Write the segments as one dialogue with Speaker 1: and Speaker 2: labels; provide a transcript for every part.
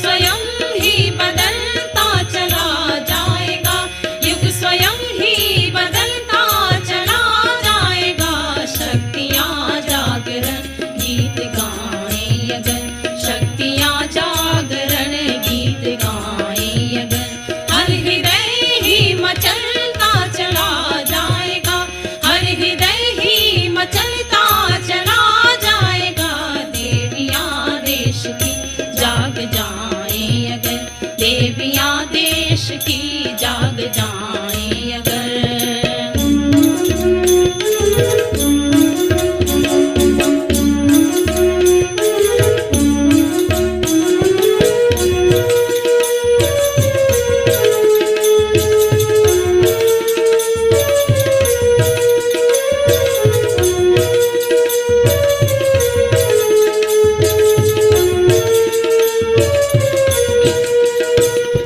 Speaker 1: स्वयं ही बदलता चला जाएगा, युग स्वयं ही बदलता चला जाएगा। शक्तियाँ जागरण गीत गाएं अगर, शक्तियाँ जागरण गीत गाएं अगर, हर हृदय ही मचलता चला जाएगा, हर हृदय ही मचलता चला जाएगा। देवियाँ देश की जाग जाएं अगर, देवियाँ देश की जाग जाएं अगर।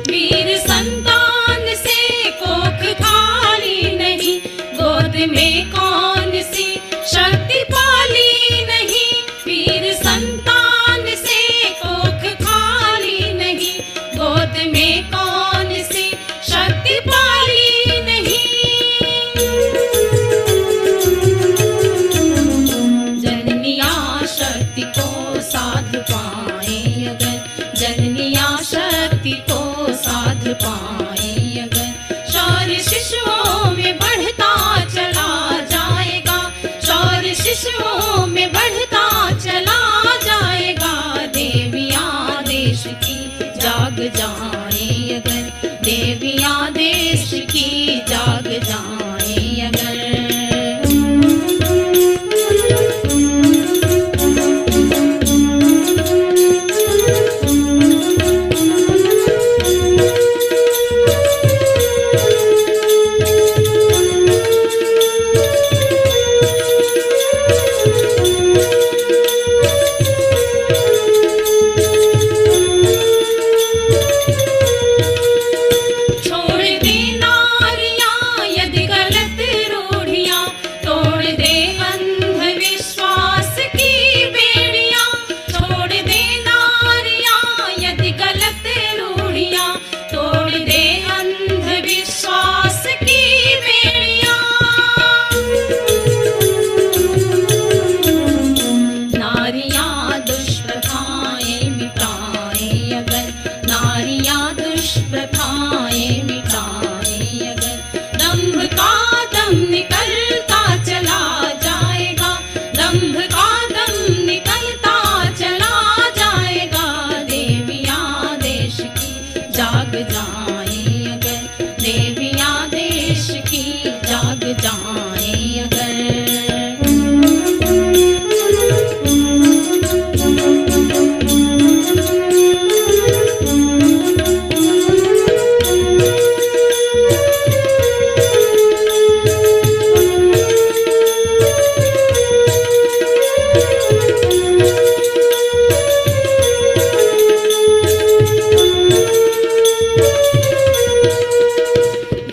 Speaker 1: वीर संतान से कोख खाली नहीं, गोद में कौन सी शक्ति पाली नहीं। वीर संतान से कोख खाली नहीं, गोद में कौन सी शक्ति पाली नहीं। जननियाँ शक्ति को साध पाए अगर, जननियाँ शक्ति को साध पाए अगर, शौर्य शिशुओं में बढ़ता चला जाएगा, शौर्य शिशुओं में बढ़ता चला जाएगा। देवियाँ देश की जाग जाएं अगर, देवियाँ देश की जाग जाएं अगर। छोड़ दे नारियां यदि गलत रूढ़ियां, तोड़ दे अंधविश्वास की बेड़ियां। छोड़ दे नारियां यदि गलत रूढ़ियां, तोड़ दे अंधविश्वास की बेड़ियां। नारियां दुष्प्रथाएं मिटाएं अगर, नारियां दुष्प्रथाएं मिटाएं अगर, दंभ का दम निकलता चला जाएगा, दंभ का दम निकलता चला जाएगा। देवियाँ देश की जाग जाएं अगर, देवियाँ देश की जाग जाएं अगर।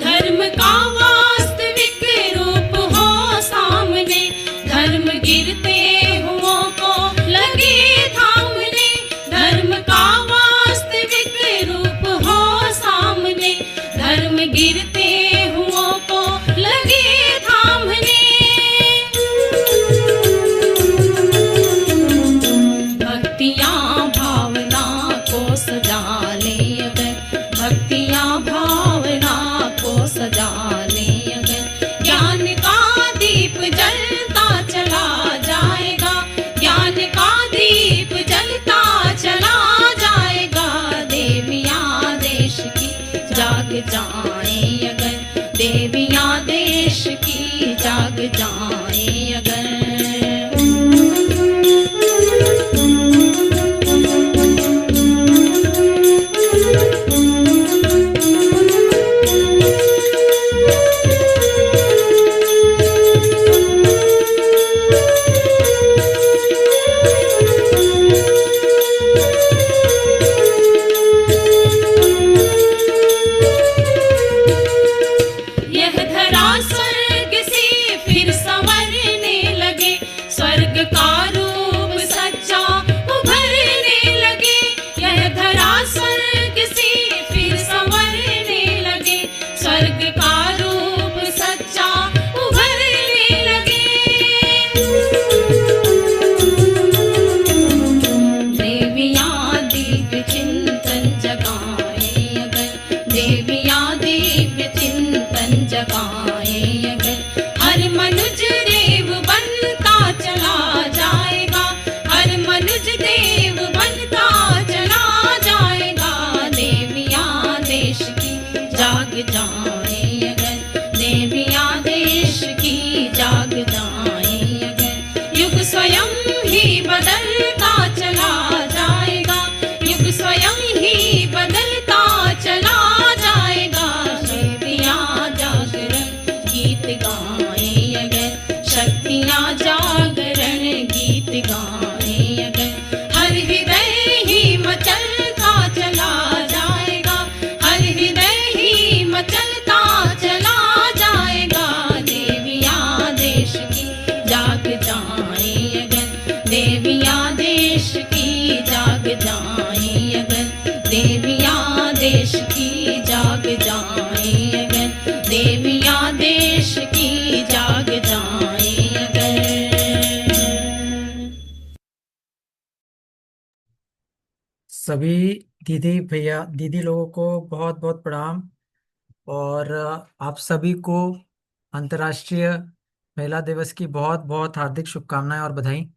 Speaker 1: धर्म का वास्तविक रूप हो सामने, धर्म गिरते हुओं को लगे थामने। धर्म का वास्तविक रूप हो सामने, धर्म गिरते हुओं को लगे थामने। भक्तियाँ भावना को सजा ले अगर, भक्तियाँ भावना को सजा ले अगर, ज्ञान का दीप जलता चला जाएगा, ज्ञान का दीप जलता चला जाएगा। देवियाँ देश की जाग जाएं अगर, देवियाँ देश की जाग जाएं अगर। यह धरा स्वर्ग से फिर संवर
Speaker 2: सभी दीदी भैया दीदी लोगों को बहुत बहुत प्रणाम। और आप सभी को अंतर्राष्ट्रीय महिला दिवस की बहुत बहुत हार्दिक शुभकामनाएं और बधाई।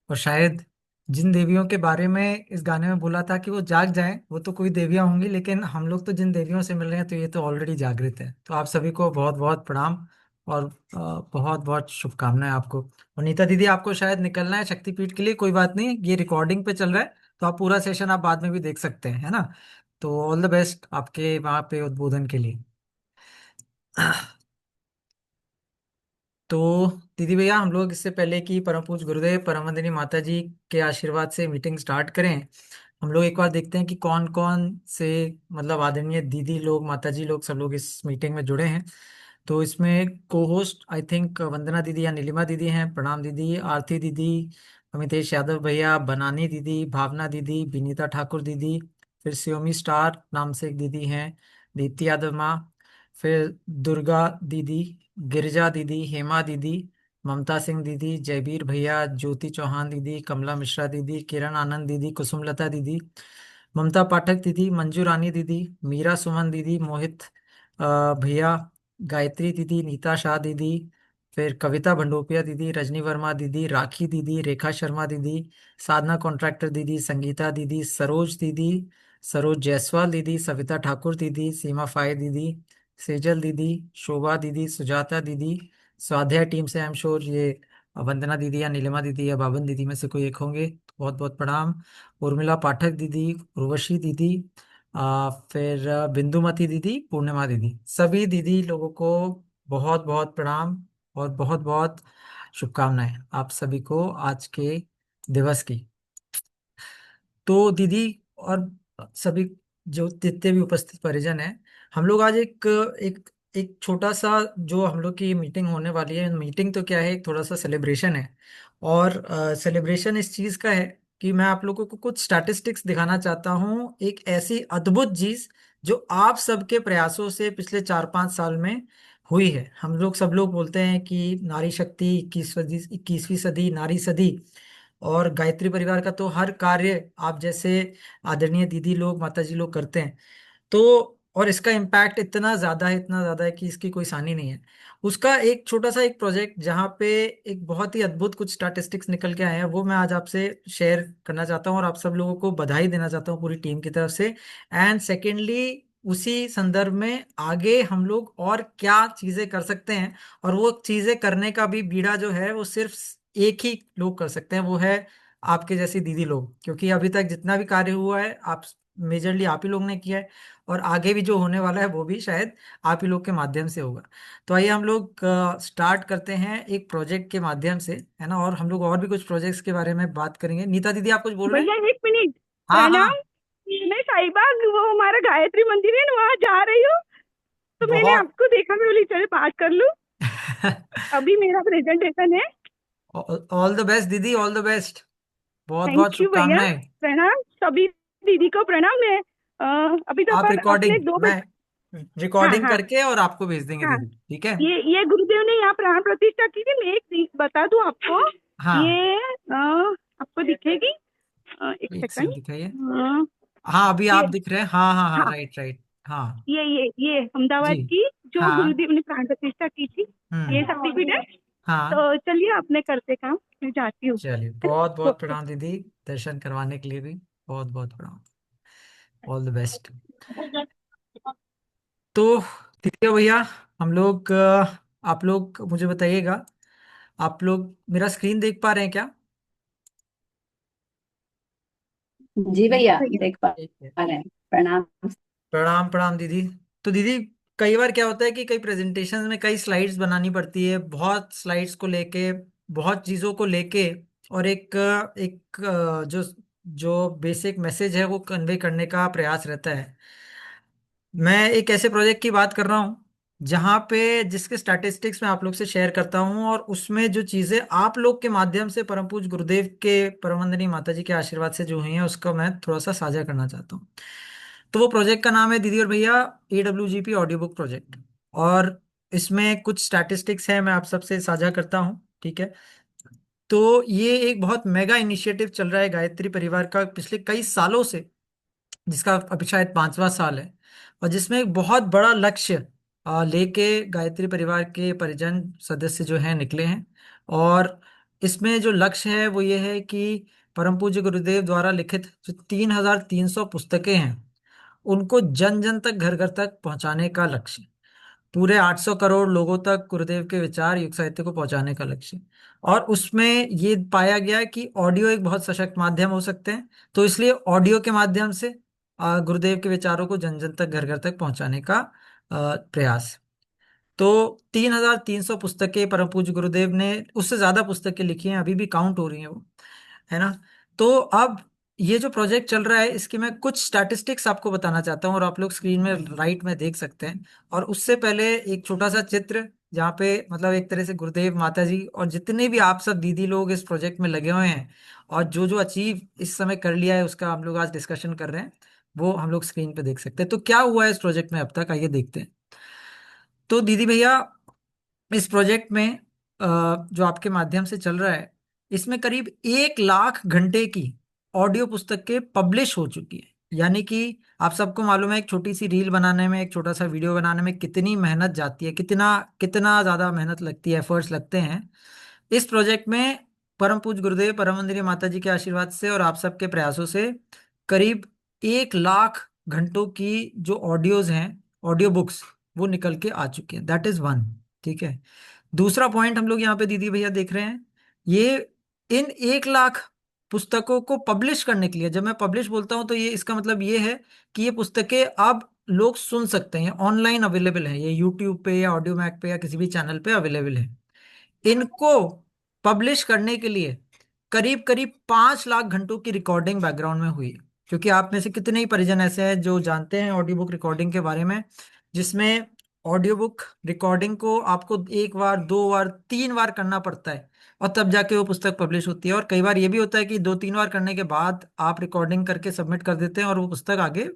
Speaker 2: और शायद जिन देवियों के बारे में इस गाने में बोला था कि वो जाग जाएं, वो तो कोई देवियां होंगी, लेकिन हम लोग तो जिन देवियों से मिल रहे हैं तो ये तो ऑलरेडी जागृत है। तो आप सभी को बहुत बहुत प्रणाम और बहुत बहुत शुभकामनाएं आपको। और नीता दीदी, आपको शायद निकलना है शक्तिपीठ के लिए, कोई बात नहीं, ये रिकॉर्डिंग पे चल रहा है, तो आप पूरा सेशन आप बाद में भी देख सकते हैं, है ना। तो ऑल द बेस्ट आपके वहाँ पे उद्बोधन के लिए। तो दीदी भैया, हम लोग इससे पहले कि परम पूज्य गुरुदेव परम वंदनीय माता जी के आशीर्वाद से मीटिंग स्टार्ट करें, हम लोग एक बार देखते हैं कि कौन कौन से मतलब आदरणीय दीदी लोग, माता जी लोग, सब लोग इस मीटिंग में जुड़े हैं। तो इसमें को होस्ट आई थिंक वंदना दीदी या नीलिमा दीदी हैं। प्रणाम दीदी। आरती दीदी, अमितेश यादव भैया, बनानी दीदी, भावना दीदी, विनीता ठाकुर दीदी, फिर सियोमी स्टार नाम से एक दीदी हैं, दीप्ति यादव माँ, फिर दुर्गा दीदी, गिरिजा दीदी, हेमा दीदी, ममता सिंह दीदी, जयबीर भैया, ज्योति चौहान दीदी, कमला मिश्रा दीदी, किरण आनंद दीदी, कुसुमलता दीदी, ममता पाठक दीदी, मंजू रानी दीदी, मीरा सुमन दीदी, मोहित भैया, गायत्री दीदी, नीता शाह दीदी, फिर कविता भंडोपिया दीदी, रजनी वर्मा दीदी, राखी दीदी, रेखा शर्मा दीदी, साधना कॉन्ट्रैक्टर दीदी, संगीता दीदी, सरोज दीदी, सरोज जायसवाल दीदी, सविता ठाकुर दीदी, सीमा फाये दीदी, सेजल दीदी, शोभा दीदी, सुजाता दीदी, स्वाध्याय टीम से आई एम श्योर ये वंदना दीदी या नीलिमा दीदी या बाबन दीदी में से कोई एक होंगे। बहुत बहुत प्रणाम। उर्मिला पाठक दीदी, उर्वशी दीदी, फिर बिंदुमती दीदी, पूर्णिमा दीदी, सभी दीदी लोगों को बहुत बहुत प्रणाम और बहुत बहुत शुभकामनाएं आप सभी को आज के दिवस की। तो दीदी और सभी जो जितने भी उपस्थित परिजन हैं, हम लोग आज एक एक एक छोटा सा जो हम लोग की मीटिंग होने वाली है, मीटिंग तो क्या है, एक थोड़ा सा सेलिब्रेशन है। और सेलिब्रेशन इस चीज का है कि मैं आप लोगों को कुछ स्टैटिस्टिक्स दिखाना चाहता हूँ, एक ऐसी अद्भुत चीज जो आप सबके प्रयासों से पिछले 4-5 साल में हुई है। हम लोग सब लोग बोलते हैं कि नारी शक्ति 21वीं सदी नारी सदी, और गायत्री परिवार का तो हर कार्य आप जैसे आदरणीय दीदी लोग, माता जी लोग करते हैं। तो और इसका इम्पैक्ट इतना ज्यादा है, इतना ज्यादा है कि इसकी कोई सानी नहीं है। उसका एक छोटा सा एक प्रोजेक्ट जहाँ पे एक बहुत ही अद्भुत कुछ स्टैटिस्टिक्स निकल के आए हैं, वो मैं आज आपसे शेयर करना चाहता हूँ और आप सब लोगों को बधाई देना चाहता हूँ पूरी टीम की तरफ से। एंड सेकेंडली, उसी संदर्भ में आगे हम लोग और क्या चीजें कर सकते हैं, और वो चीजें करने का भी बीड़ा जो है वो सिर्फ एक ही लोग कर सकते हैं, वो है आपके जैसी दीदी लोग। क्योंकि अभी तक जितना भी कार्य हुआ है आप मेजरली आप ही लोग ने किया है, और आगे भी जो होने वाला है वो भी शायद आप ही लोग के माध्यम से होगा। तो आइए हम लोग स्टार्ट करते हैं एक प्रोजेक्ट के माध्यम से, है ना। और हम लोग और भी कुछ प्रोजेक्ट्स के बारे में बात करेंगे। नीता दीदी, आप कुछ बोल रहे हैं?
Speaker 3: भैया एक मिनट।
Speaker 2: हाँ हाँ।
Speaker 3: प्रणाम। मैं साहिबाग वो हमारा गायत्री मंदिर है ना, वहाँ जा रही हूँ। तो मैंने
Speaker 2: बहुत
Speaker 3: आपको देखा, मैं बोली चलो बात कर लूँ। अभी मेरा प्रेजेंटेशन है।
Speaker 2: ऑल द बेस्ट दीदी, ऑल द बेस्ट। बहुत बहुत
Speaker 3: थैंक यू भैया।
Speaker 2: शुभकामनाएं।
Speaker 3: प्रणाम सभी दीदी को प्रणाम। मैं अभी तो
Speaker 2: आप
Speaker 3: पर अपने
Speaker 2: रिकॉर्डिंग,
Speaker 3: दो
Speaker 2: मैं
Speaker 3: बज। हाँ
Speaker 2: रिकॉर्डिंग
Speaker 3: हाँ
Speaker 2: करके और आपको भेज देंगे
Speaker 3: हाँ।
Speaker 2: दीदी, ठीक है।
Speaker 3: ये गुरुदेव ने यहाँ प्राण प्रतिष्ठा की थी। मैं एक चीज बता दूँ आपको।
Speaker 2: हाँ,
Speaker 3: ये आपको दिखेगी। एक
Speaker 2: एक
Speaker 3: सेकंड।
Speaker 2: सेकंड दिखाइए। हाँ, अभी
Speaker 3: ये
Speaker 2: आप दिख रहे हैं, हाँ हाँ हाँ,
Speaker 3: हाँ,
Speaker 2: राइट राइट। हाँ
Speaker 3: ये
Speaker 2: जी।
Speaker 3: अहमदाबाद की जो
Speaker 2: हाँ।
Speaker 3: गुरुदेव ने प्राण प्रतिष्ठा की थी। ये
Speaker 2: हम्म।
Speaker 3: शक्तिपीठ है।
Speaker 2: हाँ,
Speaker 3: तो चलिए अपने करते काम, मैं जाती हूँ।
Speaker 2: चलिए,
Speaker 3: है
Speaker 2: बहुत
Speaker 3: ना,
Speaker 2: बहुत
Speaker 3: ओके।
Speaker 2: प्रणाम दीदी, दर्शन करवाने के लिए भी बहुत बहुत प्रणाम। All the best. तो ठीक है भैया, हम लोग आप लोग मुझे बताइएगा, आप लोग मेरा स्क्रीन देख पा रहे हैं क्या?
Speaker 4: जी भैया,
Speaker 3: भैया
Speaker 4: देख पा
Speaker 2: ठीक है।
Speaker 4: रहे हैं। प्रणाम।
Speaker 2: प्रणाम प्रणाम दीदी। तो दीदी, कई बार क्या होता है कि कई प्रेजेंटेशन में कई स्लाइड्स बनानी पड़ती है, बहुत स्लाइड्स को लेके, बहुत चीज़ों को लेके, और एक एक जो जो बेसिक मैसेज है वो कन्वे करने का प्रयास रहता है। मैं एक ऐसे प्रोजेक्ट की बात कर रहा हूँ जहाँ पे जिसके स्टैटिस्टिक्स मैं आप लोग से शेयर करता हूँ, और उसमें जो चीज़ें आप लोग के माध्यम से परम पूज्य गुरुदेव के परम वंदनीय माता जी के आशीर्वाद से जो हुई हैं उसका मैं थोड़ा सा साझा करना चाहता हूँ। तो वो प्रोजेक्ट का नाम है दीदी और भैया, AWGP ऑडियो बुक प्रोजेक्ट। और इसमें कुछ स्टैटिस्टिक्स हैं, मैं आप सबसे साझा करता हूँ, ठीक है। तो ये एक बहुत मेगा इनिशिएटिव चल रहा है गायत्री परिवार का पिछले कई सालों से, जिसका अभी शायद 5वां साल है, और जिसमें एक बहुत बड़ा लक्ष्य लेके गायत्री परिवार के परिजन सदस्य जो हैं निकले हैं। और इसमें जो लक्ष्य है वो ये है कि परम पूज्य गुरुदेव द्वारा लिखित जो 3300 पुस्तकें हैं उनको जन जन तक, घर घर तक पहुंचाने का लक्ष्य। पूरे 800 करोड़ लोगों तक गुरुदेव के विचार, युग साहित्य को पहुंचाने का लक्ष्य। और उसमें ये पाया गया है कि ऑडियो एक बहुत सशक्त माध्यम हो सकते हैं, तो इसलिए ऑडियो के माध्यम से गुरुदेव के विचारों को जन जन तक, घर घर तक पहुंचाने का प्रयास। तो 3300 पुस्तकें परम पूज्य गुरुदेव ने, उससे ज्यादा पुस्तकें लिखी हैं, अभी भी काउंट हो रही हैं वो, है ना। तो अब ये जो प्रोजेक्ट चल रहा है इसकी मैं कुछ स्टैटिस्टिक्स आपको बताना चाहता हूँ, और आप लोग स्क्रीन में राइट में देख सकते हैं। और उससे पहले एक छोटा सा चित्र जहाँ पे मतलब एक तरह से गुरुदेव, माता जी और जितने भी आप सब दीदी लोग इस प्रोजेक्ट में लगे हुए हैं और जो जो अचीव इस समय कर लिया है उसका हम लोग आज डिस्कशन कर रहे हैं, वो हम लोग स्क्रीन पे देख सकते हैं। तो क्या हुआ है इस प्रोजेक्ट में अब तक, आइए देखते हैं। तो दीदी भैया, इस प्रोजेक्ट में जो आपके माध्यम से चल रहा है, इसमें करीब 1 लाख घंटे की ऑडियो पुस्तकें पब्लिश हो चुकी है। यानी कि आप सबको मालूम है एक छोटी सी रील बनाने में, एक छोटा सा वीडियो बनाने में कितनी मेहनत जाती है, कितना कितना ज्यादा मेहनत लगती है, एफर्ट्स लगते हैं। इस प्रोजेक्ट में परम पूज्य गुरुदेव परम वंदनीय माता जी के आशीर्वाद से और आप सबके प्रयासों से करीब 1 लाख घंटों की जो ऑडियोज हैं, ऑडियो बुक्स, वो निकल के आ चुके हैं। That is one. ठीक है। दूसरा पॉइंट हम लोग यहाँ पे दीदी भैया देख रहे हैं, ये इन 1 लाख पुस्तकों को पब्लिश करने के लिए, जब मैं पब्लिश बोलता हूँ तो ये इसका मतलब ये है कि ये पुस्तकें अब लोग सुन सकते हैं, ऑनलाइन अवेलेबल है, ये यूट्यूब पे या ऑडियो मैक पे या किसी भी चैनल पे अवेलेबल है। इनको पब्लिश करने के लिए करीब करीब 5 लाख घंटों की रिकॉर्डिंग बैकग्राउंड में हुई है। क्योंकि आप में से कितने ही परिजन ऐसे हैं जो जानते हैं ऑडियो बुक रिकॉर्डिंग के बारे में, जिसमें ऑडियो बुक रिकॉर्डिंग को आपको 1 बार, 2 बार, 3 बार करना पड़ता है, और तब जाके वो पुस्तक पब्लिश होती है। और कई बार ये भी होता है कि 2-3 बार करने के बाद आप रिकॉर्डिंग करके सबमिट कर देते हैं और वो पुस्तक आगे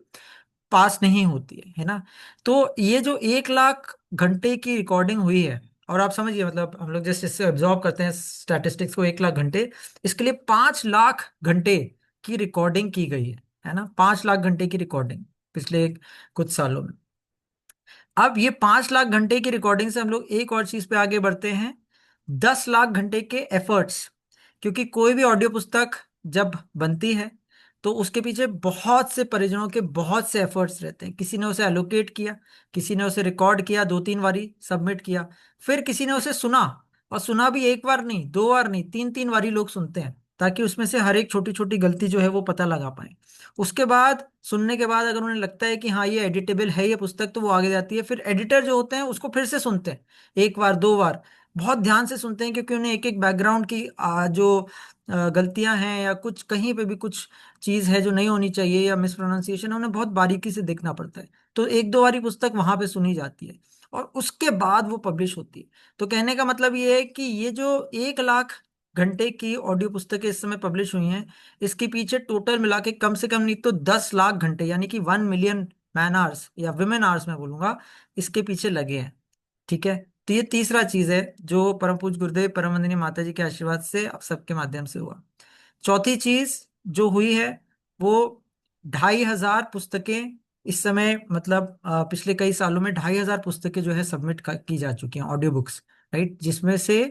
Speaker 2: पास नहीं होती है ना। तो ये जो 1 लाख घंटे की रिकॉर्डिंग हुई है, और आप समझिए मतलब हम लोग जैसे इससे ऑब्जॉर्व करते हैं स्टैटिस्टिक्स को, 1 लाख घंटे, इसके लिए 5 लाख घंटे की रिकॉर्डिंग की गई है ना। 5 लाख घंटे की रिकॉर्डिंग पिछले कुछ सालों में। अब ये 5 लाख घंटे की रिकॉर्डिंग से हम लोग एक और चीज पे आगे बढ़ते हैं, 10 लाख घंटे के एफर्ट्स। क्योंकि कोई भी ऑडियो पुस्तक जब बनती है तो उसके पीछे बहुत से परिजनों के बहुत से एफर्ट्स रहते हैं। किसी ने उसे एलोकेट किया, किसी ने उसे रिकॉर्ड किया, 2-3 बारी सबमिट किया, फिर किसी ने उसे सुना, और सुना भी 1 बार नहीं, 2 बार नहीं, 3-3 बारी लोग सुनते हैं, ताकि उसमें से हर एक छोटी छोटी गलती जो है वो पता लगा पाए। उसके बाद सुनने के बाद अगर उन्हें लगता है कि हाँ ये एडिटेबल है ये पुस्तक, तो वो आगे जाती है। फिर एडिटर जो होते हैं उसको फिर से सुनते हैं, 1 बार, 2 बार, बहुत ध्यान से सुनते हैं, क्योंकि उन्हें एक एक बैकग्राउंड की जो गलतियां हैं या कुछ कहीं पे भी कुछ चीज है जो नहीं होनी चाहिए या मिसप्रोनाउंसिएशन, उन्हें बहुत बारीकी से देखना पड़ता है। तो 1-2 बारी पुस्तक वहां पे सुनी जाती है और उसके बाद वो पब्लिश होती है। तो कहने का मतलब ये है कि ये जो 1 लाख घंटे की ऑडियो पुस्तकें इस समय पब्लिश हुई हैं, इसके पीछे टोटल मिला के कम से कम नहीं तो 10 लाख घंटे, यानी कि 1 मिलियन मैन आवर्स या विमेन आवर्स मैं बोलूंगा, इसके पीछे लगे हैं। ठीक है। तो ये तीसरा चीज है जो परम पूज्य गुरुदेव परम वंदनीय माता जी के आशीर्वाद से आप सबके माध्यम से हुआ। चौथी चीज जो हुई है वो 2,500 पुस्तकें इस समय, मतलब पिछले कई सालों में 2,500 पुस्तकें जो है सबमिट की जा चुकी हैं, ऑडियो बुक्स, राइट। जिसमें से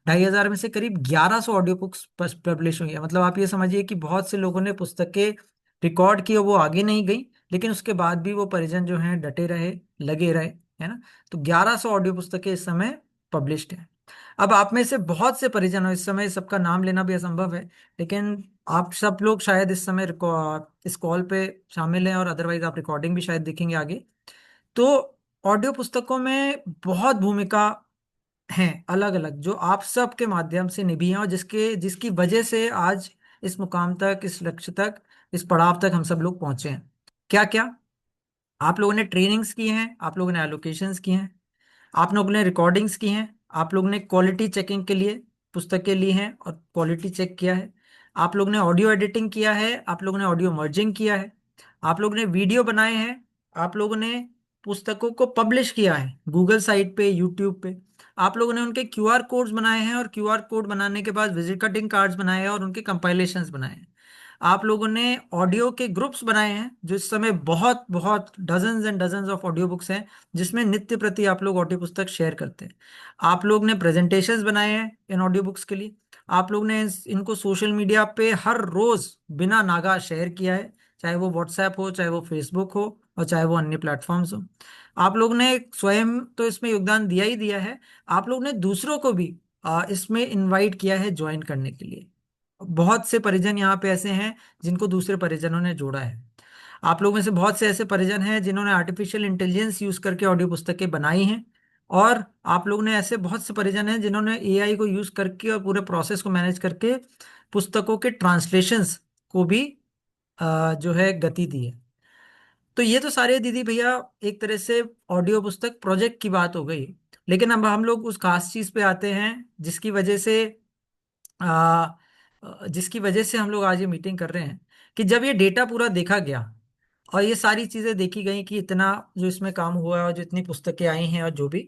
Speaker 2: 2,500 में से करीब 1,100 ऑडियो बुक्स पब्लिश हुई है। मतलब आप ये समझिए कि बहुत से लोगों ने पुस्तकें रिकॉर्ड की और वो आगे नहीं गई, लेकिन उसके बाद भी वो परिजन जो हैं डटे रहे, लगे रहे, है ना। तो 1,100 ऑडियो पुस्तकें इस समय पब्लिश्ड हैं। अब आप में से बहुत से परिजन हो, इस समय सबका नाम लेना भी असंभव है, लेकिन आप सब लोग शायद इस समय इस कॉल पे शामिल हैं, और अदरवाइज आप रिकॉर्डिंग भी शायद देखेंगे आगे। तो ऑडियो पुस्तकों में बहुत भूमिका हैं अलग अलग, जो आप सब के माध्यम से निभी हैं, और जिसकी वजह से आज इस मुकाम तक, इस लक्ष्य तक, इस पड़ाव तक हम सब लोग पहुंचे हैं। क्या क्या? आप लोगों ने ट्रेनिंग्स की हैं, आप लोगों ने एलोकेशंस की हैं, आप लोगों ने रिकॉर्डिंग्स की हैं, आप लोगों ने क्वालिटी चेकिंग के लिए पुस्तकें ली हैं और क्वालिटी चेक किया है, आप लोगों ने ऑडियो एडिटिंग किया है, आप लोगों ने ऑडियो मर्जिंग किया है, आप लोगों ने वीडियो बनाए हैं, आप लोगों ने पुस्तकों को पब्लिश किया है गूगल साइट पे, यूट्यूब पे, आप लोगों ने उनके क्यूआर कोड्स बनाए हैं, और क्यूआर कोड बनाने के बाद विजिट कार्डिंग कार्ड्स बनाए हैं और उनके कंपाइलेशंस बनाए हैं। आप लोगों ने ऑडियो के ग्रुप्स बनाए हैं, जो इस समय बहुत बहुत dozens and dozens of audio books हैं, जिसमें नित्य प्रति आप लोग ऑडियो पुस्तक शेयर करते हैं। आप लोग ने प्रेजेंटेशंस बनाए हैं इन ऑडियो बुक्स के लिए। आप लोग ने इनको सोशल मीडिया पे हर रोज बिना नागा शेयर किया है, चाहे वो व्हाट्सएप हो, चाहे वो फेसबुक हो, और चाहे वो अन्य प्लेटफॉर्म्स हो। आप लोग ने स्वयं तो इसमें योगदान दिया ही दिया है, आप लोग ने दूसरों को भी इसमें इनवाइट किया है ज्वाइन करने के लिए। बहुत से परिजन यहाँ पे ऐसे हैं जिनको दूसरे परिजनों ने जोड़ा है। आप लोग में से बहुत से ऐसे परिजन हैं जिन्होंने आर्टिफिशियल इंटेलिजेंस यूज करके ऑडियो पुस्तकें बनाई हैं। और आप लोग ने ऐसे बहुत से परिजन हैं जिन्होंने एआई को यूज करके और पूरे प्रोसेस को मैनेज करके पुस्तकों के ट्रांसलेशंस को भी जो है गति दी है। तो ये तो सारे दीदी भैया एक तरह से ऑडियो पुस्तक प्रोजेक्ट की बात हो गई। लेकिन अब हम लोग उस खास चीज पे आते हैं आ, जिसकी वजह से हम लोग आज ये मीटिंग कर रहे हैं, कि जब ये डेटा पूरा देखा गया और ये सारी चीजें देखी गई कि इतना जो इसमें काम हुआ है और जो इतनी पुस्तकें आई हैं और जो भी,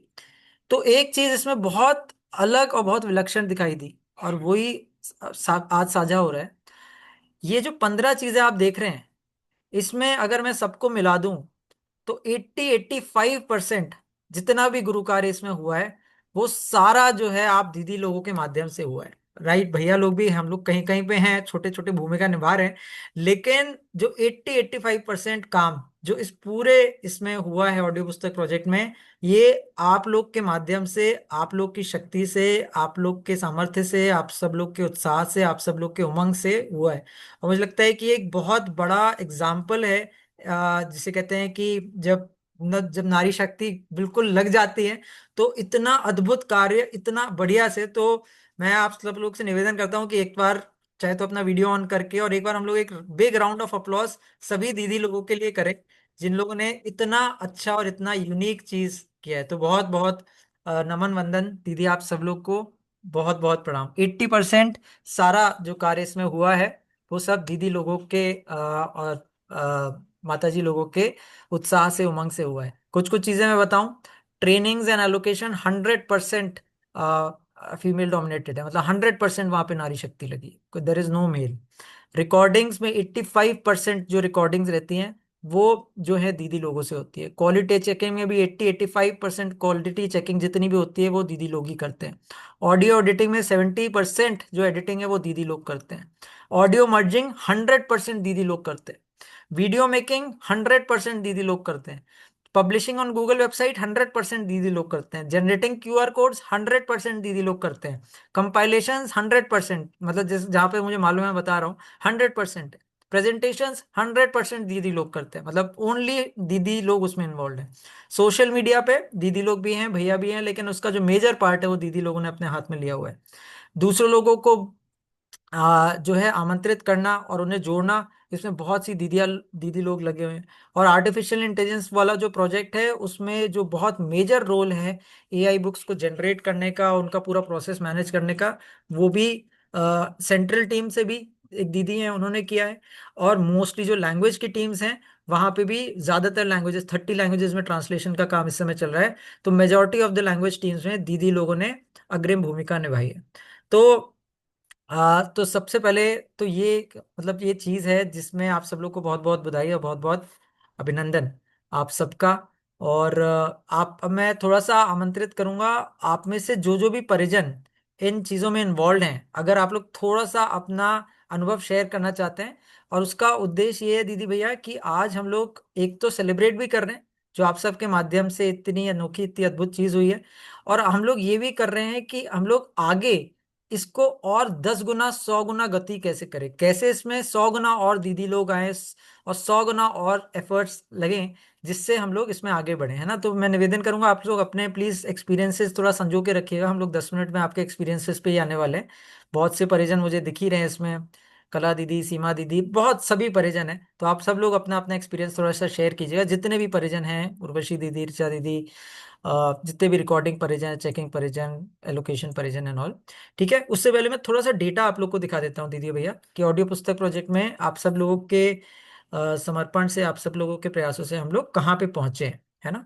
Speaker 2: तो एक चीज इसमें बहुत अलग और बहुत विलक्षण दिखाई दी, और वही आज साझा हो रहा है। ये जो 15 चीजें आप देख रहे हैं, इसमें अगर मैं सबको मिला दूं तो 85% जितना भी गुरु कार्य इसमें हुआ है, वो सारा जो है आप दीदी लोगों के माध्यम से हुआ है। राइट, भैया लोग भी, हम लोग कहीं कहीं पे हैं, छोटे छोटे भूमिका निभा रहे हैं, लेकिन जो 85% काम जो इस पूरे इसमें हुआ है ऑडियो पुस्तक प्रोजेक्ट में, ये आप लोग के माध्यम से, आप लोग की शक्ति से, आप लोग के सामर्थ्य से, आप सब लोग के उत्साह से, आप सब लोग के उमंग से हुआ है। और मुझे लगता है कि एक बहुत बड़ा एग्जाम्पल है, जिसे कहते हैं कि जब नारी शक्ति बिल्कुल लग जाती है तो इतना अद्भुत कार्य इतना बढ़िया से। तो मैं आप सब लोग से निवेदन करता हूँ कि एक बार चाहे तो अपना वीडियो ऑन करके, और एक बार हम लोग एक बिग राउंड ऑफ अप्लॉज सभी दीदी लोगों के लिए करें, जिन लोगों ने इतना अच्छा और इतना यूनिक चीज किया है। तो बहुत बहुत नमन वंदन दीदी, आप सब लोग को बहुत बहुत प्रणाम। 80% सारा जो कार्य इसमें हुआ है, वो सब दीदी लोगों के और माता जी लोगों के उत्साह से, उमंग से हुआ है। कुछ कुछ चीजें मैं बताऊं, trainings and allocation 100% female dominated है, मतलब 100% वहां पे नारी शक्ति लगी, there is no male. Recordings में 85% जो रिकॉर्डिंग्स रहती हैं वो जो है दीदी लोगों से होती है। क्वालिटी चेकिंग में भी 80-85% क्वालिटी चेकिंग जितनी भी होती है वो दीदी लोग ही करते हैं। ऑडियो एडिटिंग में 70% जो एडिटिंग है वो दीदी लोग करते हैं। ऑडियो मर्जिंग 100% दीदी लोग करते हैं। वीडियो मेकिंग 100% दीदी लोग करते हैं। पब्लिशिंग ऑन गूगल वेबसाइट 100% दीदी लोग करते हैं। जनरेटिंग क्यूआर कोड्स 100% दीदी लोग करते हैं। कंपाइलेशंस 100%, मतलब जिस जहाँ पे मुझे मालूम है बता रहा हूँ, 100%। प्रेजेंटेशंस 100% दीदी लोग करते हैं, मतलब ओनली दीदी लोग उसमें इन्वॉल्व हैं। सोशल मीडिया पे दीदी लोग भी हैं, भैया भी हैं, लेकिन उसका जो मेजर पार्ट है वो दीदी लोगों ने अपने हाथ में लिया हुआ है। दूसरों लोगों को जो है आमंत्रित करना और उन्हें जोड़ना, इसमें बहुत सी दीदी लोग लगे हुए हैं। और आर्टिफिशियल इंटेलिजेंस वाला जो प्रोजेक्ट है, उसमें जो बहुत मेजर रोल है एआई बुक्स को जनरेट करने का, उनका पूरा प्रोसेस मैनेज करने का, वो भी सेंट्रल टीम से भी एक दीदी हैं, उन्होंने किया है। और मोस्टली जो लैंग्वेज की टीम्स हैं, वहाँ पे भी ज़्यादातर लैंग्वेजेस, 30 लैंग्वेजेस में ट्रांसलेशन का काम इस समय चल रहा है। तो majority of the language teams में दीदी लोगों ने अग्रिम भूमिका निभाई है। तो तो सबसे पहले तो ये मतलब ये चीज है जिसमें आप सब लोग को बहुत बहुत बधाई और बहुत बहुत अभिनंदन आप सबका। और आप, अब मैं थोड़ा सा आमंत्रित करूंगा आप में से जो जो भी परिजन इन चीजों में इन्वॉल्व हैं, अगर आप लोग थोड़ा सा अपना अनुभव शेयर करना चाहते हैं। और उसका उद्देश्य ये है दीदी भैया कि आज हम लोग एक तो सेलिब्रेट भी कर रहे हैं जो आप सबके माध्यम से इतनी अनोखी, इतनी अद्भुत चीज हुई है, और हम लोग ये भी कर रहे हैं कि हम लोग आगे इसको और 10 गुना, 100 गुना गति कैसे करें, कैसे इसमें 100 गुना और दीदी लोग आए और 100 गुना और एफर्ट्स लगें, जिससे हम लोग इसमें आगे बढ़े, है ना। तो मैं निवेदन करूंगा आप लोग अपने प्लीज एक्सपीरियंसेस थोड़ा संजो के रखिएगा। हम लोग 10 मिनट में आपके एक्सपीरियंसेस पे ही आने वाले हैं। बहुत से परिजन मुझे दिख ही रहे हैं इसमें, कला दीदी, सीमा दीदी, बहुत सभी परिजन हैं। तो आप सब लोग अपना अपना एक्सपीरियंस थोड़ा सा शेयर कीजिएगा, जितने भी परिजन हैं, उर्वशी दीदी, ऋचा दीदी, जितने भी रिकॉर्डिंग परिजन, चेकिंग परिजन, एलोकेशन परिजन एंड ऑल। ठीक है, उससे पहले मैं थोड़ा सा डेटा आप लोग को दिखा देता हूँ दीदी भैया, कि ऑडियो पुस्तक प्रोजेक्ट में आप सब लोगों के समर्पण से, आप सब लोगों के प्रयासों से हम लोग कहाँ पे पहुंचे हैं, है ना।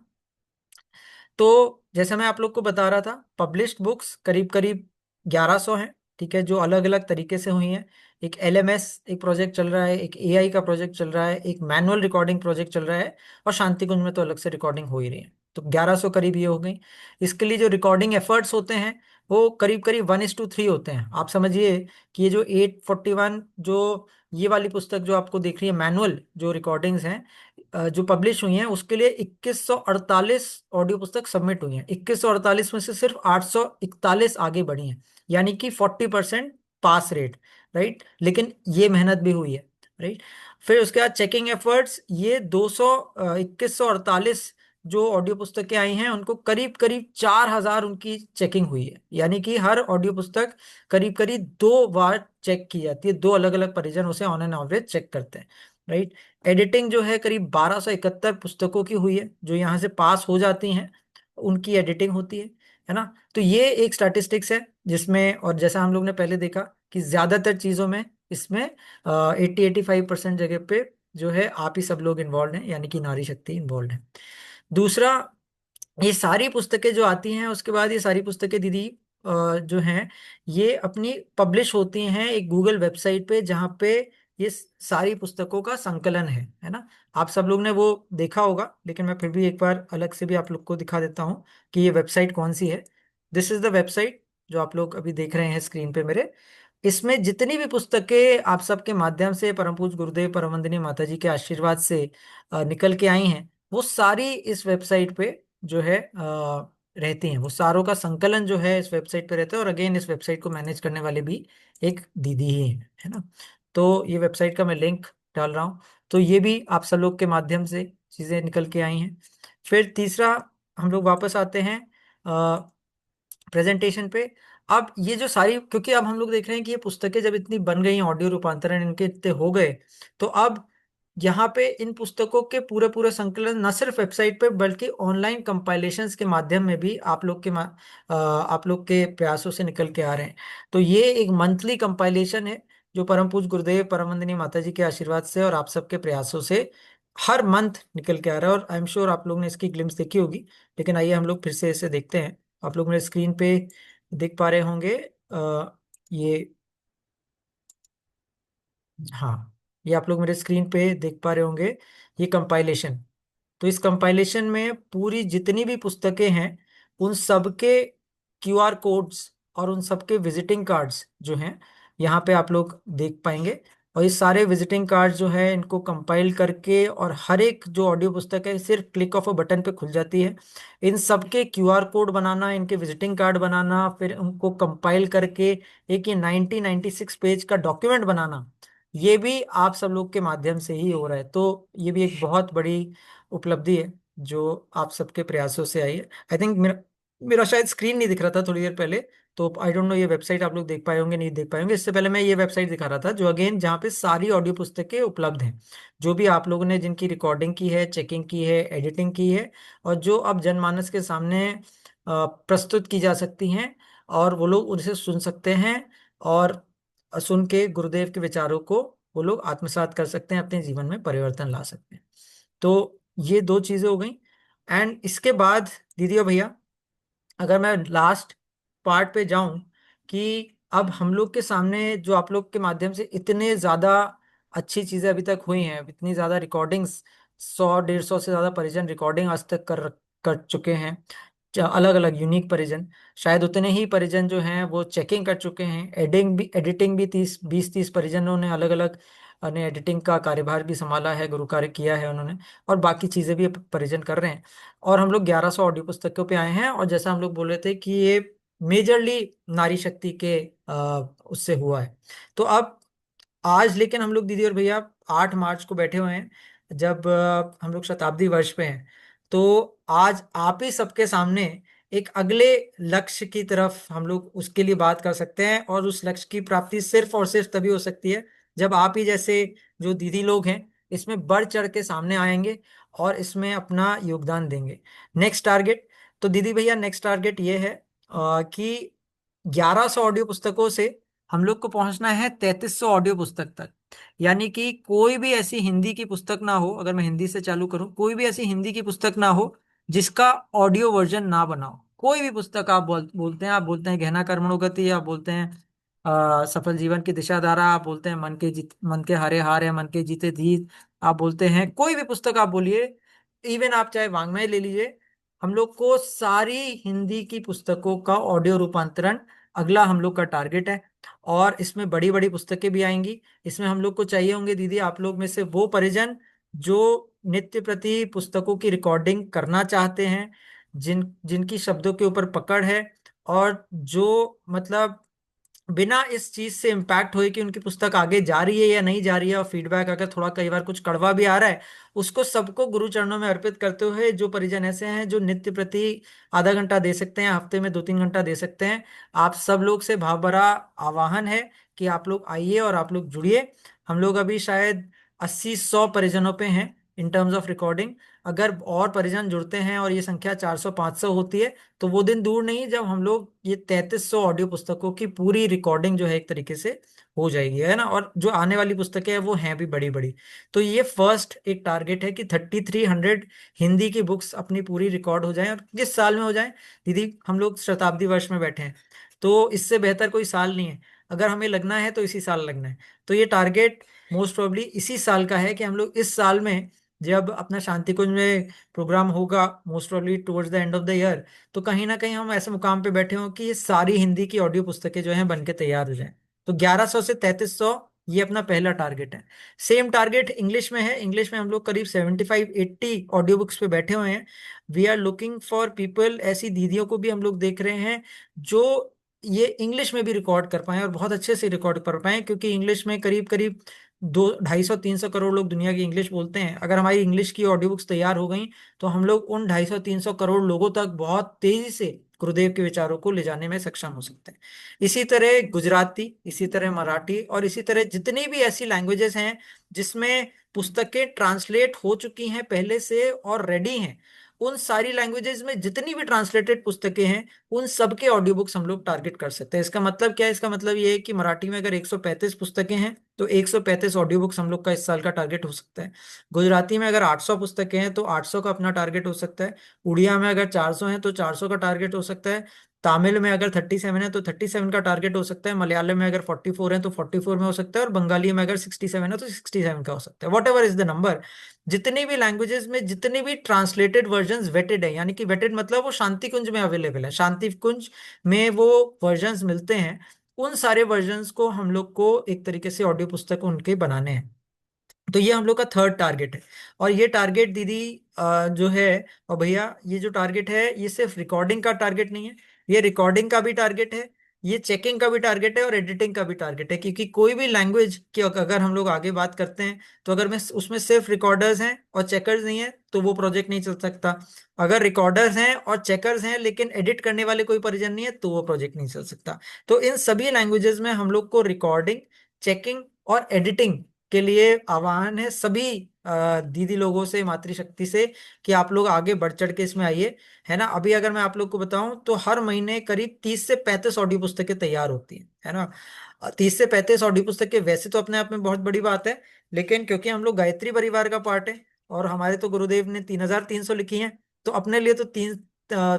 Speaker 2: तो जैसे मैं आप लोग को बता रहा था, पब्लिश्ड बुक्स करीब करीब 1100 हैं, ठीक है, जो अलग अलग तरीके से हुई हैं। एक LMS एक प्रोजेक्ट चल रहा है, एक AI का प्रोजेक्ट चल रहा है, एक मैनुअल रिकॉर्डिंग प्रोजेक्ट चल रहा है, और शांति कुंज में तो अलग से रिकॉर्डिंग हो ही रही है। तो 1100 करीब ये हो गई। इसके लिए जो रिकॉर्डिंग एफर्ट्स होते हैं वो करीब करीब 1:3 होते हैं। आप समझिए कि ये जो 841 जो ये वाली पुस्तक जो आपको देख रही है मैनुअल जो रिकॉर्डिंग्स हैं जो पब्लिश हुई हैं, उसके लिए 2148 ऑडियो पुस्तक सबमिट हुई हैं। 2148 में से सिर्फ 841 आगे बढ़ी हैं, यानी कि 40% पास रेट, राइट। लेकिन ये मेहनत भी हुई है, राइट। फिर उसके बाद चेकिंग एफर्ट्स, ये 2148 जो ऑडियो पुस्तकें आई हैं उनको करीब करीब 4000 उनकी चेकिंग हुई है, यानी कि हर ऑडियो पुस्तक करीब करीब 2 बार चेक की जाती है। 2 अलग अलग परिजन उसे ऑन एन एवरेज चेक करते हैं, राइट। एडिटिंग जो है करीब 1271 पुस्तकों की हुई है, जो यहाँ से पास हो जाती हैं उनकी एडिटिंग होती है ना। तो ये एक स्टैटिस्टिक्स है जिसमें, और जैसा हम लोग ने पहले देखा कि ज्यादातर चीजों में इसमें 80-85% जगह पे जो है आप ही सब लोग इन्वॉल्व हैं, यानी कि नारी शक्ति इन्वॉल्व है। दूसरा, ये सारी पुस्तकें जो आती हैं उसके बाद ये सारी पुस्तकें दीदी जो हैं ये अपनी पब्लिश होती हैं एक गूगल वेबसाइट पे, जहाँ पे ये सारी पुस्तकों का संकलन है ना। आप सब लोग ने वो देखा होगा, लेकिन मैं फिर भी एक बार अलग से भी आप लोग को दिखा देता हूँ कि ये वेबसाइट कौन सी है। दिस इज द वेबसाइट जो आप लोग अभी देख रहे हैं स्क्रीन पे मेरे। इसमें जितनी भी पुस्तकें आप सबके माध्यम से परम पूज्य गुरुदेव परम वंदनीय माता जी के आशीर्वाद से निकल के आई हैं, वो सारी इस वेबसाइट पे जो है रहती हैं। वो सारों का संकलन जो है इस वेबसाइट पे रहता है, और अगेन इस वेबसाइट को मैनेज करने वाले भी एक दीदी ही है ना। तो ये वेबसाइट का मैं लिंक डाल रहा हूँ। तो ये भी आप सब लोग के माध्यम से चीज़ें निकल के आई हैं। फिर तीसरा, हम लोग वापस आते हैं प्रेजेंटेशन पे। अब ये जो सारी, क्योंकि अब हम लोग देख रहे हैं कि ये पुस्तकें जब इतनी बन गई, ऑडियो रूपांतरण इनके इतने हो गए, तो अब यहाँ पे इन पुस्तकों के पूरे पूरे संकलन न सिर्फ वेबसाइट पे बल्कि ऑनलाइन कंपाइलेशंस के माध्यम में भी आप लोग के प्रयासों से निकल के आ रहे हैं। तो ये एक मंथली कंपाइलेशन है जो परम पूज्य गुरुदेव परम वंदनीय माता जी के आशीर्वाद से और आप सबके प्रयासों से हर मंथ निकल के आ रहा है। और आई एम श्योर आप लोग ने इसकी ग्लिम्स देखी होगी, लेकिन आइए हम लोग फिर से इसे देखते हैं। आप लोग मेरे स्क्रीन पे देख पा रहे होंगे ये, हाँ, ये आप लोग मेरे स्क्रीन पे देख पा रहे होंगे ये कंपाइलेशन। तो इस कंपाइलेशन में पूरी जितनी भी पुस्तकें हैं उन सबके QR कोड्स और उन सबके विजिटिंग कार्ड्स जो हैं यहाँ पे आप लोग देख पाएंगे। और ये सारे विजिटिंग कार्ड जो है इनको कंपाइल करके, और हर एक जो ऑडियो पुस्तक है सिर्फ क्लिक ऑफ अ बटन पे खुल जाती है। इन सबके QR कोड बनाना, इनके विजिटिंग कार्ड बनाना, फिर उनको कंपाइल करके एक ये 96 पेज का डॉक्यूमेंट बनाना, ये भी आप सब लोग के माध्यम से ही हो रहा है। तो ये भी एक बहुत बड़ी उपलब्धि है जो आप सबके प्रयासों से आई है। आई थिंक मेरा मेरा शायद स्क्रीन नहीं दिख रहा था थोड़ी देर पहले, तो आई डोंट नो ये वेबसाइट आप लोग देख पाए होंगे नहीं देख पाए होंगे। इससे पहले मैं ये वेबसाइट दिखा रहा था जो अगेन जहाँ पे सारी ऑडियो पुस्तकें उपलब्ध हैं, जो भी आप लोगों ने जिनकी रिकॉर्डिंग की है, चेकिंग की है, एडिटिंग की है, और जो अब जनमानस के सामने प्रस्तुत की जा सकती हैं, और वो लोग उनसे सुन सकते हैं, और सुन के गुरुदेव के विचारों को वो लोग आत्मसात कर सकते हैं, अपने जीवन में परिवर्तन ला सकते हैं। तो ये 2 चीजें हो गई। एंड इसके बाद दीदी और भैया, अगर मैं लास्ट पार्ट पे जाऊं कि अब हम लोग के सामने जो आप लोग के माध्यम से इतने ज्यादा अच्छी चीजें अभी तक हुई हैं, इतनी ज्यादा रिकॉर्डिंग्स, 100-150 से ज्यादा परिजन रिकॉर्डिंग आज तक कर चुके हैं, अलग अलग यूनिक परिजन। शायद उतने ही परिजन जो हैं वो चेकिंग कर चुके हैं, एडिटिंग भी 20-30 परिजनों ने अलग अलग ने एडिटिंग का कार्यभार भी संभाला है, गुरु कार्य किया है उन्होंने, और बाकी चीजें भी परिजन कर रहे हैं। और हम लोग 1100 ऑडियो पुस्तकों पे आए हैं, और जैसा हम लोग बोल रहे थे कि ये मेजरली नारी शक्ति के उससे हुआ है। तो अब आज लेकिन हम लोग दीदी और भैया 8 मार्च को बैठे हुए हैं, जब हम लोग शताब्दी वर्ष पे हैं। तो आज आप ही सबके सामने एक अगले लक्ष्य की तरफ हम लोग उसके लिए बात कर सकते हैं, और उस लक्ष्य की प्राप्ति सिर्फ और सिर्फ तभी हो सकती है जब आप ही जैसे जो दीदी लोग हैं इसमें बढ़ चढ़ के सामने आएंगे और इसमें अपना योगदान देंगे। नेक्स्ट टारगेट, तो दीदी भैया नेक्स्ट टारगेट ये है कि 1100 ऑडियो पुस्तकों से हम लोग को पहुंचना है 3300 ऑडियो पुस्तक तक। यानी कि कोई भी ऐसी हिंदी की पुस्तक ना हो, अगर मैं हिंदी से चालू करूं, कोई भी ऐसी हिंदी की पुस्तक ना हो जिसका ऑडियो वर्जन ना बनाओ। कोई भी पुस्तक आप बोलते हैं, आप बोलते हैं गहना कर्मणो गति, आप बोलते हैं सफल जीवन की दिशाधारा आप बोलते हैं, मन के हारे हार है, मन के जीते जीत आप बोलते हैं, कोई भी पुस्तक आप बोलिए, इवन आप चाहे वाङ्मय ले लीजिए, हम लोग को सारी हिंदी की पुस्तकों का ऑडियो रूपांतरण अगला हम लोग का टारगेट है। और इसमें बड़ी बड़ी पुस्तकें भी आएंगी। इसमें हम लोग को चाहिए होंगे दीदी आप लोग में से वो परिजन जो नित्य प्रति पुस्तकों की रिकॉर्डिंग करना चाहते हैं, जिनकी शब्दों के ऊपर पकड़ है, और जो मतलब बिना इस चीज से इम्पैक्ट हुए कि उनकी पुस्तक आगे जा रही है या नहीं जा रही है, और फीडबैक अगर थोड़ा कई बार कुछ कड़वा भी आ रहा है, उसको सबको गुरु चरणों में अर्पित करते हुए जो परिजन ऐसे हैं जो नित्य प्रति आधा घंटा दे सकते हैं, हफ्ते में 2-3 घंटा दे सकते हैं, आप सब लोग से भाव भरा आह्वान है कि आप लोग आइए और आप लोग जुड़िए। हम लोग अभी शायद 80-100 परिजनों पे हैं इन टर्म्स ऑफ रिकॉर्डिंग। अगर और परिजन जुड़ते हैं और ये संख्या 400-500 होती है, तो वो दिन दूर नहीं जब हम लोग ये 3300 ऑडियो पुस्तकों की पूरी रिकॉर्डिंग जो है एक तरीके से हो जाएगी, है ना। और जो आने वाली पुस्तकें हैं वो हैं भी बड़ी बड़ी। तो ये फर्स्ट एक टारगेट है कि 3300 हिंदी की बुक्स अपनी पूरी रिकॉर्ड हो जाएं, और किस साल में हो जाएं दीदी, हम लोग शताब्दी वर्ष में बैठे हैं, तो इससे बेहतर कोई साल नहीं है। अगर हमें लगना है तो इसी साल लगना है। तो ये टारगेट मोस्ट प्रोबेबली इसी साल का है कि हम लोग इस साल में जब अपना शांति कुंज में प्रोग्राम होगा, most probably towards the end of the year, तो कहीं ना कहीं हम ऐसे मुकाम पे बैठे हों कि ये सारी हिंदी की ऑडियो पुस्तकें जो हैं बन के तैयार हो जाएं। तो 1100 से 3300 ये अपना पहला टारगेट है। सेम टारगेट इंग्लिश में है। इंग्लिश में हम लोग करीब 75-80 ऑडियो बुक्स पे बैठे हुए हैं। We are looking for people, ऐसी दीदियों को भी हम लोग देख रहे हैं जो ये इंग्लिश में भी रिकॉर्ड कर पाए और बहुत अच्छे से रिकॉर्ड कर पाए, क्योंकि इंग्लिश में करीब करीब 250-300 करोड़ लोग दुनिया की इंग्लिश बोलते हैं। अगर हमारी इंग्लिश की ऑडियो बुक्स तैयार हो गई तो हम लोग उन 250-300 करोड़ लोगों तक बहुत तेजी से गुरुदेव के विचारों को ले जाने में सक्षम हो सकते हैं। इसी तरह गुजराती, इसी तरह मराठी, और इसी तरह जितनी भी ऐसी लैंग्वेजेस हैं जिसमें पुस्तकें ट्रांसलेट हो चुकी हैं पहले से और रेडी हैं, उन सारी लैंग्वेजेस में जितनी भी ट्रांसलेटेड पुस्तकें हैं उन सब के ऑडियो बुक्स हम लोग टारगेट कर सकते हैं। इसका मतलब क्या है? इसका मतलब ये है कि मराठी में अगर 135 पुस्तकें हैं तो 135 ऑडियो बुक्स हम लोग का इस साल का टारगेट हो सकता है। गुजराती में अगर 800 पुस्तकें हैं तो 800 का अपना टारगेट हो सकता है। उड़िया में अगर 400 हैं तो 400 का टारगेट हो सकता है। तमिल में अगर 37 है तो 37 का टारगेट हो सकता है। मलयालम में अगर 44 है तो 44 में हो सकता है। और बंगाली में अगर 67 है तो 67 का हो सकता है। What ever is the number, जितनी भी लैंग्वेजेस में जितनी भी ट्रांसलेटेड वर्जन्स वेटेड है, यानी कि वेटेड मतलब वो शांति कुंज में अवेलेबल है, शांति कुंज में वो वर्जन्स मिलते हैं, उन सारे वर्जन्स को हम लोग को एक तरीके से ऑडियो पुस्तक उनके बनाने हैं। तो ये हम लोग का थर्ड टारगेट है। और ये टारगेट दीदी जो है, और भैया ये जो टारगेट है ये सिर्फ रिकॉर्डिंग का टारगेट नहीं है, ये रिकॉर्डिंग का भी टारगेट है, ये चेकिंग का भी टारगेट है, और एडिटिंग का भी टारगेट है। क्योंकि कोई भी लैंग्वेज की अगर हम लोग आगे बात करते हैं तो अगर मैं उसमें सिर्फ रिकॉर्डर्स हैं और चेकर्स नहीं है तो वो प्रोजेक्ट नहीं चल सकता। अगर रिकॉर्डर्स हैं और चेकर्स हैं लेकिन एडिट करने वाले कोई परिजन नहीं है तो वो प्रोजेक्ट नहीं चल सकता। तो इन सभी लैंग्वेजेस में हम लोग को रिकॉर्डिंग, चेकिंग और एडिटिंग के लिए आह्वान है सभी दीदी लोगों से, मातृशक्ति से, कि आप लोग आगे बढ़ चढ़ के इसमें आइए, है ना। अभी अगर मैं आप लोग को बताऊं तो हर महीने करीब 30 से 35 ऑडियो पुस्तकें तैयार होती हैं, है ना। 30 से 35 ऑडियो पुस्तकें वैसे तो अपने आप में बहुत बड़ी बात है, लेकिन क्योंकि हम लोग गायत्री परिवार का पार्ट है और हमारे तो गुरुदेव ने 3300 लिखी हैं, तो अपने लिए तो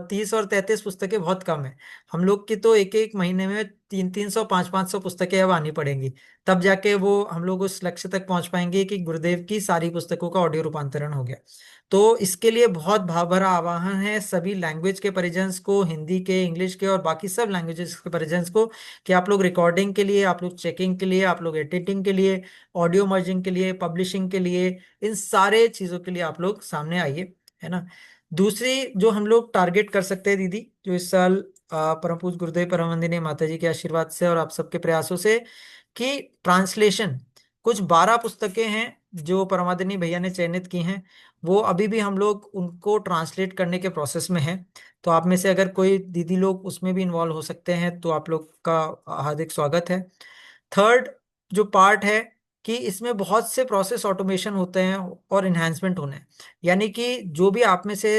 Speaker 2: 30 और 33 पुस्तकें बहुत कम है। हम लोग की तो एक एक महीने में 300-300, 500-500 पुस्तकें अब आनी पड़ेंगी, तब जाके वो हम लोग उस लक्ष्य तक पहुंच पाएंगे कि गुरुदेव की सारी पुस्तकों का ऑडियो रूपांतरण हो गया। तो इसके लिए बहुत भाव भरा आह्वान है सभी लैंग्वेज के परिजन्स को, हिंदी के, इंग्लिश के और बाकी सब लैंग्वेजेस के परिजन्स को, कि आप लोग रिकॉर्डिंग के लिए, आप लोग चेकिंग के लिए, आप लोग एडिटिंग के लिए, ऑडियो मर्जिंग के लिए, पब्लिशिंग के लिए, इन सारे चीजों के लिए आप लोग सामने आइए, है ना। दूसरी जो हम लोग टारगेट कर सकते हैं दीदी, जो इस साल परम पूज्य गुरुदेव परम वंदनीय माता जी के आशीर्वाद से और आप सबके प्रयासों से, कि ट्रांसलेशन, कुछ 12 पुस्तकें हैं जो परमादरणीय भैया ने चयनित की हैं, वो अभी भी हम लोग उनको ट्रांसलेट करने के प्रोसेस में हैं। तो आप में से अगर कोई दीदी लोग उसमें भी इन्वॉल्व हो सकते हैं तो आप लोग का हार्दिक स्वागत है। थर्ड जो पार्ट है कि इसमें बहुत से प्रोसेस ऑटोमेशन होते हैं और इन्हांसमेंट होने हैं, यानी कि जो भी आप में से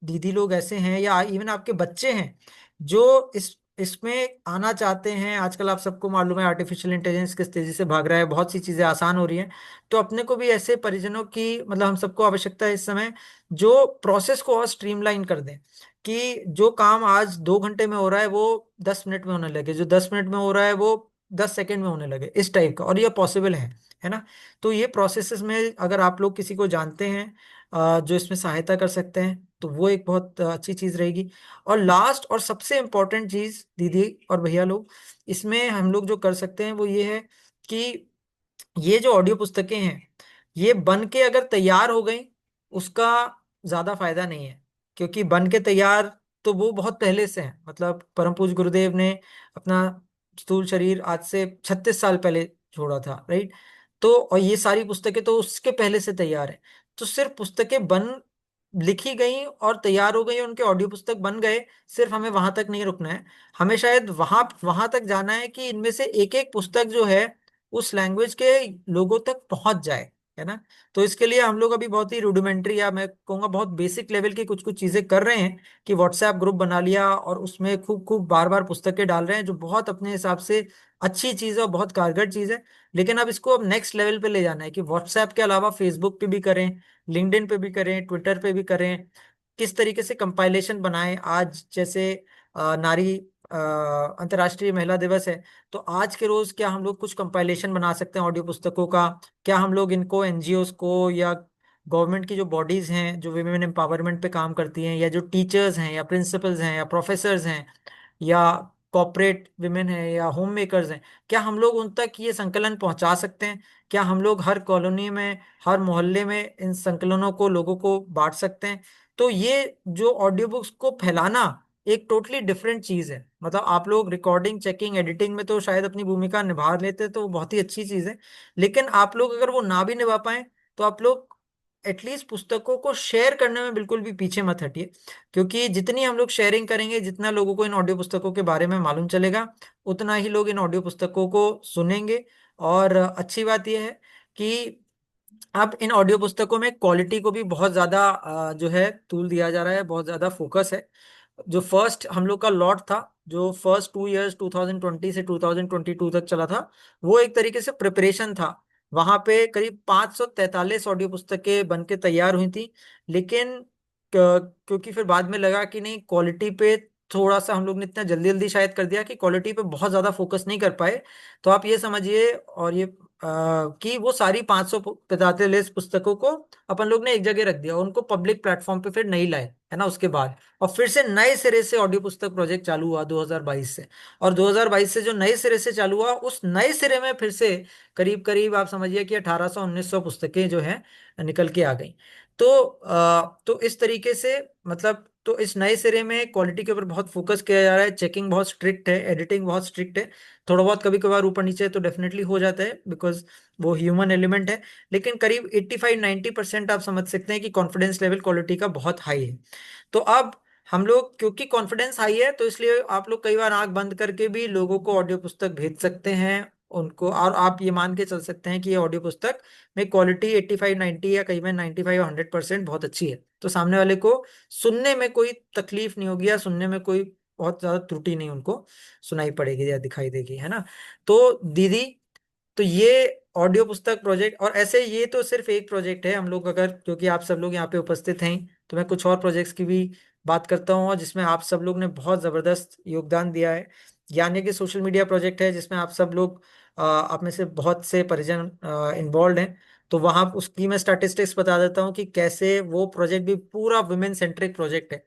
Speaker 2: दीदी लोग ऐसे हैं या इवन आपके बच्चे हैं जो इसमें आना चाहते हैं, आजकल आप सबको मालूम है आर्टिफिशियल इंटेलिजेंस किस तेजी से भाग रहा है, बहुत सी चीजें आसान हो रही हैं। तो अपने को भी ऐसे परिजनों की मतलब हम सबको आवश्यकता है इस समय जो प्रोसेस को और स्ट्रीमलाइन कर दें, कि जो काम आज 2 घंटे में हो रहा है वो 10 मिनट में होने लगे, जो 10 मिनट में हो रहा है वो 10 सेकंड में होने लगे इस टाइप का, और ये पॉसिबल है ना। तो ये प्रोसेसेस में अगर आप लोग किसी को जानते हैं जो इसमें सहायता कर सकते हैं, तो वो एक बहुत अच्छी चीज रहेगी। और लास्ट और सबसे इम्पोर्टेंट चीज दीदी और भैया लोग, इसमें हम लोग जो कर सकते हैं वो ये है कि ये जो ऑडियो पुस्तकें हैं, ये बन के अगर तैयार हो गई, उसका ज्यादा फायदा नहीं है, क्योंकि बन के तैयार तो वो बहुत पहले से है। मतलब परम पूज्य गुरुदेव ने अपना स्थूल शरीर आज से 36 साल पहले छोड़ा था, राइट। तो और ये सारी पुस्तकें तो उसके पहले से तैयार है। तो सिर्फ पुस्तकें बन लिखी गई और तैयार हो गई, उनके ऑडियो पुस्तक बन गए, सिर्फ हमें वहां तक नहीं रुकना है। हमें शायद वहां वहां तक जाना है कि इनमें से एक एक पुस्तक जो है उस लैंग्वेज के लोगों तक पहुंच जाए, है ना। तो इसके लिए हम लोग अभी बहुत ही रुडिमेंट्री, या मैं कहूँगा बहुत बेसिक लेवल की कुछ कुछ चीजें कर रहे हैं, कि व्हाट्सएप ग्रुप बना लिया और उसमें खूब खूब बार बार पुस्तकें डाल रहे हैं, जो बहुत अपने हिसाब से अच्छी चीज है और बहुत कारगर चीज है। लेकिन अब इसको अब नेक्स्ट लेवल पे ले जाना है, कि व्हाट्सएप के अलावा फेसबुक पे भी करें, लिंक्डइन पे भी करें, ट्विटर पे भी करें। किस तरीके से कंपाइलेशन बनाएं, आज जैसे नारी अंतर्राष्ट्रीय महिला दिवस है, तो आज के रोज क्या हम लोग कुछ कंपाइलेशन बना सकते हैं ऑडियो पुस्तकों का। क्या हम लोग इनको एनजीओस को, या गवर्नमेंट की जो बॉडीज हैं जो विमेन एम्पावरमेंट पे काम करती हैं, या जो टीचर्स हैं या प्रिंसिपल्स हैं या प्रोफेसर्स हैं, या कॉपरेट विमेन हैं या होम मेकर्स हैं, क्या हम लोग उन तक ये संकलन पहुंचा सकते हैं? क्या हम लोग हर कॉलोनी में, हर मोहल्ले में इन संकलनों को, लोगों को बांट सकते हैं? तो ये जो ऑडियो बुक्स को फैलाना एक टोटली डिफरेंट चीज है। मतलब आप लोग रिकॉर्डिंग, चेकिंग, एडिटिंग में तो शायद अपनी भूमिका निभा लेते, तो वो बहुत ही अच्छी चीज है। लेकिन आप लोग अगर वो ना भी निभा पाए, तो आप लोग एटलीस्ट पुस्तकों को शेयर करने में बिल्कुल भी पीछे मत हटिए, क्योंकि जितनी हम लोग शेयरिंग करेंगे, जितना लोगों को इन ऑडियो पुस्तकों के बारे में मालूम चलेगा, उतना ही लोग इन ऑडियो पुस्तकों को सुनेंगे। और अच्छी बात यह है कि अब इन ऑडियो पुस्तकों में क्वालिटी को भी बहुत ज्यादा जो है तूल दिया जा रहा है, बहुत ज्यादा फोकस है। जो फर्स्ट हम लोग का लॉट था, जो फर्स्ट 2 इयर्स 2020 से 2022 तक चला था, वो एक तरीके से प्रिपरेशन था। वहां पे करीब 543 ऑडियो पुस्तकें बन के तैयार हुई थी। लेकिन क्योंकि फिर बाद में लगा कि नहीं, क्वालिटी पे थोड़ा सा हम लोग ने इतना जल्दी जल्दी शायद कर दिया कि क्वालिटी पे बहुत ज्यादा फोकस नहीं कर पाए। तो आप ये समझिए, और ये कि वो सारी 545 पुस्तकों को अपन लोग ने एक जगह रख दिया, उनको पब्लिक प्लेटफॉर्म पे फिर नहीं लाए, है ना, उसके बाद। और फिर से नए सिरे से ऑडियो पुस्तक प्रोजेक्ट चालू हुआ 2022 से। और 2022 से जो नए सिरे से चालू हुआ, उस नए सिरे में फिर से करीब करीब आप समझिए कि 1800-1900 पुस्तकें जो हैं निकल के आ गई। तो इस तरीके से, मतलब तो इस नए सिरे में क्वालिटी के ऊपर बहुत फोकस किया जा रहा है, चेकिंग बहुत स्ट्रिक्ट है, एडिटिंग बहुत स्ट्रिक्ट है। थोड़ा बहुत कभी कभार ऊपर नीचे तो डेफिनेटली हो जाता है, बिकॉज वो ह्यूमन एलिमेंट है। लेकिन करीब 85-90% आप समझ सकते हैं कि कॉन्फिडेंस लेवल क्वालिटी का बहुत हाई है। तो अब हम लोग, क्योंकि कॉन्फिडेंस हाई है, तो इसलिए आप लोग कई बार आंख बंद करके भी लोगों को ऑडियो पुस्तक भेज सकते हैं उनको, और आप ये मान के चल सकते हैं कि ये ऑडियो पुस्तक में क्वालिटी 85-90 या कई बार 95-100% बहुत अच्छी है। तो सामने वाले को सुनने में कोई तकलीफ नहीं होगी, या सुनने में कोई बहुत ज्यादा त्रुटि नहीं उनको सुनाई पड़ेगी या दिखाई देगी, है ना। तो दीदी, तो ये ऑडियो पुस्तक प्रोजेक्ट, और ऐसे ये तो सिर्फ एक प्रोजेक्ट है। हम लोग अगर, क्योंकि आप सब लोग यहाँ पे उपस्थित हैं, तो मैं कुछ और प्रोजेक्ट्स की भी बात करता हूँ, और जिसमें आप सब लोग ने बहुत जबरदस्त योगदान दिया है। यानी कि सोशल मीडिया प्रोजेक्ट है, जिसमें आप सब लोग, आप में से बहुत से परिजन इन्वॉल्व हैं। तो वहाँ उसकी मैं स्टैटिस्टिक्स बता देता हूँ कि कैसे वो प्रोजेक्ट भी पूरा वुमेन सेंट्रिक प्रोजेक्ट है।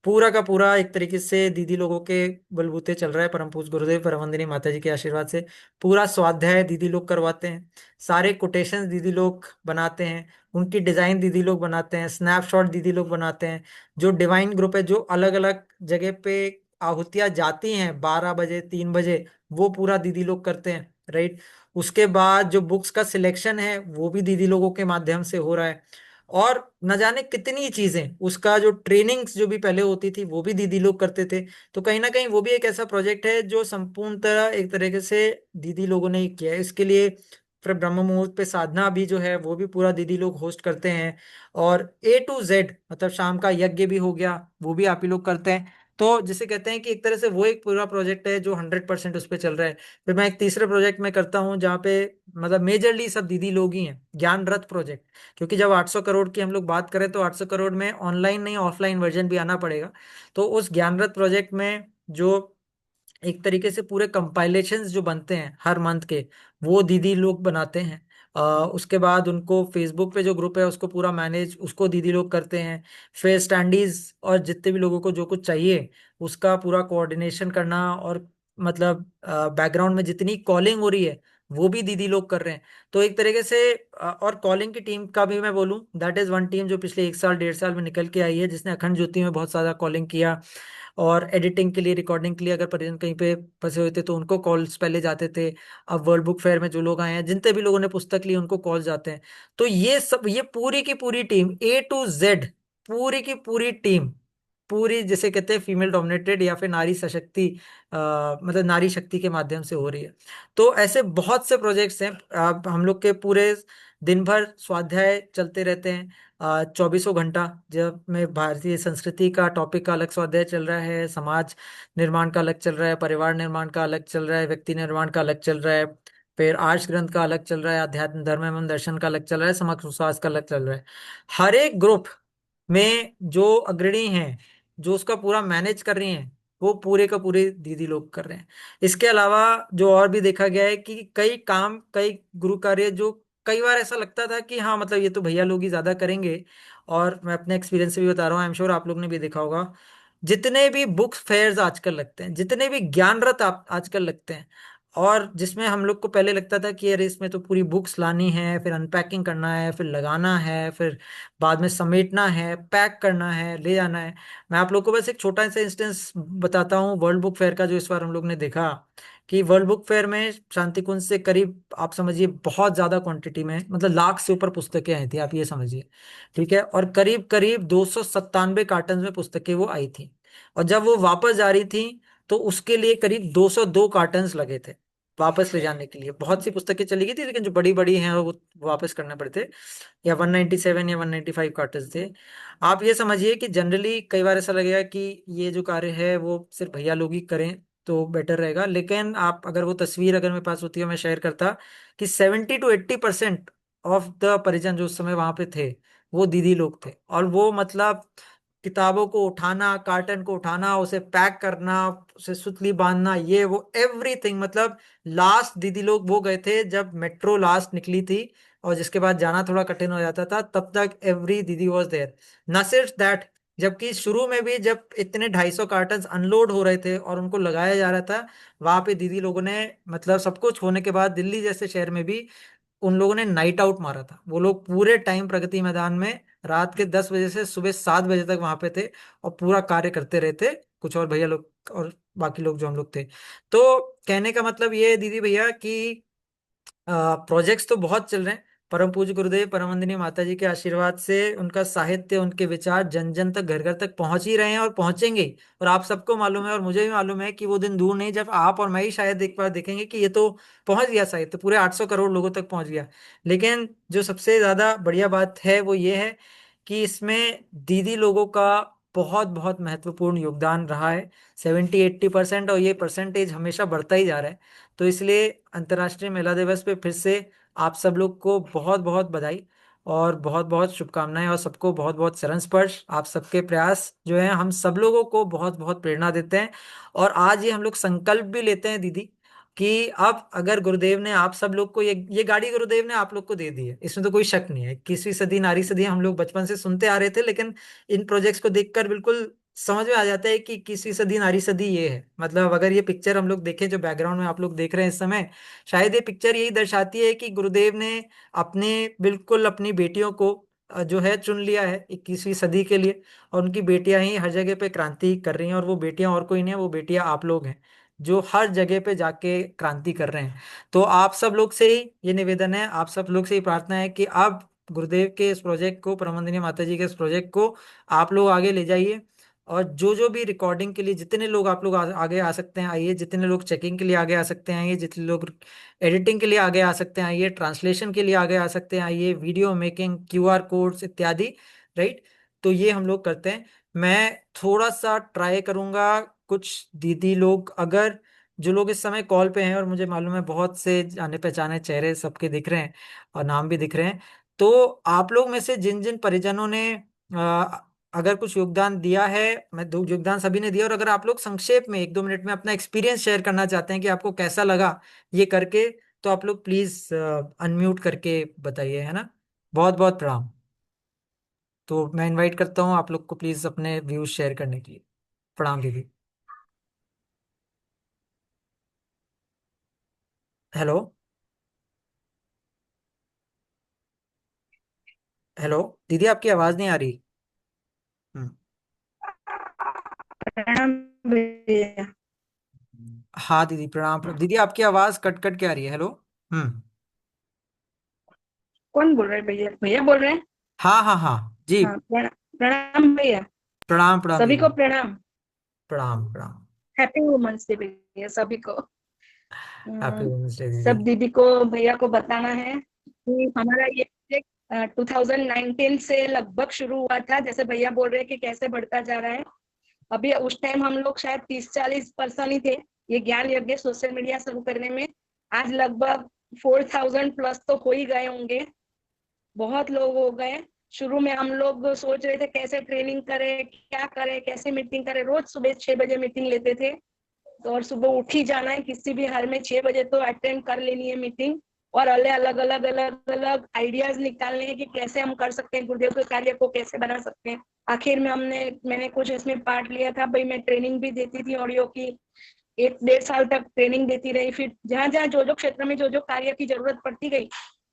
Speaker 2: पूरा का पूरा एक तरीके से दीदी लोगों के बलबूते चल रहा है, परम पूज्य गुरुदेव परमवंदनीय माता जी के आशीर्वाद से। पूरा स्वाध्याय दीदी लोग करवाते हैं, सारे कोटेशंस दीदी लोग बनाते हैं, उनकी डिजाइन दीदी लोग बनाते हैं, स्नैपशॉट दीदी लोग बनाते हैं। जो डिवाइन ग्रुप है, जो अलग अलग जगह पे आहुतियां जाती हैं 12 बजे, 3 बजे, वो पूरा दीदी लोग करते हैं, राइट। उसके बाद जो बुक्स का सिलेक्शन है, वो भी दीदी लोगों के माध्यम से हो रहा है। और न जाने कितनी चीजें, उसका जो ट्रेनिंग्स जो भी पहले होती थी, वो भी दीदी लोग करते थे। तो कहीं ना कहीं वो भी एक ऐसा प्रोजेक्ट है जो संपूर्ण तरह एक तरीके से दीदी लोगों ने ही किया है। इसके लिए फिर ब्रह्म मुहूर्त पे साधना भी जो है, वो भी पूरा दीदी लोग होस्ट करते हैं। और A to Z, मतलब शाम का यज्ञ भी हो गया, वो भी आप ही लोग करते हैं। तो जिसे कहते हैं कि एक तरह से वो एक पूरा प्रोजेक्ट है जो 100% उस पर चल रहा है। फिर मैं एक तीसरे प्रोजेक्ट में करता हूँ, जहाँ पे मतलब मेजरली सब दीदी लोग ही हैं, ज्ञान रथ प्रोजेक्ट। क्योंकि जब 800 करोड़ की हम लोग बात करें, तो 800 करोड़ में ऑनलाइन नहीं, ऑफलाइन वर्जन भी आना पड़ेगा। तो उस ज्ञान रथ प्रोजेक्ट में जो एक तरीके से पूरे कंपाइलेशंस जो बनते हैं हर मंथ के, वो दीदी लोग बनाते हैं। उसके बाद उनको फेसबुक पे जो ग्रुप है उसको पूरा मैनेज उसको दीदी लोग करते हैं। फिर स्टैंडीज और जितने भी लोगों को जो कुछ चाहिए उसका पूरा कोऑर्डिनेशन करना, और मतलब बैकग्राउंड में जितनी कॉलिंग हो रही है वो भी दीदी लोग कर रहे हैं। तो एक तरीके से और कॉलिंग की टीम का भी मैं बोलूं, दैट इज वन टीम जो पिछले 1 साल 1.5 साल में निकल के आई है, जिसने अखंड ज्योति में बहुत सारा कॉलिंग किया। और एडिटिंग के लिए, रिकॉर्डिंग के लिए अगर परिजन कहीं पे फंसे हुए थे तो उनको कॉल्स पहले जाते थे। अब वर्ल्ड बुक फेयर में जो लोग आए हैं, जितने भी लोगों ने पुस्तक ली, उनको कॉल जाते हैं। तो ये सब, ये पूरी की पूरी टीम A to Z, पूरी की पूरी टीम, पूरी जिसे कहते हैं फीमेल डोमिनेटेड या फिर नारी सशक्ति, मतलब नारी शक्ति के माध्यम से हो रही है। तो ऐसे बहुत से प्रोजेक्ट्स हैं। हम लोग के पूरे दिन भर स्वाध्याय चलते रहते हैं, 24 घंटा। जब में भारतीय संस्कृति का टॉपिक का अलग स्वाध्याय चल रहा है, समाज निर्माण का अलग चल रहा है, परिवार निर्माण का अलग चल रहा है, व्यक्ति निर्माण का अलग चल रहा है, फिर आर्ष ग्रंथ का अलग चल रहा है, अध्यात्म धर्म एवं दर्शन का अलग चल रहा है, समग्र सुशासन का अलग चल रहा है। हर एक ग्रुप में जो अग्रणी हैं, जो उसका पूरा मैनेज कर रही हैं, वो पूरे का पूरे दीदी लोग कर रहे हैं। इसके अलावा जो और भी देखा गया है कि कई काम, कई गुरु कार्य जो कई बार ऐसा लगता था कि हाँ मतलब ये तो भैया लोग ही ज्यादा करेंगे, और मैं अपने एक्सपीरियंस से भी बता रहा हूँ, आई एम श्योर आप लोग ने भी देखा होगा, जितने भी बुक फेयर्स आजकल लगते हैं, जितने भी ज्ञान रथ आजकल लगते हैं, और जिसमें हम लोग को पहले लगता था कि अरे इसमें तो पूरी बुक्स लानी है, फिर अनपैकिंग करना है, फिर लगाना है, फिर बाद में समेटना है, पैक करना है, ले जाना है। मैं आप लोग को बस एक छोटा सा इंस्टेंस बताता हूँ वर्ल्ड बुक फेयर का, जो इस बार हम लोग ने देखा कि वर्ल्ड बुक फेयर में शांति कुंज से करीब आप समझिए बहुत ज्यादा क्वांटिटी में, मतलब लाख से ऊपर पुस्तकें आई थी, आप ये समझिए। ठीक है, और करीब करीब 297 कार्टन में पुस्तकें वो आई थी। और जब वो वापस जा रही थी तो उसके लिए करीब 202 कार्टन्स लगे थे वापस ले जाने के लिए। बहुत सी पुस्तकें चली गई थी, लेकिन जो बड़ी बड़ी हैं वो वापस करने पड़ते, या 197 या 195 कार्टन्स थे। आप ये समझिए कि जनरली कई बार ऐसा लगेगा कि ये जो कार्य है वो सिर्फ भैया लोग ही करें तो बेटर रहेगा, लेकिन आप अगर वो तस्वीर अगर मेरे पास होती है मैं शेयर करता कि 70 to 80% ऑफ द परिजन जो उस समय वहां पे थे वो दीदी लोग थे। और वो मतलब किताबों को उठाना, कार्टन को उठाना, उसे पैक करना, उसे सुतली बांधना, ये वो एवरीथिंग, मतलब लास्ट दीदी लोग वो गए थे जब मेट्रो लास्ट निकली थी, और जिसके बाद जाना थोड़ा कठिन हो जाता था, तब तक एवरी दीदी वॉज देयर। न सिर्फ दैट, जबकि शुरू में भी जब इतने 250 कार्टन अनलोड हो रहे थे और उनको लगाया जा रहा था, वहां पे दीदी लोगों ने, मतलब सब कुछ होने के बाद दिल्ली जैसे शहर में भी उन लोगों ने नाइट आउट मारा था। वो लोग पूरे टाइम प्रगति मैदान में रात के 10 बजे से सुबह 7 बजे तक वहां पे थे, और पूरा कार्य करते रहते, कुछ और भैया लोग और बाकी लोग जो हम लोग थे। तो कहने का मतलब ये है दीदी भैया कि प्रोजेक्ट्स तो बहुत चल रहे हैं। परम पूज्य गुरुदेव परम वंदनीय माता जी के आशीर्वाद से उनका साहित्य, उनके विचार जन जन तक, घर घर तक पहुंच ही रहे हैं और पहुंचेंगे। और आप सबको मालूम है और मुझे भी मालूम है कि वो दिन दूर नहीं जब आप और मैं ही शायद एक बार देखेंगे कि ये तो पहुंच गया, साहित्य पूरे 800 करोड़ लोगों तक पहुंच गया। लेकिन जो सबसे ज्यादा बढ़िया बात है वो ये है कि इसमें दीदी लोगों का बहुत बहुत महत्वपूर्ण योगदान रहा है, 70-80%, और ये परसेंटेज हमेशा बढ़ता ही जा रहा है। तो इसलिए अंतर्राष्ट्रीय महिला दिवस पे फिर से आप सब लोग को बहुत बहुत बधाई और बहुत बहुत शुभकामनाएं, और सबको बहुत बहुत चरण स्पर्श। आप सबके प्रयास जो है हम सब लोगों को बहुत बहुत प्रेरणा देते हैं। और आज ये हम लोग संकल्प भी लेते हैं दीदी कि अब अगर गुरुदेव ने आप सब लोग को ये गाड़ी गुरुदेव ने आप लोग को दे दी है, इसमें तो कोई शक नहीं है। 21वीं सदी नारी सदी हम लोग बचपन से सुनते आ रहे थे, लेकिन इन प्रोजेक्ट्स को देखकर बिल्कुल समझ में आ जाता है कि 21वीं सदी नारी सदी ये है। मतलब अगर ये पिक्चर हम लोग देखें जो बैकग्राउंड में आप लोग देख रहे हैं इस समय, शायद ये पिक्चर यही दर्शाती है कि गुरुदेव ने अपने, बिल्कुल अपनी बेटियों को जो है चुन लिया है 21वीं सदी के लिए। और उनकी बेटियां ही हर जगह पे क्रांति कर रही हैं, और वो बेटियां और कोई नहीं है, वो बेटियां आप लोग हैं जो हर जगह पे जाके क्रांति कर रहे हैं। तो आप सब लोग से ही ये निवेदन है, आप सब लोग से ही प्रार्थना है कि अब गुरुदेव के इस प्रोजेक्ट को, परमवंदनीय माता जी के इस प्रोजेक्ट को आप लोग आगे ले जाइए। और जो भी रिकॉर्डिंग के लिए जितने लोग आप लोग आगे आ सकते हैं आइए, जितने लोग चेकिंग के लिए आगे आ सकते हैं आइए, जितने लोग एडिटिंग के लिए आगे आ सकते हैं आइए, ट्रांसलेशन के लिए आगे आ सकते हैं आइए, वीडियो मेकिंग, QR कोड्स इत्यादि। राइट, तो ये हम लोग करते हैं। मैं थोड़ा सा ट्राई करूंगा, कुछ दीदी लोग अगर, जो लोग इस समय कॉल पे हैं, और मुझे मालूम है बहुत से जाने पहचाने चेहरे सबके दिख रहे हैं और नाम भी दिख रहे हैं, तो आप लोग में से जिन जिन परिजनों ने अगर कुछ योगदान दिया है, मैं दो योगदान सभी ने दिया, और अगर आप लोग संक्षेप में 1-2 मिनट में अपना एक्सपीरियंस शेयर करना चाहते हैं कि आपको कैसा लगा ये करके, तो आप लोग प्लीज अनम्यूट करके बताइए, है ना। बहुत बहुत प्रणाम। तो मैं इनवाइट करता हूँ आप लोग को, प्लीज अपने व्यूज शेयर करने के लिए। प्रणाम दीदी। हेलो। हेलो दीदी, आपकी आवाज नहीं आ रही। हम्म।
Speaker 3: प्रणाम भैया।
Speaker 2: हाँ दीदी प्रणाम दीदी, आपकी आवाज कट कट के आ रही है। हेलो। हम्म।
Speaker 3: कौन बोल रहे हैं भैया? भैया बोल रहे हैं?
Speaker 2: हाँ हाँ हाँ जी।
Speaker 3: हाँ, प्रणाम प्रणाम भैया।
Speaker 2: प्रणाम प्रणाम
Speaker 3: सभी
Speaker 2: दीदी।
Speaker 3: को प्रणाम।
Speaker 2: प्रणाम प्रणाम।
Speaker 3: हैप्पी वुमेन्स डे भैया सभी को।
Speaker 2: हैप्पी
Speaker 3: अम,
Speaker 2: वुमेन्स डे दीदी।
Speaker 3: सब दीदी को भैया को बताना है कि हमारा ये प्रोजेक्ट 2019 से लगभग शुरू हुआ था। जैसे भैया बोल रहे हैं कि कैसे बढ़ता जा रहा है। अभी उस टाइम हम लोग शायद 30-40 पर्सन ही थे ये ज्ञान यज्ञ सोशल मीडिया शुरू करने में। आज लगभग 4000 प्लस तो हो ही गए होंगे, बहुत लोग हो गए। शुरू में हम लोग सोच रहे थे कैसे ट्रेनिंग करें, क्या करें, कैसे मीटिंग करें। रोज सुबह 6 बजे मीटिंग लेते थे, तो और सुबह उठ ही जाना है किसी भी हाल में, 6 बजे तो अटेंड कर लेनी है मीटिंग। और अलग अलग आइडियाज निकालने हैं कि कैसे हम कर सकते हैं, गुरुदेव के कार्य को कैसे बना सकते हैं। आखिर में मैंने कुछ इसमें पार्ट लिया था भाई। मैं ट्रेनिंग भी देती थी ऑडियो की, 1-1.5 साल तक ट्रेनिंग देती रही। फिर जहां जहां जो जो क्षेत्र में जो जो कार्य की जरूरत पड़ती गई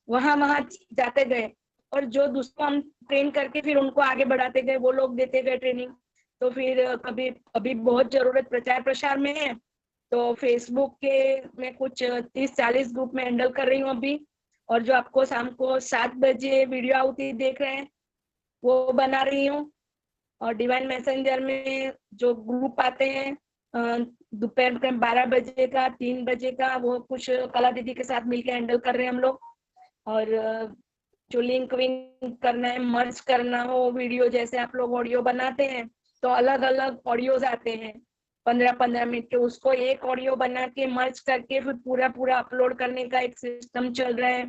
Speaker 3: वहां वहां जाते गए, और जो दूसरों हम ट्रेन करके फिर उनको आगे बढ़ाते गए, वो लोग देते गए ट्रेनिंग। तो फिर कभी अभी बहुत जरूरत प्रचार प्रसार में है, तो फेसबुक के मैं कुछ 30-40 ग्रुप में हैंडल कर रही हूँ अभी। और जो आपको शाम को 7 बजे वीडियो आउटी देख रहे हैं वो बना रही हूँ। और डिवाइन मैसेंजर में जो ग्रुप आते हैं दोपहर के 12 बजे का, 3 बजे का, वो कुछ कला दीदी के साथ मिलकर हैंडल कर रहे हैं हम लोग। और जो लिंक विंक करना है, मर्ज करना हो वीडियो, जैसे आप लोग ऑडियो बनाते हैं तो अलग अलग ऑडियोज आते हैं 15-15 मिनट के, उसको एक ऑडियो बना के मर्ज करके फिर पूरा पूरा अपलोड करने का एक सिस्टम चल रहा है।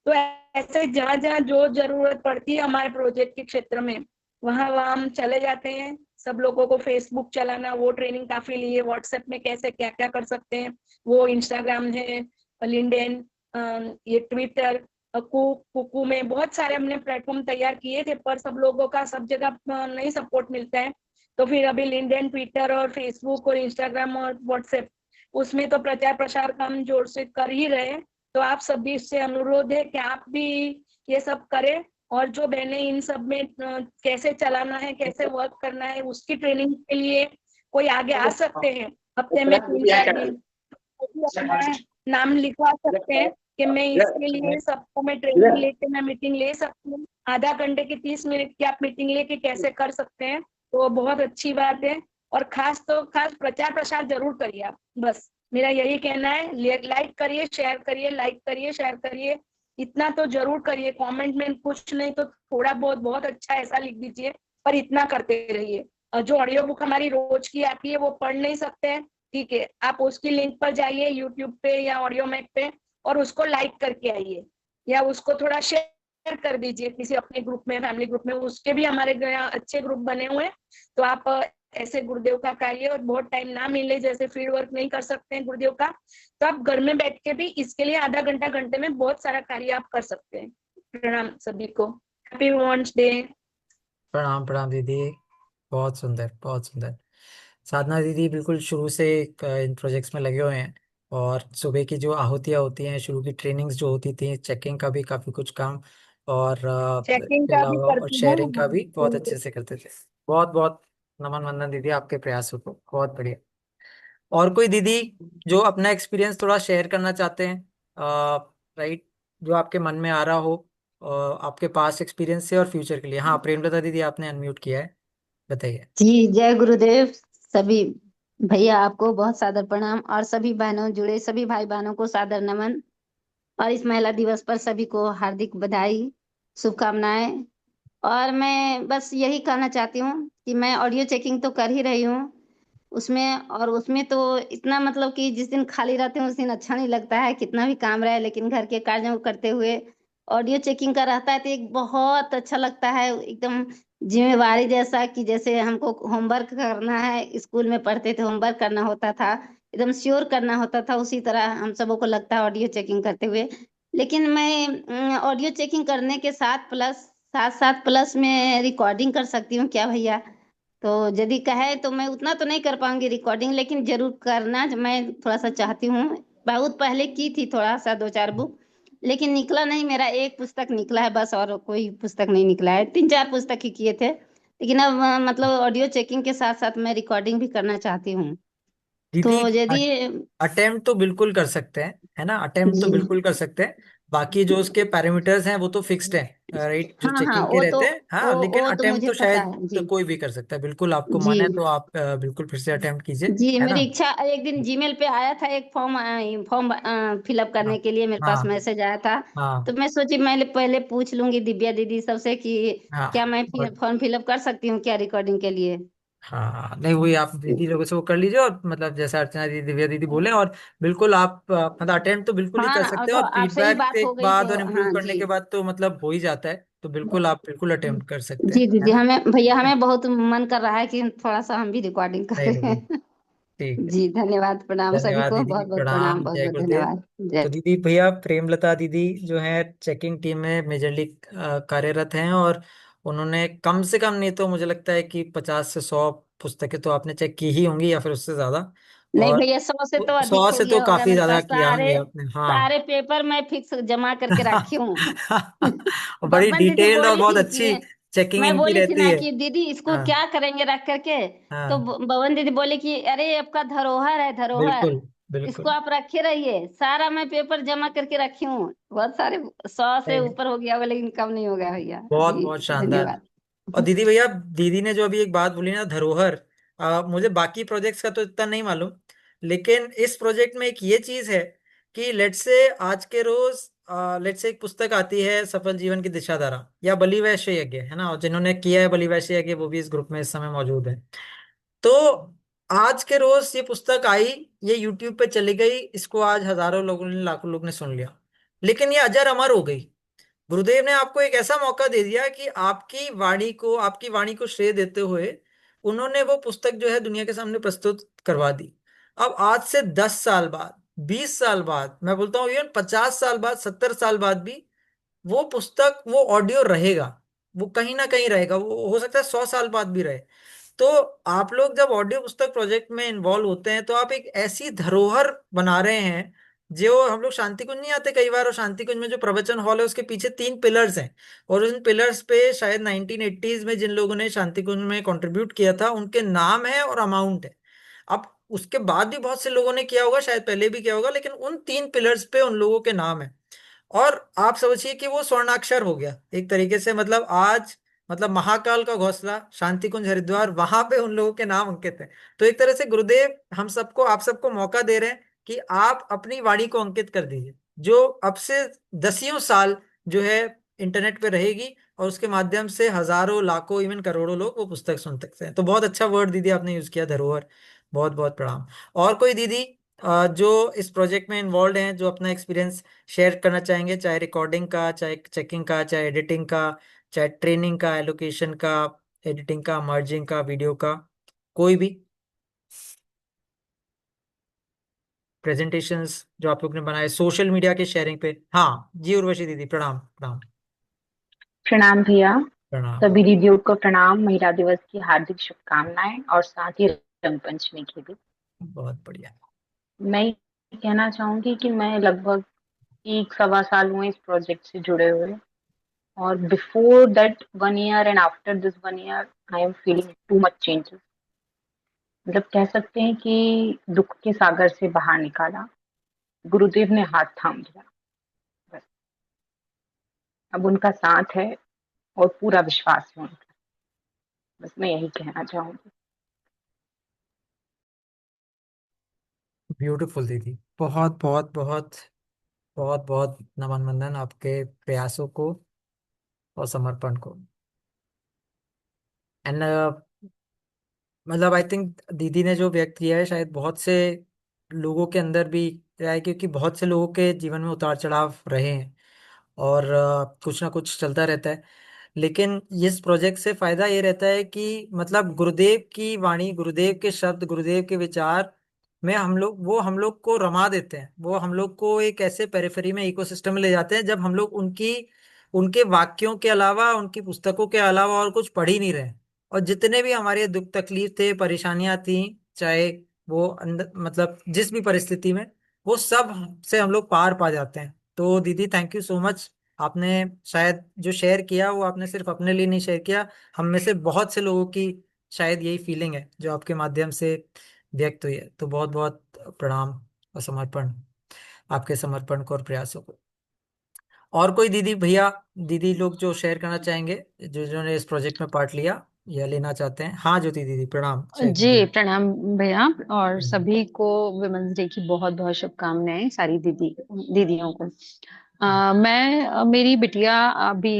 Speaker 3: तो ऐसे जहां जहां जो जरूरत पड़ती है हमारे प्रोजेक्ट के क्षेत्र में वहां वहां हम चले जाते हैं। सब लोगों को फेसबुक चलाना वो ट्रेनिंग काफी ली है, व्हाट्सएप में कैसे क्या क्या कर सकते हैं वो, इंस्टाग्राम है, लिंक्डइन, ये ट्विटर, कुकू में बहुत सारे हमने प्लेटफॉर्म तैयार किए थे, पर सब लोगों का सब जगह नहीं सपोर्ट मिलता है। तो फिर अभी लिंक्डइन, ट्विटर और फेसबुक और इंस्टाग्राम और व्हाट्सएप, उसमें तो प्रचार प्रसार का हम जोर से कर ही रहे हैं। तो आप सभी से अनुरोध है कि आप भी ये सब करें। और जो बहनें इन सब में कैसे चलाना है, कैसे वर्क करना है, उसकी ट्रेनिंग के लिए कोई आगे आ सकते हैं हफ्ते में 3-4 दिन, तो भी अपना नाम लिखवा सकते हैं कि मैं इसके लिए सबको मैं ट्रेनिंग लेके मैं मीटिंग ले सकती हूँ। आधा घंटे की 30 मिनट की आप मीटिंग लेके कैसे कर सकते हैं, तो बहुत अच्छी बात है। और खास तो खास प्रचार प्रसार जरूर करिए आप, बस मेरा यही कहना है। लाइक करिए, शेयर करिए, लाइक करिए, शेयर करिए, इतना तो जरूर करिए। कमेंट में कुछ नहीं तो थोड़ा बहुत बहुत अच्छा ऐसा लिख दीजिए, पर इतना करते रहिए। और जो ऑडियो बुक हमारी रोज की आती है वो पढ़ नहीं सकते हैं, ठीक है, आप उसकी लिंक पर जाइए यूट्यूब पे या ऑडियो मैक पे और उसको लाइक करके आइए, या उसको थोड़ा शेयर कर दीजिए किसी अपने ग्रुप में, फैमिली ग्रुप में। उसके भी हमारे यहाँ अच्छे ग्रुप बने हुए हैं। तो आप ऐसे गुरुदेव का कार्य, और बहुत टाइम ना मिले जैसे फील्ड वर्क नहीं कर सकते हैं गुरुदेव का, तो आप घर में बैठ के भी इसके लिए आधा घंटा घंटे में बहुत सारा कार्य आप कर सकते हैं। प्रणाम सभी को, हैप्पी वुमेन्स डे।
Speaker 2: प्रणाम प्रणाम दीदी। बहुत सुंदर बहुत सुंदर। साधना दीदी बिल्कुल शुरू से इन प्रोजेक्ट्स में लगे हुए हैं, और सुबह की जो आहुतियाँ होती हैं, शुरू की ट्रेनिंग्स जो होती थी, चेकिंग का भी काफ़ी कुछ काम, और
Speaker 3: चेकिंग
Speaker 2: इसके
Speaker 3: का भी
Speaker 2: अलावा और
Speaker 3: करती
Speaker 2: शेयरिंग का भी बहुत
Speaker 3: हूँ।
Speaker 2: अच्छे से करते थे। बहुत बहुत नमन वंदन दीदी आपके प्रयासों को, बहुत बढ़िया। और कोई दीदी जो अपना एक्सपीरियंस थोड़ा शेयर करना चाहते हैं, राइट, जो आपके मन में आ रहा हो, आपके पास एक्सपीरियंस से और फ्यूचर के लिए। हाँ प्रेमलता दीदी, आपने अनम्यूट किया है, बताइए।
Speaker 4: जी, जय गुरुदेव। सभी भैया आपको बहुत सादर प्रणाम, और सभी बहनों जुड़े सभी भाई बहनों को सादर नमन। और इस महिला दिवस पर सभी को हार्दिक बधाई, शुभकामनाएं। और मैं बस यही कहना चाहती हूँ कि मैं ऑडियो चेकिंग तो कर ही रही हूँ उसमें, और उसमें तो इतना मतलब कि जिस दिन खाली रहते हैं उस दिन अच्छा नहीं लगता है, कितना भी काम रहे, लेकिन घर के कार्यों को करते हुए ऑडियो चेकिंग का रहता है तो एक बहुत अच्छा लगता है, एकदम जिम्मेवारी जैसा, कि जैसे हमको होमवर्क करना है, स्कूल में पढ़ते थे होमवर्क करना होता था, एकदम श्योर करना होता था, उसी तरह हम सबों को लगता है ऑडियो चेकिंग करते हुए। लेकिन मैं ऑडियो चेकिंग करने के साथ साथ प्लस में रिकॉर्डिंग कर सकती हूँ क्या भैया? तो यदि कहे तो मैं उतना तो नहीं कर पाऊंगी रिकॉर्डिंग, लेकिन जरूर करना मैं थोड़ा सा चाहती हूँ। बहुत पहले की थी थोड़ा सा 2-4 बुक, लेकिन निकला नहीं, मेरा एक पुस्तक निकला है बस, और कोई पुस्तक नहीं निकला है। 3-4 पुस्तक ही किए थे, लेकिन अब मतलब ऑडियो चेकिंग के साथ साथ मैं रिकॉर्डिंग भी करना चाहती हूँ।
Speaker 2: दीदी,
Speaker 4: तो यदि
Speaker 2: अटेम्प्ट तो बिल्कुल कर सकते हैं, है ना, अटेम्प्ट तो
Speaker 4: जी,
Speaker 2: बिल्कुल कर सकते हैं। बाकी जो उसके पैरामीटर्स हैं वो तो फिक्स्ड है, राइट, जो
Speaker 4: हाँ हाँ,
Speaker 2: चेकिंग के रहते हैं, हाँ, लेकिन
Speaker 4: वो तो
Speaker 2: अटेम्प्ट
Speaker 4: मुझे
Speaker 2: तो
Speaker 4: पता
Speaker 2: शायद
Speaker 4: है जी।
Speaker 2: कोई भी कर सकता है। बिल्कुल आपको
Speaker 4: जी
Speaker 2: मन है तो आप बिल्कुल फिर से अटेम्प्ट कीजिए,
Speaker 4: जी,
Speaker 2: है
Speaker 4: मेरी
Speaker 2: ना।
Speaker 4: इच्छा, एक दिन जीमेल पे आया था एक फॉर्म फिलअप
Speaker 2: हाँ
Speaker 4: करने के लिए, मेरे पास
Speaker 2: हाँ
Speaker 4: मैसेज आया था। तो
Speaker 2: हाँ
Speaker 4: मैं सोची मैं पहले पूछ लूंगी दिव्या दीदी सबसे कि क्या
Speaker 2: हाँ
Speaker 4: मैं
Speaker 2: और
Speaker 4: फॉर्म फिलअप कर सकती हूँ क्या रिकॉर्डिंग के लिए?
Speaker 2: हाँ, नहीं, वही आप दीदी लोगों से वो कर लीजिए, और मतलब जैसा अर्चना दीदी, दिव्या दीदी बोले, और बिल्कुल आप मतलब अटेम्प्ट तो बिल्कुल ही कर
Speaker 4: हाँ, और
Speaker 2: सकते हैं,
Speaker 4: तो
Speaker 2: और
Speaker 4: आपसे भी
Speaker 2: फीडबैक
Speaker 4: बात
Speaker 2: के
Speaker 4: हो गई
Speaker 2: बाद
Speaker 4: तो
Speaker 2: और इम्प्रूव
Speaker 4: हाँ
Speaker 2: करने
Speaker 4: जी।
Speaker 2: के बाद तो मतलब हो ही जाता है, तो बिल्कुल आप बिल्कुल अटेम्प्ट कर सकते
Speaker 4: जी
Speaker 2: हैं, है
Speaker 4: दीदी,
Speaker 2: ना।
Speaker 4: हमें भैया,
Speaker 2: ठीक है,
Speaker 4: हमें बहुत मन कर रहा है कि थोड़ा सा हम भी रिकॉर्डिंग
Speaker 2: नहीं नहीं,
Speaker 4: करें।
Speaker 2: ठीक है।
Speaker 4: जी धन्यवाद, प्रणाम सभी
Speaker 2: धन्यवाद
Speaker 4: को,
Speaker 2: दीदी,
Speaker 4: बहुत बहुत
Speaker 2: प्रणाम,
Speaker 4: प्रणाम, बहुत
Speaker 2: जय
Speaker 4: बहुत
Speaker 2: गुरुदेव।
Speaker 4: धन्यवाद, जय।
Speaker 2: तो दीदी भैया, प्रेमलता दीदी जो है चेकिंग टीम में मेजरली कार्यरत हैं, और उन्होंने कम से कम नहीं तो मुझे लगता है कि 50 से 100 पुस्तकें तो आपने चेक की ही होंगी, या फिर उससे ज्यादा।
Speaker 4: नहीं
Speaker 2: और
Speaker 4: भैया, 100 से तो अधिक
Speaker 2: 100
Speaker 4: हो
Speaker 2: से तो
Speaker 4: गया होगा,
Speaker 2: काफी
Speaker 4: मेरे
Speaker 2: ज्यादा
Speaker 4: पास
Speaker 2: किया
Speaker 4: सारे
Speaker 2: होंगे आपने, हाँ।
Speaker 4: सारे पेपर मैं फिक्स जमा करके रखी हूँ।
Speaker 2: और बड़ी
Speaker 4: बब्बन दीदी
Speaker 2: डिटेल्ड और
Speaker 4: बोली
Speaker 2: बहुत
Speaker 4: थी
Speaker 2: अच्छी
Speaker 4: कि
Speaker 2: चेकिंग
Speaker 4: मैं
Speaker 2: इनकी
Speaker 4: बोली थी
Speaker 2: रहती
Speaker 4: ना
Speaker 2: है।
Speaker 4: कि दीदी इसको
Speaker 2: हाँ
Speaker 4: क्या करेंगे रख करके, तो
Speaker 2: हाँ,
Speaker 4: बब्बन दीदी बोली कि अरे आपका धरोहर है, धरोहर,
Speaker 2: बिल्कुल
Speaker 4: इसको
Speaker 2: बिल्कुल।
Speaker 4: आप रखे रहिए। सारा मैं पेपर जमा करके रखी हूँ, बहुत सारे, 100 से
Speaker 2: नहीं,
Speaker 4: ऊपर हो गया होगा, लेकिन कम नहीं हो गया भैया
Speaker 2: बहुत
Speaker 4: जी।
Speaker 2: बहुत शानदार।
Speaker 4: धन्यवाद।
Speaker 2: और दीदी भैया, दीदी ने जो अभी एक बात बोली ना, धरोहर, मुझे बाकी प्रोजेक्ट्स का तो इतना नहीं मालूम, लेकिन इस प्रोजेक्ट में एक ये चीज है कि लेट्स से आज के रोज, लेट्स से एक पुस्तक आती है सफल जीवन की दिशाधारा, या बलि वैश्य यज्ञ, है ना, और जिन्होंने किया है बलि वैश्य यज्ञ वो भी इस ग्रुप में इस समय मौजूद है। तो आज के रोज ये पुस्तक आई, ये यूट्यूब पे चली गई, इसको आज हजारों लोगों ने, लाखों लोग ने सुन लिया, लेकिन ये अजर अमर हो गई। गुरुदेव ने आपको एक ऐसा मौका दे दिया कि आपकी वाणी को श्रेय देते हुए उन्होंने वो पुस्तक जो है दुनिया के सामने प्रस्तुत करवा दी। अब आज से 10 साल बाद, 20 साल बाद, मैं बोलता हूँ इवन 50 साल बाद, 70 साल बाद भी वो पुस्तक, वो ऑडियो रहेगा, वो कहीं ना कहीं रहेगा, वो हो सकता है 100 साल बाद भी रहे। तो आप लोग जब ऑडियो पुस्तक प्रोजेक्ट में इन्वॉल्व होते हैं तो आप एक ऐसी धरोहर बना रहे हैं। जो हम लोग शांति कुंज नहीं आते कई बार, और शांति कुंज में जो प्रवचन हॉल है उसके पीछे 3 पिलर्स हैं, और उन पिलर्स पे शायद 1980s में जिन लोगों ने शांति कुंज में कंट्रीब्यूट किया था उनके नाम है और अमाउंट है। अब उसके बाद भी बहुत से लोगों ने किया होगा, शायद पहले भी किया होगा, लेकिन उन 3 पिलर्स पे उन लोगों के नाम है। और आप समझिए कि वो स्वर्णाक्षर हो गया एक तरीके से, मतलब आज, मतलब महाकाल का घोंसला शांति कुंज हरिद्वार, वहां पे उन लोगों के नाम अंकित है। तो एक तरह से गुरुदेव हम सबको, आप सबको मौका दे रहे हैं कि आप अपनी वाणी को अंकित कर दीजिए, जो अब से दसियों साल जो है इंटरनेट पे रहेगी, और उसके माध्यम से हजारों, लाखों, इवन करोड़ों लोग वो पुस्तक सुन सकते हैं। तो बहुत अच्छा वर्ड दीदी आपने यूज किया, धरोहर। बहुत बहुत प्रणाम। और कोई दीदी जो इस प्रोजेक्ट में इन्वॉल्व हैं, जो अपना एक्सपीरियंस शेयर करना चाहेंगे, चाहे रिकॉर्डिंग का, चाहे चेकिंग का, चाहे एडिटिंग का, चाहे ट्रेनिंग का, एलोकेशन का, एडिटिंग का, मर्जिंग का, वीडियो का, कोई भी प्रेजेंटेशंस जो आप लोग ने बनाए सोशल मीडिया के शेयरिंग पे। हाँ जी, उर्वशी दीदी, प्रणाम प्रणाम।
Speaker 5: प्रणाम भैया।
Speaker 2: प्रणाम
Speaker 5: सभी दीदियों को प्रणाम, महिला दिवस की हार्दिक शुभकामनाएं, और साथ ही रंगपंचमी की भी।
Speaker 2: बहुत बढ़िया।
Speaker 5: मैं ये कहना चाहूंगी कि मैं लगभग 1 सवा साल हुए इस प्रोजेक्ट से जुड़े हुए, और before that 1 year and after this 1 year I am feeling too much changes. मतलब कह सकते हैं कि दुख के सागर से बाहर निकाला, गुरुदेव ने हाथ थाम दिया। बस अब उनका साथ है और पूरा विश्वास है उनका। बस मैं यही कहना चाहूंगी।
Speaker 2: ब्यूटीफुल दीदी, बहुत बहुत बहुत बहुत बहुत नमन वंदन आपके प्रयासों को और समर्पण को। एंड मतलब आई थिंक दीदी ने जो व्यक्त किया है शायद बहुत से लोगों के अंदर भी है, क्योंकि बहुत से लोगों के जीवन में उतार चढ़ाव रहे हैं, और कुछ ना कुछ चलता रहता है। लेकिन इस प्रोजेक्ट से फायदा ये रहता है कि मतलब गुरुदेव की वाणी, गुरुदेव के शब्द, गुरुदेव के विचार में हम लोग को रमा देते हैं। वो हम लोग को एक ऐसे पेरिफेरी में, इकोसिस्टम में ले जाते हैं जब हम लोग उनके वाक्यों के अलावा, उनकी पुस्तकों के अलावा और कुछ पढ़ ही नहीं रहे। और जितने भी हमारे दुख तकलीफ थे, परेशानियां थी, चाहे वो अंदर मतलब जिस भी परिस्थिति में, वो सब से हम लोग पार पा जाते हैं। तो दीदी, थैंक यू सो मच। आपने शायद जो शेयर किया वो आपने सिर्फ अपने लिए नहीं शेयर किया, हम में से बहुत से लोगों की शायद यही फीलिंग है जो आपके माध्यम से व्यक्त हुई है। तो बहुत बहुत प्रणाम और समर्पण आपके समर्पण को और प्रयासों को। और कोई दीदी भैया, दीदी लोग जो शेयर करना चाहेंगे, जो जिन्होंने इस प्रोजेक्ट में पार्ट लिया या लेना चाहते हैं? हाँ ज्योति दीदी, प्रणाम, शेयर
Speaker 5: जी
Speaker 2: कीजिए।
Speaker 5: प्रणाम भैया। और सभी को वुमेन्स डे की बहुत बहुत शुभकामनाएं, सारी दीदियों को। मेरी बिटिया अभी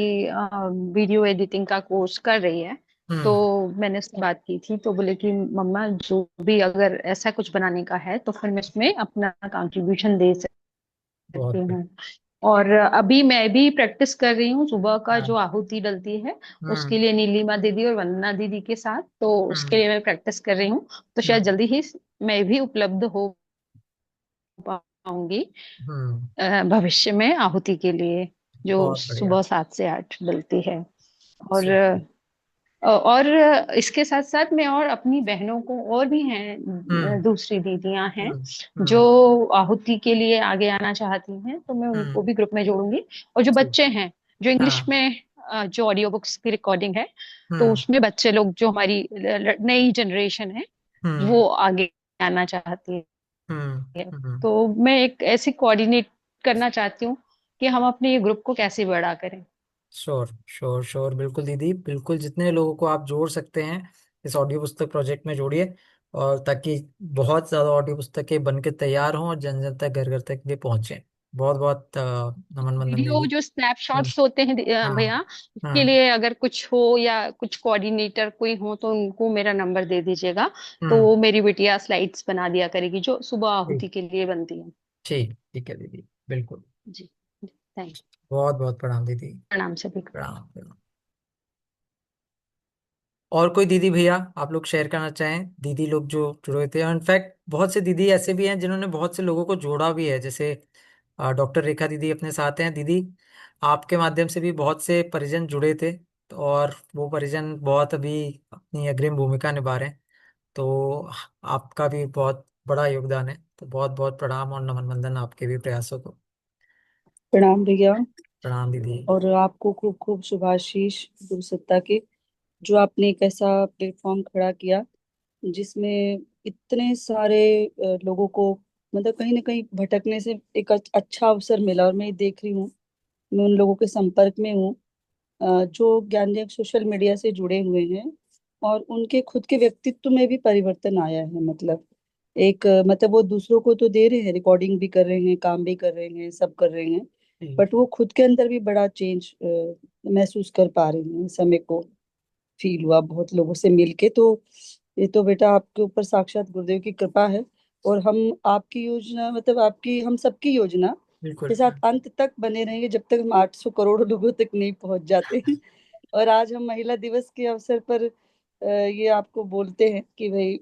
Speaker 5: वीडियो एडिटिंग का कोर्स कर रही है। तो
Speaker 2: हम्म।
Speaker 5: मैंने उससे बात की थी, तो बोले कि मम्मा जो भी अगर ऐसा कुछ बनाने का है तो फिर मैं इसमें अपना कंट्रीब्यूशन दे सकती
Speaker 2: बहुत बढ़िया।
Speaker 5: हूँ। और अभी मैं भी प्रैक्टिस कर रही हूँ, सुबह का जो
Speaker 2: हाँ।
Speaker 5: आहुति डलती है उसके
Speaker 2: हम्म।
Speaker 5: लिए नीलिमा दीदी और वंदना दीदी के साथ, तो उसके
Speaker 2: हम्म।
Speaker 5: लिए मैं प्रैक्टिस कर रही हूँ। तो शायद
Speaker 2: हम्म।
Speaker 5: जल्दी ही मैं भी उपलब्ध हो पाऊंगी
Speaker 2: हम्म।
Speaker 5: भविष्य में आहुति के लिए, जो
Speaker 2: बहुत बढ़िया।
Speaker 5: सुबह 7 से 8 डलती है। और
Speaker 2: सुपर।
Speaker 5: और इसके साथ साथ मैं और अपनी बहनों को, और भी हैं
Speaker 2: हम्म।
Speaker 5: दूसरी दीदियां हैं
Speaker 2: हम्म।
Speaker 5: जो
Speaker 2: हम्म।
Speaker 5: आहुति के लिए आगे आना चाहती हैं, तो मैं उनको
Speaker 2: हम्म।
Speaker 5: भी ग्रुप में जोड़ूंगी। और जो
Speaker 2: ठीक।
Speaker 5: बच्चे हैं जो इंग्लिश
Speaker 2: हाँ।
Speaker 5: में जो ऑडियो बुक्स की रिकॉर्डिंग है, तो
Speaker 2: हम्म।
Speaker 5: उसमें बच्चे लोग जो हमारी नई जनरेशन है
Speaker 2: हम्म।
Speaker 5: वो आगे आना चाहती
Speaker 2: हम्म।
Speaker 5: है।
Speaker 2: हम्म।
Speaker 5: तो मैं एक ऐसी कोऑर्डिनेट करना चाहती हूँ कि हम अपने ये ग्रुप को कैसे बड़ा करें।
Speaker 2: श्योर श्योर श्योर, बिल्कुल दीदी, बिल्कुल जितने लोगों को आप जोड़ सकते हैं इस ऑडियो पुस्तक प्रोजेक्ट में जोड़िए। और ताकि बहुत ज्यादा ऑडियो पुस्तकें बन के तैयार हों और जन जन तक, घर घर तक भी पहुंचे। बहुत बहुत नमन वंदन
Speaker 5: वीडियो
Speaker 2: दीदी।
Speaker 5: जो
Speaker 2: हम्म।
Speaker 5: स्नैपशॉट्स होते हैं
Speaker 2: हाँ।
Speaker 5: भैया, उसके
Speaker 2: हाँ।
Speaker 5: लिए अगर कुछ हो या कुछ कोऑर्डिनेटर कोई हो तो उनको मेरा नंबर दे दीजिएगा। तो
Speaker 2: हम्म।
Speaker 5: वो मेरी बिटिया स्लाइड्स बना दिया करेगी जो सुबह
Speaker 2: ठीक।
Speaker 5: आहुति के लिए बनती है।
Speaker 2: ठीक ठीक है दीदी, बिल्कुल।
Speaker 5: जी, थैंक।
Speaker 2: बहुत बहुत प्रणाम दीदी।
Speaker 5: प्रणाम सभी को।
Speaker 2: प्रणाम प्रणाम। और कोई दीदी भैया आप लोग शेयर करना चाहें, दीदी लोग जो जुड़े थे? इनफैक्ट बहुत से दीदी ऐसे भी हैं जिन्होंने बहुत से लोगों को जोड़ा भी है, जैसे डॉक्टर रेखा दीदी अपने साथ हैं। दीदी, आपके माध्यम से भी बहुत से परिजन जुड़े थे, और वो परिजन बहुत अभी अपनी अग्रिम भूमिका निभा रहे हैं। तो आपका भी बहुत बड़ा योगदान है। तो बहुत बहुत प्रणाम और नमन वंदन आपके भी प्रयासों को।
Speaker 6: प्रणाम भैया।
Speaker 2: प्रणाम दीदी।
Speaker 6: और आपको खूब खूब शुभाशीष गुरु सत्ता के, जो आपने एक ऐसा प्लेटफॉर्म खड़ा किया जिसमें इतने सारे लोगों को, मतलब कहीं ना कहीं भटकने से एक अच्छा अवसर मिला। और मैं ये देख रही हूँ, मैं उन लोगों के संपर्क में हूँ जो ज्ञान सोशल मीडिया से जुड़े हुए हैं, और उनके खुद के व्यक्तित्व में भी परिवर्तन आया है। मतलब एक मतलब वो दूसरों को तो दे रहे हैं, रिकॉर्डिंग भी कर रहे हैं, काम भी कर रहे हैं, सब कर रहे हैं,
Speaker 2: जी।
Speaker 6: बट वो खुद के अंदर भी बड़ा चेंज महसूस कर पा रहे हैं। समय को फील हुआ बहुत लोगों से मिलके। तो ये तो बेटा आपके ऊपर साक्षात गुरुदेव की कृपा है। और हम आपकी योजना, मतलब आपकी, हम सबकी योजना
Speaker 2: बिल्कुल।
Speaker 6: के साथ अंत तक बने रहेंगे जब तक हम 800 करोड़ लोगों तक नहीं पहुंच जाते। और आज हम महिला दिवस के अवसर पर ये आपको बोलते हैं कि भाई,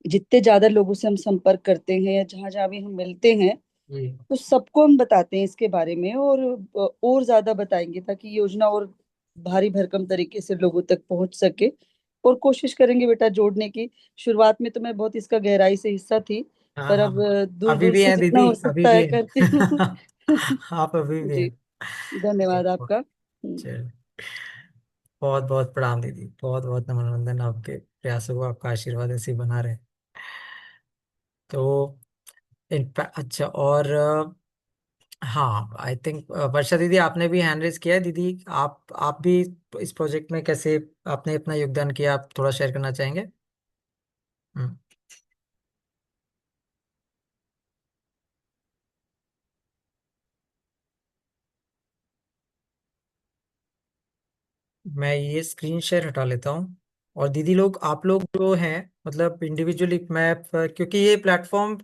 Speaker 6: जितने ज्यादा लोगों से हम संपर्क करते हैं या जहां जहां भी हम मिलते हैं,
Speaker 2: जी।
Speaker 6: तो सबको हम बताते हैं इसके बारे में। और ज्यादा बताएंगे ताकि योजना और भारी भरकम तरीके से लोगों तक पहुंच सके। और कोशिश करेंगे बेटा जोड़ने की। शुरुआत में तो मैं बहुत इसका गहराई से हिस्सा थी,
Speaker 2: हाँ
Speaker 6: पर
Speaker 2: हाँ।
Speaker 6: अब दूर
Speaker 2: अभी
Speaker 6: दूर
Speaker 2: भी
Speaker 6: से
Speaker 2: हैं
Speaker 6: जितना
Speaker 2: दीदी,
Speaker 6: हो
Speaker 2: अभी
Speaker 6: सकता
Speaker 2: भी
Speaker 6: है करती हूँ।
Speaker 2: हैं। आप अभी भी
Speaker 6: जी,
Speaker 2: हैं।
Speaker 6: धन्यवाद आपका।
Speaker 2: चलिए, बहुत बहुत प्रणाम दीदी, बहुत बहुत नमन वंदन आपके प्रयासों को, आपका आशीर्वाद ऐसे ही बना रहे। तो अच्छा, और हाँ, आई थिंक वर्षा दीदी आपने भी हैंड रेज किया है। दीदी, आप भी इस प्रोजेक्ट में कैसे आपने अपना योगदान किया, आप थोड़ा शेयर करना चाहेंगे? हम्म। मैं ये स्क्रीन शेयर हटा लेता हूँ। और दीदी लोग, आप लोग जो हैं, मतलब इंडिविजुअली, मैं क्योंकि ये प्लेटफॉर्म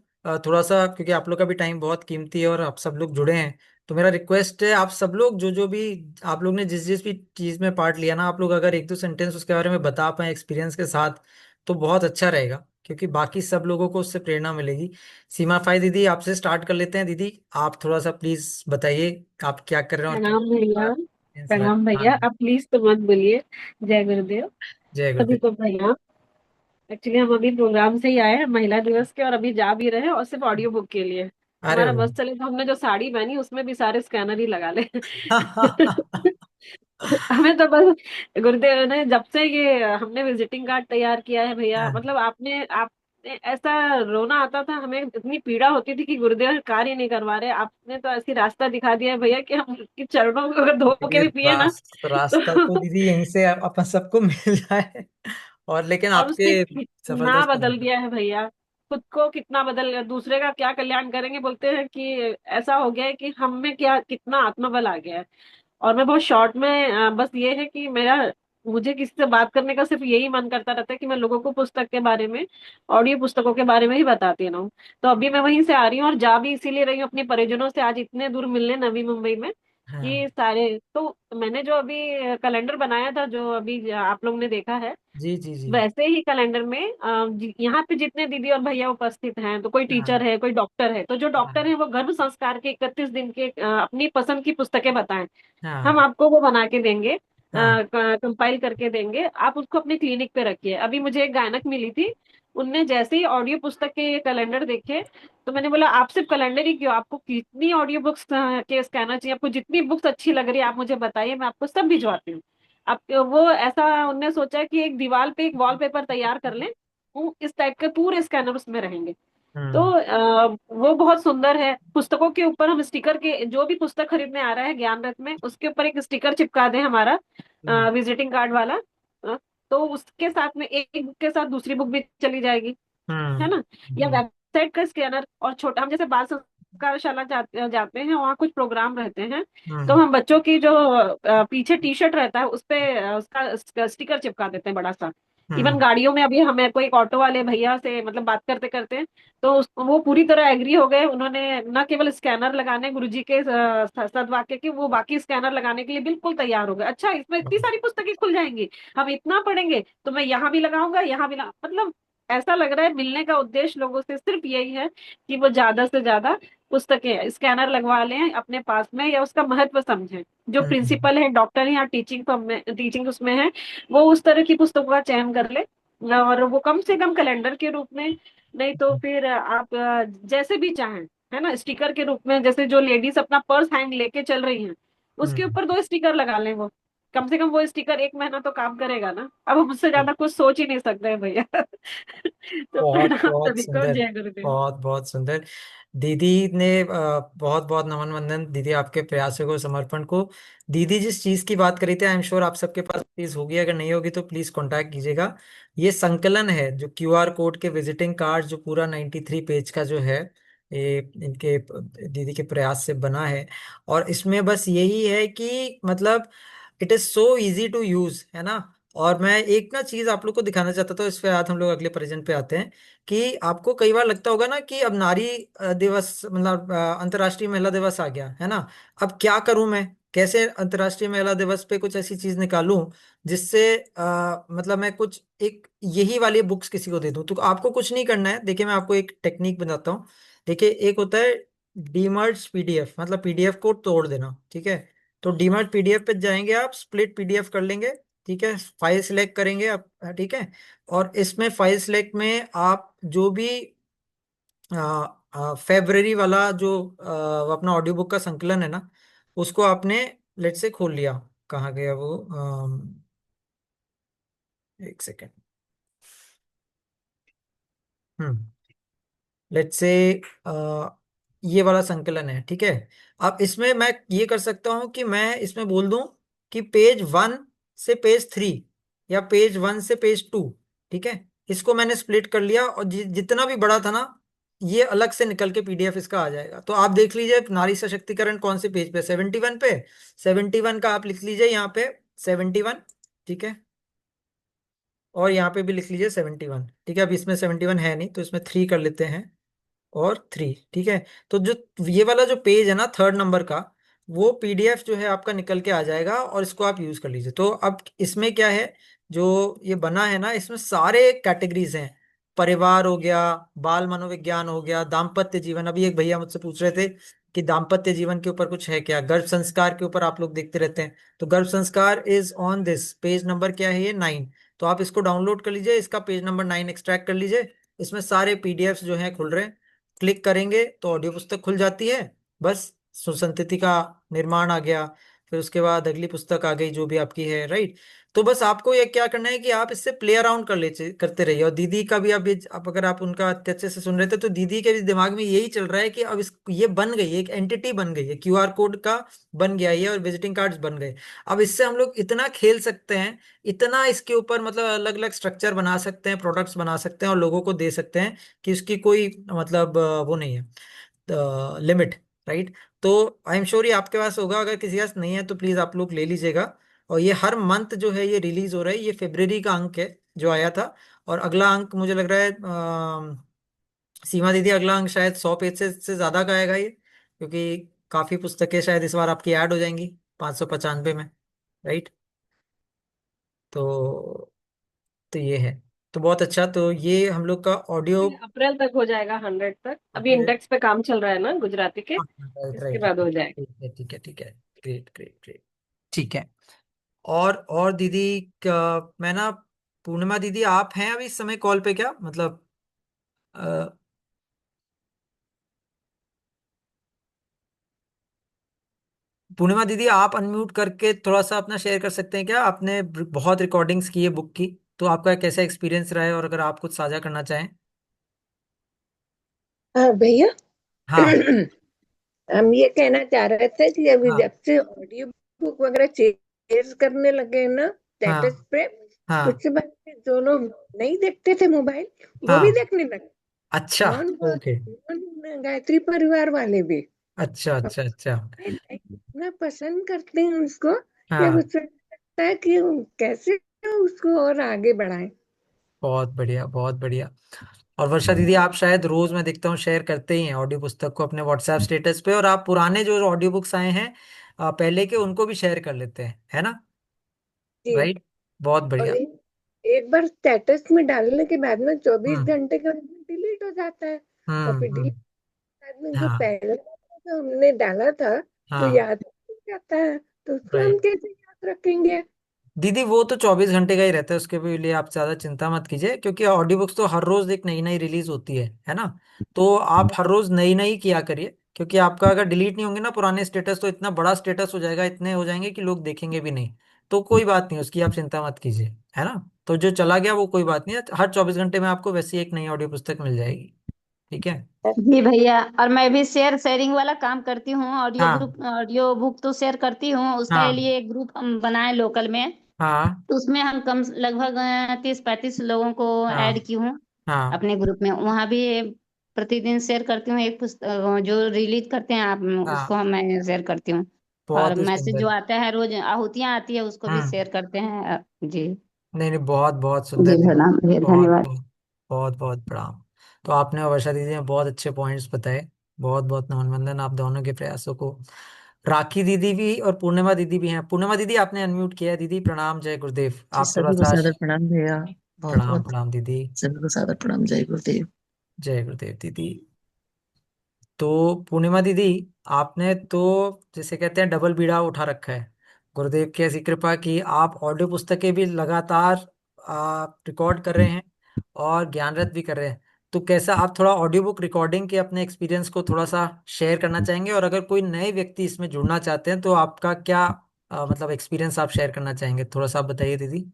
Speaker 2: थोड़ा सा, क्योंकि आप लोग का भी टाइम बहुत कीमती है और आप सब लोग जुड़े हैं, तो मेरा रिक्वेस्ट है, आप सब लोग जो जो भी आप लोग ने जिस जिस भी चीज में पार्ट लिया ना, आप लोग अगर एक दो सेंटेंस उसके बारे में बता पाए एक्सपीरियंस के साथ, तो बहुत अच्छा रहेगा, क्योंकि बाकी सब लोगों को उससे प्रेरणा मिलेगी। सीमा फाई दीदी, आपसे स्टार्ट कर लेते हैं। दीदी आप थोड़ा सा प्लीज बताइए आप क्या कर रहे हैं और क्या
Speaker 7: प्रणाम भैया।
Speaker 2: experience रहा
Speaker 7: प्रणाम
Speaker 2: है।
Speaker 7: भैया,
Speaker 2: हाँ,
Speaker 7: आप प्लीज तो मत बोलिए। जय गुरुदेव।
Speaker 2: जय
Speaker 7: सभी
Speaker 2: गुरुदेव।
Speaker 7: को प्रणाम। एक्चुअली हम अभी प्रोग्राम से ही आए हैं महिला दिवस के, और अभी जा भी रहे हैं, और सिर्फ ऑडियो बुक के लिए।
Speaker 2: अरे
Speaker 7: हमारा बस चले तो हमने जो साड़ी पहनी उसमें भी सारे स्कैनर ही लगा ले।
Speaker 2: वाह।
Speaker 7: हमें तो बस गुरुदेव ने जब से ये हमने विजिटिंग कार्ड तैयार किया है भैया,
Speaker 2: हाँ,
Speaker 7: मतलब आपने ऐसा रोना आता था, हमें इतनी पीड़ा होती थी कि गुरुदेव कार्य नहीं करवा रहे। आपने तो ऐसी रास्ता दिखा दिया है भैया कि हम उनके चरणों को अगर धो के
Speaker 2: ये
Speaker 7: भी पिए ना
Speaker 2: रास्ता तो
Speaker 7: तो
Speaker 2: दीदी यहीं से अपन सबको मिल जाए, और लेकिन
Speaker 7: और उसने
Speaker 2: आपके
Speaker 7: कितना
Speaker 2: जबरदस्त
Speaker 7: बदल
Speaker 2: बना।
Speaker 7: दिया है भैया। खुद को कितना बदल गया, दूसरे का क्या कल्याण करेंगे बोलते हैं कि ऐसा हो गया है कि हम में क्या कितना आत्मबल आ गया है। और मैं बहुत शॉर्ट में बस ये है कि मुझे किसी से बात करने का सिर्फ यही मन करता रहता है कि मैं लोगों को पुस्तक के बारे में, ऑडियो पुस्तकों के बारे में ही बताती रहूं। तो अभी मैं वहीं से आ रही हूँ, और जा भी इसीलिए रही हूँ अपने परिजनों से आज इतने दूर मिलने नवी मुंबई में।
Speaker 2: हाँ,
Speaker 7: कि सारे तो मैंने जो अभी कैलेंडर बनाया था, जो अभी आप लोग ने देखा है,
Speaker 2: जी जी जी।
Speaker 7: वैसे ही कैलेंडर में यहाँ पे जितने दीदी और भैया उपस्थित हैं, तो कोई टीचर
Speaker 2: हाँ,
Speaker 7: है, कोई डॉक्टर है, तो जो
Speaker 2: हाँ,
Speaker 7: डॉक्टर है वो गर्भ संस्कार के 31 दिन के अपनी पसंद की पुस्तकें बताएं। हम
Speaker 2: हाँ,
Speaker 7: आपको वो बना के देंगे,
Speaker 2: हाँ,
Speaker 7: कंपाइल करके देंगे, आप उसको अपने क्लिनिक पे रखिए। अभी मुझे एक गायनक मिली थी, उनने जैसे ही ऑडियो पुस्तक के ये कैलेंडर देखे, तो मैंने बोला आप सिर्फ कैलेंडर ही क्यों, आपको कितनी ऑडियो बुक्स के स्कैनर चाहिए, आपको जितनी बुक्स अच्छी लग रही है आप मुझे बताइए, मैं आपको सब भिजवाती हूँ। अब वो ऐसा उनने सोचा कि एक दीवार पे एक वॉलपेपर तैयार कर लें, वो इस टाइप के पूरे स्कैनर उसमें रहेंगे। तो
Speaker 2: हम्म,
Speaker 7: वो बहुत सुंदर है। पुस्तकों के ऊपर हम स्टिकर के, जो भी पुस्तक खरीदने आ रहा है ज्ञान रथ में, उसके ऊपर एक स्टिकर चिपका दें हमारा,
Speaker 2: हम्म,
Speaker 7: विजिटिंग कार्ड वाला। तो उसके साथ में एक बुक के साथ दूसरी बुक भी चली जाएगी, है
Speaker 2: हम्म,
Speaker 7: ना। या वेबसाइट का स्कैनर, और छोटा हम जैसे बाल संस्कारशाला जाते हैं, वहाँ कुछ प्रोग्राम रहते हैं, तो
Speaker 2: हम्म,
Speaker 7: हम बच्चों की जो पीछे टी शर्ट रहता है उस पे उसका स्टिकर चिपका देते हैं बड़ा सा। इवन
Speaker 2: हम्म,
Speaker 7: गाड़ियों में अभी हमें कोई एक ऑटो वाले भैया से मतलब बात करते करते, तो वो पूरी तरह एग्री हो गए। उन्होंने न केवल स्कैनर लगाने गुरुजी के सदवाक्य के, वो बाकी स्कैनर लगाने के लिए बिल्कुल तैयार हो गए। अच्छा, इसमें इतनी सारी पुस्तकें खुल जाएंगी, हम इतना पढ़ेंगे, तो मैं यहाँ भी लगाऊंगा, यहाँ भी मतलब ऐसा लग रहा है मिलने का उद्देश्य लोगों से सिर्फ यही है कि वो ज्यादा से ज्यादा पुस्तकें स्कैनर लगवा लें अपने पास में, या उसका महत्व समझें। जो
Speaker 2: हम्म,
Speaker 7: प्रिंसिपल है, डॉक्टर है, या टीचिंग उसमें है, वो उस तरह की पुस्तकों का चयन कर ले। और वो कम से कम कैलेंडर के रूप में, नहीं तो फिर आप जैसे भी चाहें, है ना, स्टिकर के रूप में, जैसे जो लेडीज अपना पर्स हैंड लेके चल रही हैं, उसके
Speaker 2: हम्म।
Speaker 7: ऊपर 2 स्टिकर लगा लें। वो कम से कम वो स्टिकर 1 महीना तो काम करेगा ना। अब हम उससे ज्यादा कुछ सोच ही नहीं सकते हैं भैया। तो
Speaker 2: बहुत
Speaker 7: प्रणाम
Speaker 2: बहुत
Speaker 7: सभी को,
Speaker 2: सुंदर,
Speaker 7: जय गुरुदेव।
Speaker 2: बहुत बहुत सुंदर। दीदी ने बहुत बहुत नमन वंदन दीदी आपके प्रयासों को, समर्पण को। दीदी जिस चीज की बात करी थी, आई एम श्योर आप सबके पास प्लीज होगी, अगर नहीं होगी तो प्लीज कांटेक्ट कीजिएगा। ये संकलन है जो QR कोड के विजिटिंग कार्ड, जो पूरा 93 पेज का जो है, ये इनके दीदी के प्रयास से बना है। और इसमें बस यही है कि मतलब it is so easy to use, है ना। और मैं एक ना चीज आप लोग को दिखाना चाहता था, इस पे आज हम लोग अगले प्रेजेंट पे आते हैं, कि आपको कई बार लगता होगा ना कि अब नारी दिवस, मतलब अंतर्राष्ट्रीय महिला दिवस आ गया है ना। अब क्या करूं मैं, कैसे अंतर्राष्ट्रीय महिला दिवस पे कुछ ऐसी चीज निकालूं जिससे मतलब मैं कुछ एक यही वाली बुक्स किसी को दे दूं। तो आपको कुछ नहीं करना है, देखिए मैं आपको एक टेक्निक बताता हूँ। देखिए एक होता है डीमर्ज PDF, मतलब PDF को तोड़ देना, ठीक है। तो डीमर्ज PDF पे जाएंगे आप, स्प्लिट PDF कर लेंगे, ठीक है। फाइल सिलेक्ट करेंगे आप, ठीक है। और इसमें फाइल सिलेक्ट में आप जो भी फेब्रवरी वाला जो अपना ऑडियो बुक का संकलन है ना, उसको आपने लेट से खोल लिया। कहाँ गया वो, एक सेकेंड। हम्म, लेट से ये वाला संकलन है, ठीक है। अब इसमें मैं ये कर सकता हूं कि मैं इसमें बोल दूं कि पेज 1 से पेज 3, या पेज 1 से पेज 2, ठीक है। इसको मैंने स्प्लिट कर लिया, और जितना भी बड़ा था ना, ये अलग से निकल के PDF इसका आ जाएगा। तो आप देख लीजिए नारी सशक्तिकरण कौन से पेज पे, 71 पे। 71 का आप लिख लीजिए यहाँ पे, 71, ठीक है। और यहाँ पे भी लिख लीजिए 71, ठीक है। अब इसमें 71 है नहीं, तो इसमें 3 कर लेते हैं, और 3, ठीक है। तो जो ये वाला जो पेज है ना, 3rd नंबर का, वो पीडीएफ जो है आपका निकल के आ जाएगा और इसको आप यूज कर लीजिए। तो अब इसमें क्या है, जो ये बना है ना, इसमें सारे कैटेगरीज हैं। परिवार हो गया, बाल मनोविज्ञान हो गया, दाम्पत्य जीवन, अभी एक भैया मुझसे पूछ रहे थे कि दाम्पत्य जीवन के ऊपर कुछ है क्या, गर्भ संस्कार के ऊपर आप लोग देखते रहते हैं, तो गर्भ संस्कार is on this page number क्या है, ये 9। तो आप इसको डाउनलोड कर लीजिए, इसका पेज नंबर 9 एक्सट्रैक्ट कर लीजिए। इसमें सारे पीडीएफ्स जो हैं खुल रहे हैं, क्लिक करेंगे तो ऑडियो पुस्तक खुल जाती है। बस सुसंतति का निर्माण आ गया, फिर उसके बाद अगली पुस्तक आ गई जो भी आपकी है, राइट। तो बस आपको ये क्या करना है कि आप इससे प्ले अराउंड करते रहिए। और दीदी का भी अब अगर आप उनका अच्छे से सुन रहे थे तो दीदी के भी दिमाग में यही चल रहा है कि अब ये बन गई है, एक एंटिटी बन गई है, क्यूआर कोड का बन गया ये, और विजिटिंग कार्ड्स बन गए। अब इससे हम लोग इतना खेल सकते हैं, इतना इसके ऊपर मतलब अलग अलग स्ट्रक्चर बना सकते हैं, प्रोडक्ट्स बना सकते हैं और लोगों को दे सकते हैं कि उसकी कोई मतलब वो नहीं है लिमिट, राइट। तो आई एम श्योर ये आपके पास होगा, अगर किसी के पास नहीं है तो प्लीज आप लोग ले लीजिएगा। और ये हर मंथ जो है ये रिलीज हो रहा है, ये फरवरी का अंक है जो आया था। और अगला अंक मुझे लग रहा है सीमा दीदी, अगला अंक शायद 100 पेज से ज्यादा का आएगा ये, क्योंकि काफी पुस्तकें शायद इस बार आपकी ऐड हो जाएंगी 595 में, राइट। तो तो ये है। तो बहुत अच्छा, तो ये हम लोग का ऑडियो।
Speaker 7: अप्रैल तक हो जाएगा, 100 तक। अभी इंडेक्स पे काम चल रहा है ना गुजराती के,
Speaker 2: राइट
Speaker 7: इसके
Speaker 2: राइट,
Speaker 7: बाद हो जाएगा।
Speaker 2: ठीक है ठीक है ठीक है। Great great great. ठीक है। और दीदी मैं ना, पूर्णिमा दीदी आप हैं अभी इस समय कॉल पे क्या, मतलब अ, पूर्णिमा दीदी आप अनम्यूट करके थोड़ा सा अपना शेयर कर सकते हैं क्या, आपने बहुत रिकॉर्डिंग्स की है बुक की, तो आपका कैसा एक्सपीरियंस रहा है, और अगर आप कुछ साझा करना चाहें।
Speaker 8: हाँ भैया।
Speaker 2: हाँ
Speaker 8: हम ये कहना चाह रहे थे कि अभी
Speaker 2: हाँ
Speaker 8: जब से ऑडियो बुक वगैरह चेंज करने लगे हैं ना स्टेटस
Speaker 2: हाँ
Speaker 8: पे,
Speaker 2: हाँ
Speaker 8: उसके बाद से जो लोग नहीं देखते थे मोबाइल, वो भी
Speaker 2: हाँ।
Speaker 8: देखने लगे।
Speaker 2: अच्छा।
Speaker 8: Non
Speaker 2: okay.
Speaker 8: नॉन गायत्री परिवार वाले भी
Speaker 2: अच्छा
Speaker 8: अब
Speaker 2: अच्छा अच्छा।
Speaker 8: इतना पसंद करते हैं उसको कि अब
Speaker 2: हाँ,
Speaker 8: उससे लगता है कि कैसे उसको और आगे बढ़ाएं।
Speaker 2: बहुत बढ़िया बहुत बढ़िया। और वर्षा दीदी आप शायद रोज मैं देखता हूँ शेयर करते ही हैं ऑडियो पुस्तक को अपने व्हाट्सएप स्टेटस पे, और आप पुराने जो ऑडियो बुक्स आए हैं पहले के, उनको भी शेयर कर लेते हैं, है ना,
Speaker 8: जी।
Speaker 2: राइट। बहुत
Speaker 8: और
Speaker 2: बढ़िया।
Speaker 8: एक बार स्टेटस में डालने के बाद में 24
Speaker 2: हम्म
Speaker 8: घंटे के डिलीट हो जाता है। और फिर
Speaker 2: हम्म।
Speaker 8: बाद में जो
Speaker 2: हाँ
Speaker 8: पहले जो हमने डाला था तो
Speaker 2: हाँ,
Speaker 8: याद नहीं जाता है, तो उसको हम
Speaker 2: राइट।
Speaker 8: कैसे याद रखेंगे।
Speaker 2: दीदी वो तो 24 घंटे का ही रहता है, उसके भी लिए आप ज्यादा चिंता मत कीजिए, क्योंकि ऑडियो बुक्स तो हर रोज एक नई नई रिलीज होती है ना। तो आप हर रोज नई नई किया करिए, क्योंकि आपका अगर डिलीट नहीं होंगे ना पुराने स्टेटस, तो इतना बड़ा स्टेटस हो जाएगा, इतने हो जाएंगे कि लोग देखेंगे भी नहीं। तो कोई बात नहीं, उसकी आप चिंता मत कीजिए, है ना। तो जो चला गया वो कोई बात नहीं है, हर 24 घंटे में आपको वैसी एक नई ऑडियो पुस्तक मिल जाएगी। ठीक है।
Speaker 4: जी भैया, और मैं भी शेयरिंग वाला काम करती हूँ।
Speaker 2: हाँ
Speaker 4: ऑडियो बुक तो शेयर करती हूँ, उसके
Speaker 2: हाँ
Speaker 4: लिए एक ग्रुप हम बनाए लोकल में।
Speaker 2: हाँ
Speaker 4: तो उसमें हम कम लगभग 30-35 लोगों को
Speaker 2: हाँ
Speaker 4: ऐड की हूँ
Speaker 2: हाँ
Speaker 4: अपने ग्रुप में। वहाँ भी प्रतिदिन शेयर करती हूँ एक पुस्तक जो रिलीज करते हैं आप, उसको
Speaker 2: हाँ।
Speaker 4: मैं शेयर करती हूँ। और
Speaker 2: बहुत ही
Speaker 4: मैसेज जो
Speaker 2: सुंदर।
Speaker 4: आता है रोज, आहुतियाँ आती है, उसको भी
Speaker 2: हम्म।
Speaker 4: शेयर करते हैं। जी।
Speaker 2: नहीं नहीं, बहुत बहुत
Speaker 4: जी
Speaker 2: सुंदर दीदी।
Speaker 4: प्रणाम भैया,
Speaker 2: बहुत
Speaker 4: धन्यवाद।
Speaker 2: बहुत बहुत बहुत प्रणाम। तो आपने और वर्षा दीदी ने बहुत अच्छे पॉइंट्स बताए, बहुत बहुत नमन वंदन आप दोनों के प्रयासों को। राखी दीदी भी और पूर्णिमा दीदी भी हैं। पूर्णिमा दीदी आपने अनम्यूट किया है, दीदी प्रणाम, जय गुरुदेव,
Speaker 9: जी
Speaker 2: आप थोड़ा
Speaker 9: सभी को
Speaker 2: सा
Speaker 9: सादर प्रणाम भैया। बहुत
Speaker 2: प्रणाम
Speaker 9: बहुत
Speaker 2: प्रणाम दीदी।
Speaker 9: सभी को सादर प्रणाम। जय गुरुदेव।
Speaker 2: जय गुरुदेव दीदी। तो पूर्णिमा दीदी, आपने तो जैसे कहते हैं डबल बीड़ा उठा रखा है, गुरुदेव की ऐसी कृपा कि आप ऑडियो पुस्तकें भी लगातार आप रिकॉर्ड कर रहे हैं और ज्ञानरत भी कर रहे हैं। तो कैसा आप थोड़ा ऑडियो बुक रिकॉर्डिंग के अपने एक्सपीरियंस को थोड़ा सा शेयर करना चाहेंगे, और अगर कोई नए व्यक्ति इसमें जुड़ना चाहते हैं तो आपका क्या मतलब एक्सपीरियंस आप शेयर करना चाहेंगे, थोड़ा सा आप बताइए दीदी।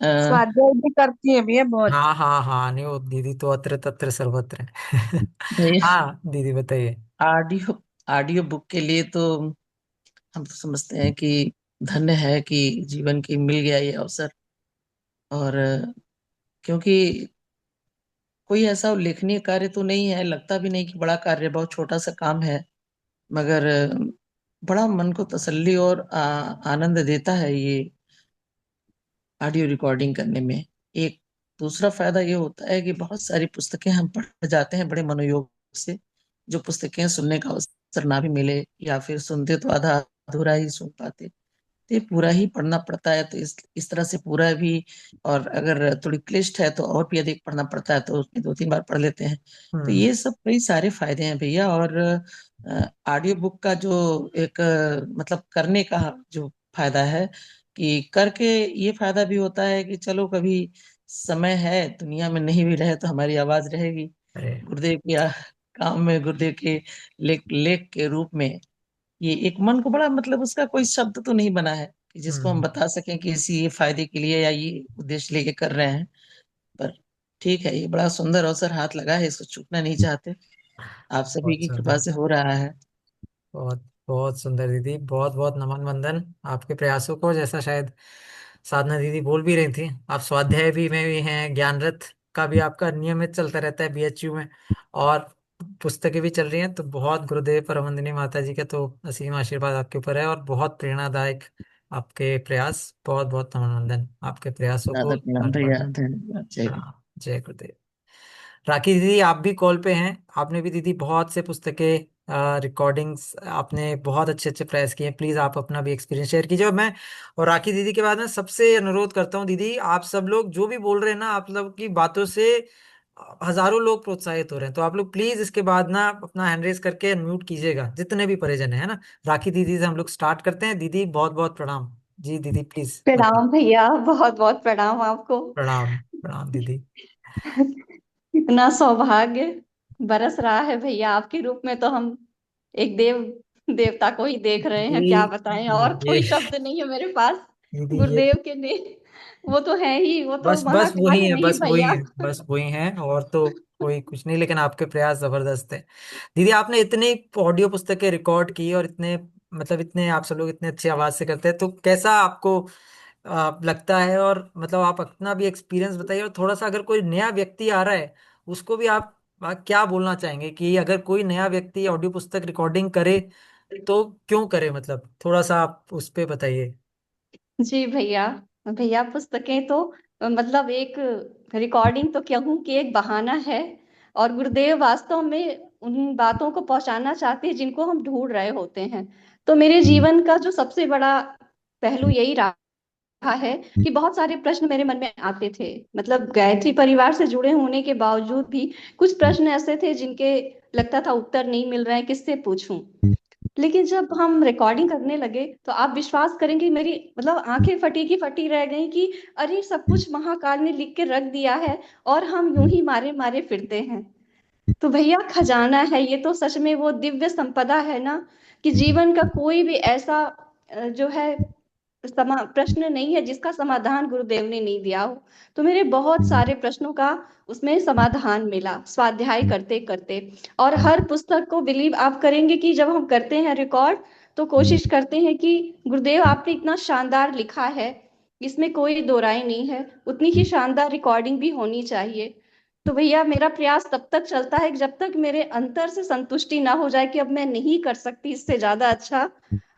Speaker 9: अ,
Speaker 10: स्वाध्याय भी करती है भैया बहुत।
Speaker 2: हाँ हाँ हाँ, नहीं वो दीदी तो अत्र तत्र सर्वत्र है।
Speaker 9: भैया
Speaker 2: हाँ दीदी बताइए।
Speaker 9: ऑडियो ऑडियो बुक के लिए तो हम तो समझते हैं कि धन्य है कि जीवन की मिल गया ये अवसर। और क्योंकि कोई ऐसा उल्लेखनीय कार्य तो नहीं है, लगता भी नहीं कि बड़ा कार्य, बहुत छोटा सा काम है। मगर बड़ा मन को तसल्ली और आनंद देता है ये ऑडियो रिकॉर्डिंग करने में। एक दूसरा फायदा ये होता है कि बहुत सारी पुस्तकें हम पढ़ जाते हैं बड़े मनोयोग से, जो पुस्तकें सुनने का अवसर अवसर ना भी मिले या फिर सुनते तो आधा अधूरा ही सुन पाते, तो ये पूरा ही पढ़ना पड़ता है। तो इस तरह से पूरा भी, और अगर थोड़ी क्लिष्ट है तो और भी अधिक पढ़ना पड़ता है, तो उसमें 2-3 बार पढ़ लेते हैं। तो ये सब कई सारे फायदे हैं भैया। और ऑडियो बुक का जो एक मतलब करने का जो फायदा है, कि करके ये फायदा भी होता है कि चलो कभी समय है, दुनिया में नहीं भी रहे तो हमारी आवाज रहेगी।
Speaker 2: अरे
Speaker 9: गुरुदेव के काम में, गुरुदेव के लेख लेख के रूप में, ये एक मन को बड़ा, मतलब उसका कोई शब्द तो नहीं बना है कि जिसको हम
Speaker 2: हम्म
Speaker 9: बता सकें कि इसी ये फायदे के लिए या ये उद्देश्य लेके कर रहे हैं। पर ठीक है, ये बड़ा सुंदर अवसर हाथ लगा है, इसको चूकना नहीं चाहते। आप सभी
Speaker 2: बहुत
Speaker 9: की कृपा
Speaker 2: सुंदर,
Speaker 9: से हो रहा है।
Speaker 2: बहुत बहुत सुंदर दीदी, बहुत बहुत नमन वंदन आपके प्रयासों को। जैसा शायद साधना दीदी बोल भी रही थी, आप स्वाध्याय भी में भी हैं, ज्ञान रथ का भी आपका नियमित चलता रहता है बीएचयू में, और पुस्तकें भी चल रही हैं। तो बहुत गुरुदेव परमवंदनीय माता जी का तो असीम आशीर्वाद आपके ऊपर है, और बहुत प्रेरणादायक आपके प्रयास। बहुत बहुत नमन वंदन आपके प्रयासों को।
Speaker 9: दादा प्रणाम भैया,
Speaker 2: अर्पण।
Speaker 9: धन्यवाद, जय गुरु।
Speaker 2: प्रणाम, जय गुरुदेव। राखी दीदी आप भी कॉल पे हैं, आपने भी दीदी बहुत से पुस्तकें रिकॉर्डिंग्स आपने बहुत अच्छे अच्छे प्रयास किए हैं। प्लीज आप अपना भी एक्सपीरियंस शेयर कीजिए। और मैं और राखी दीदी के बाद में सबसे अनुरोध करता हूँ दीदी, आप सब लोग जो भी बोल रहे हैं ना, आप लोग की बातों से हजारों लोग प्रोत्साहित हो रहे हैं। तो आप लोग प्लीज इसके बाद ना अपना हैंड रेस करके म्यूट कीजिएगा, जितने भी परिजन है ना। राखी दीदी से हम लोग स्टार्ट करते हैं। दीदी बहुत बहुत प्रणाम। जी दीदी प्लीज बताइए।
Speaker 4: प्रणाम भैया, बहुत बहुत प्रणाम आपको।
Speaker 2: प्रणाम प्रणाम दीदी।
Speaker 4: इतना सौभाग्य बरस रहा है भैया आपके रूप में, तो हम एक देवता को ही देख रहे हैं, क्या बताएं, और
Speaker 2: ये
Speaker 4: कोई शब्द नहीं है मेरे पास।
Speaker 2: दीदी ये
Speaker 4: गुरुदेव के ने वो तो है ही, वो तो
Speaker 2: बस बस
Speaker 4: महाकाल
Speaker 2: वही
Speaker 4: है
Speaker 2: है,
Speaker 4: नहीं
Speaker 2: बस वही
Speaker 4: भैया।
Speaker 2: है, बस वही है, और तो कोई कुछ नहीं। लेकिन आपके प्रयास जबरदस्त है दीदी। आपने इतनी ऑडियो पुस्तकें रिकॉर्ड की, और इतने मतलब इतने आप सब लोग इतने अच्छी आवाज से करते हैं, तो कैसा आपको लगता है? और मतलब आप अपना भी एक्सपीरियंस बताइए। और थोड़ा सा अगर कोई नया व्यक्ति आ रहा है, उसको भी आप क्या बोलना चाहेंगे कि अगर कोई नया व्यक्ति ऑडियो पुस्तक रिकॉर्डिंग करे तो क्यों करे? मतलब थोड़ा सा आप उस पे बताइए।
Speaker 4: जी भैया, भैया पुस्तकें तो मतलब एक रिकॉर्डिंग तो कहूँ कि एक बहाना है, और गुरुदेव वास्तव में उन बातों को पहुंचाना चाहते हैं जिनको हम ढूंढ रहे होते हैं। तो मेरे जीवन का जो सबसे बड़ा पहलू यही रहा है कि बहुत सारे प्रश्न मेरे मन में आते थे। मतलब गायत्री परिवार से जुड़े होने के बावजूद भी कुछ प्रश्न ऐसे थे जिनके लगता था उत्तर नहीं मिल रहे हैं, किससे पूछूं। लेकिन जब हम रिकॉर्डिंग करने लगे तो आप विश्वास करेंगे, मेरी मतलब आंखें फटी की फटी रह गई कि अरे सब कुछ महाकाल ने लिख के रख दिया है, और हम यूं ही मारे मारे फिरते हैं। तो भैया खजाना है ये, तो सच में वो दिव्य संपदा है ना, कि जीवन का कोई भी ऐसा जो है प्रश्न नहीं है जिसका समाधान गुरुदेव ने नहीं दिया हो। तो मेरे बहुत सारे प्रश्नों का उसमें समाधान मिला स्वाध्याय करते करते। और हर पुस्तक को बिलीव आप करेंगे कि जब हम करते हैं रिकॉर्ड, तो कोशिश करते हैं कि गुरुदेव आपने इतना शानदार लिखा है, इसमें कोई दो राय नहीं है, उतनी ही शानदार रिकॉर्डिंग भी होनी चाहिए। तो भैया मेरा प्रयास तब तक चलता है कि जब तक मेरे अंतर से संतुष्टि ना हो जाए कि अब मैं नहीं कर सकती इससे ज्यादा अच्छा।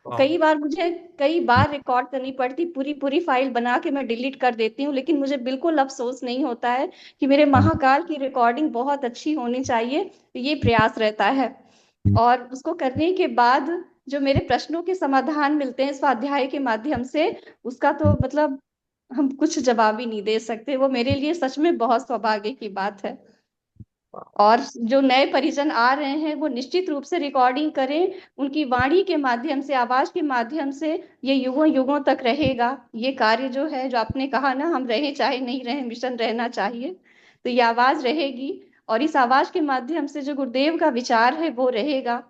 Speaker 2: वाह।
Speaker 4: कई बार मुझे कई बार रिकॉर्ड करनी पड़ती, पूरी पूरी फाइल बना के मैं डिलीट कर देती हूँ, लेकिन मुझे बिल्कुल अफसोस नहीं होता है कि मेरे महाकाल की रिकॉर्डिंग बहुत अच्छी होनी चाहिए। ये प्रयास रहता है। और उसको करने के बाद जो मेरे प्रश्नों के समाधान मिलते हैं स्वाध्याय के माध्यम से, उसका तो मतलब हम कुछ जवाब ही नहीं दे सकते। वो मेरे लिए सच में बहुत सौभाग्य की बात है। और जो नए परिजन आ रहे हैं वो निश्चित रूप से रिकॉर्डिंग करें, उनकी वाणी के माध्यम से, आवाज के माध्यम से ये युगों युगों तक रहेगा। ये कार्य जो है, जो आपने कहा ना, हम रहे चाहे नहीं रहे, मिशन रहना चाहिए। तो ये आवाज रहेगी, और इस आवाज के माध्यम से जो गुरुदेव का विचार है वो रहेगा,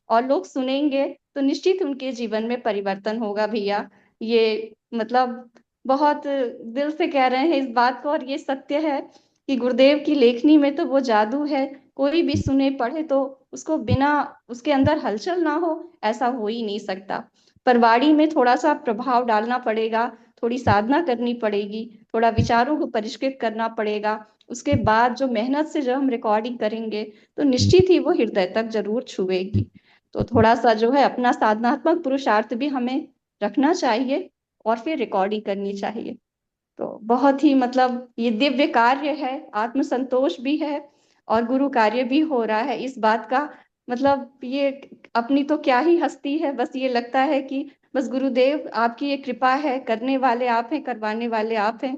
Speaker 4: और लोग सुनेंगे तो निश्चित उनके जीवन में परिवर्तन होगा भैया। ये मतलब बहुत दिल से कह रहे हैं इस बात को, और ये सत्य है कि गुरुदेव की लेखनी में तो वो जादू है। कोई भी सुने पढ़े तो उसको बिना उसके अंदर हलचल ना हो, ऐसा हो ही नहीं सकता। पर वाणी में थोड़ा सा प्रभाव डालना पड़ेगा, थोड़ी साधना करनी पड़ेगी, थोड़ा विचारों को परिष्कृत करना पड़ेगा। उसके बाद जो मेहनत से जब हम रिकॉर्डिंग करेंगे तो निश्चित ही वो हृदय तक जरूर छुएगी। तो थोड़ा सा जो है अपना साधनात्मक पुरुषार्थ भी हमें रखना चाहिए, और फिर रिकॉर्डिंग करनी चाहिए। तो बहुत ही मतलब ये दिव्य कार्य है, आत्म संतोष भी है, और गुरु कार्य भी हो रहा है, इस बात का
Speaker 11: मतलब ये अपनी तो क्या ही हस्ती है, बस ये लगता है कि बस गुरुदेव आपकी ये कृपा है, करने वाले आप हैं, करवाने वाले आप हैं,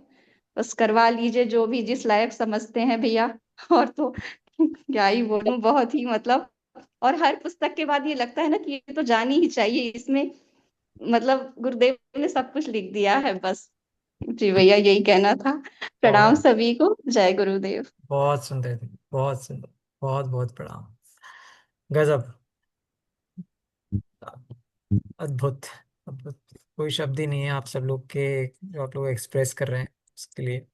Speaker 11: बस करवा लीजिए जो भी जिस लायक समझते हैं भैया। और तो क्या ही बोलूं, बहुत ही मतलब, और हर पुस्तक के बाद ये लगता है ना कि ये तो जानी ही चाहिए, इसमें मतलब गुरुदेव ने सब कुछ लिख दिया है बस। जी भैया, यही कहना था। प्रणाम
Speaker 2: बहुत
Speaker 11: सभी को, जय गुरुदेव।
Speaker 2: बहुत सुंदर थी, बहुत सुंदर। बहुत बहुत प्रणाम। गजब। अद्भुत। अद्भुत। कोई शब्द ही नहीं है आप सब लोग के, जो आप लोग एक्सप्रेस कर रहे हैं उसके लिए।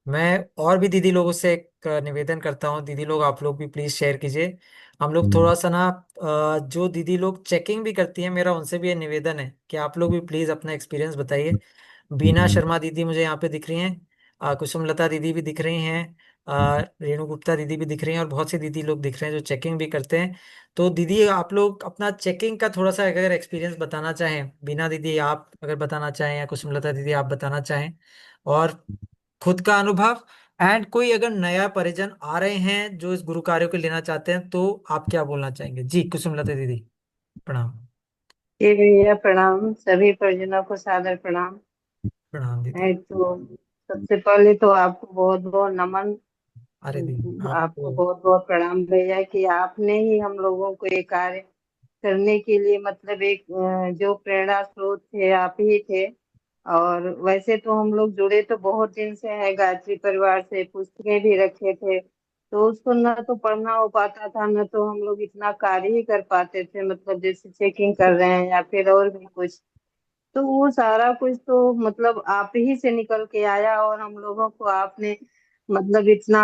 Speaker 2: मैं और भी दीदी लोगों से एक निवेदन करता हूँ, दीदी लोग आप लोग भी प्लीज शेयर कीजिए। हम लोग थोड़ा सा ना जो दीदी लोग चेकिंग भी करती हैं, मेरा उनसे भी ये निवेदन है कि आप लोग भी प्लीज अपना एक्सपीरियंस बताइए। बीना शर्मा दीदी मुझे यहाँ पे दिख रही हैं, कुसुमलता दीदी भी दिख रही हैं, रेणु गुप्ता दीदी भी दिख रही हैं, और बहुत सी दीदी लोग दिख रहे हैं जो चेकिंग भी करते हैं। तो दीदी आप लोग अपना चेकिंग का थोड़ा सा अगर एक्सपीरियंस बताना चाहें, बीना दीदी आप अगर बताना चाहें या कुसुमलता दीदी आप बताना चाहें, और खुद का अनुभव, एंड कोई अगर नया परिजन आ रहे हैं जो इस गुरु कार्य को लेना चाहते हैं, तो आप क्या बोलना चाहेंगे? जी कुसुमलता दीदी, प्रणाम।
Speaker 10: जी भैया प्रणाम, सभी परिजनों को सादर प्रणाम
Speaker 2: प्रणाम दीदी।
Speaker 10: है। तो सबसे पहले तो आपको बहुत बहुत नमन,
Speaker 2: अरे दीदी
Speaker 10: आपको
Speaker 2: आपको।
Speaker 10: बहुत बहुत प्रणाम भैया कि आपने ही हम लोगों को ये कार्य करने के लिए, मतलब एक जो प्रेरणा स्रोत थे आप ही थे। और वैसे तो हम लोग जुड़े तो बहुत दिन से हैं, गायत्री परिवार से पुस्तकें भी रखे थे, तो उसको न तो पढ़ना हो पाता था, न तो हम लोग इतना कार्य ही कर पाते थे, मतलब जैसे चेकिंग कर रहे हैं या फिर और भी कुछ। तो वो सारा कुछ तो मतलब आप ही से निकल के आया, और हम लोगों को आपने मतलब इतना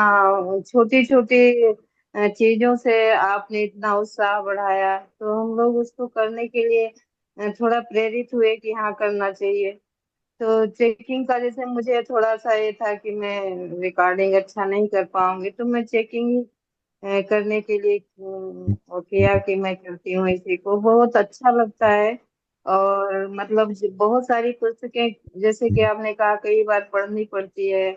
Speaker 10: छोटी छोटी चीजों से आपने इतना उत्साह बढ़ाया, तो हम लोग उसको करने के लिए थोड़ा प्रेरित हुए कि हाँ करना चाहिए। तो चेकिंग का जैसे मुझे थोड़ा सा ये था कि मैं रिकॉर्डिंग अच्छा नहीं कर पाऊंगी, तो मैं चेकिंग करने के लिए वो किया कि मैं करती हूँ इसी को, बहुत अच्छा लगता है। और मतलब बहुत सारी पुस्तकें जैसे कि आपने कहा कई बार पढ़नी पड़ती है,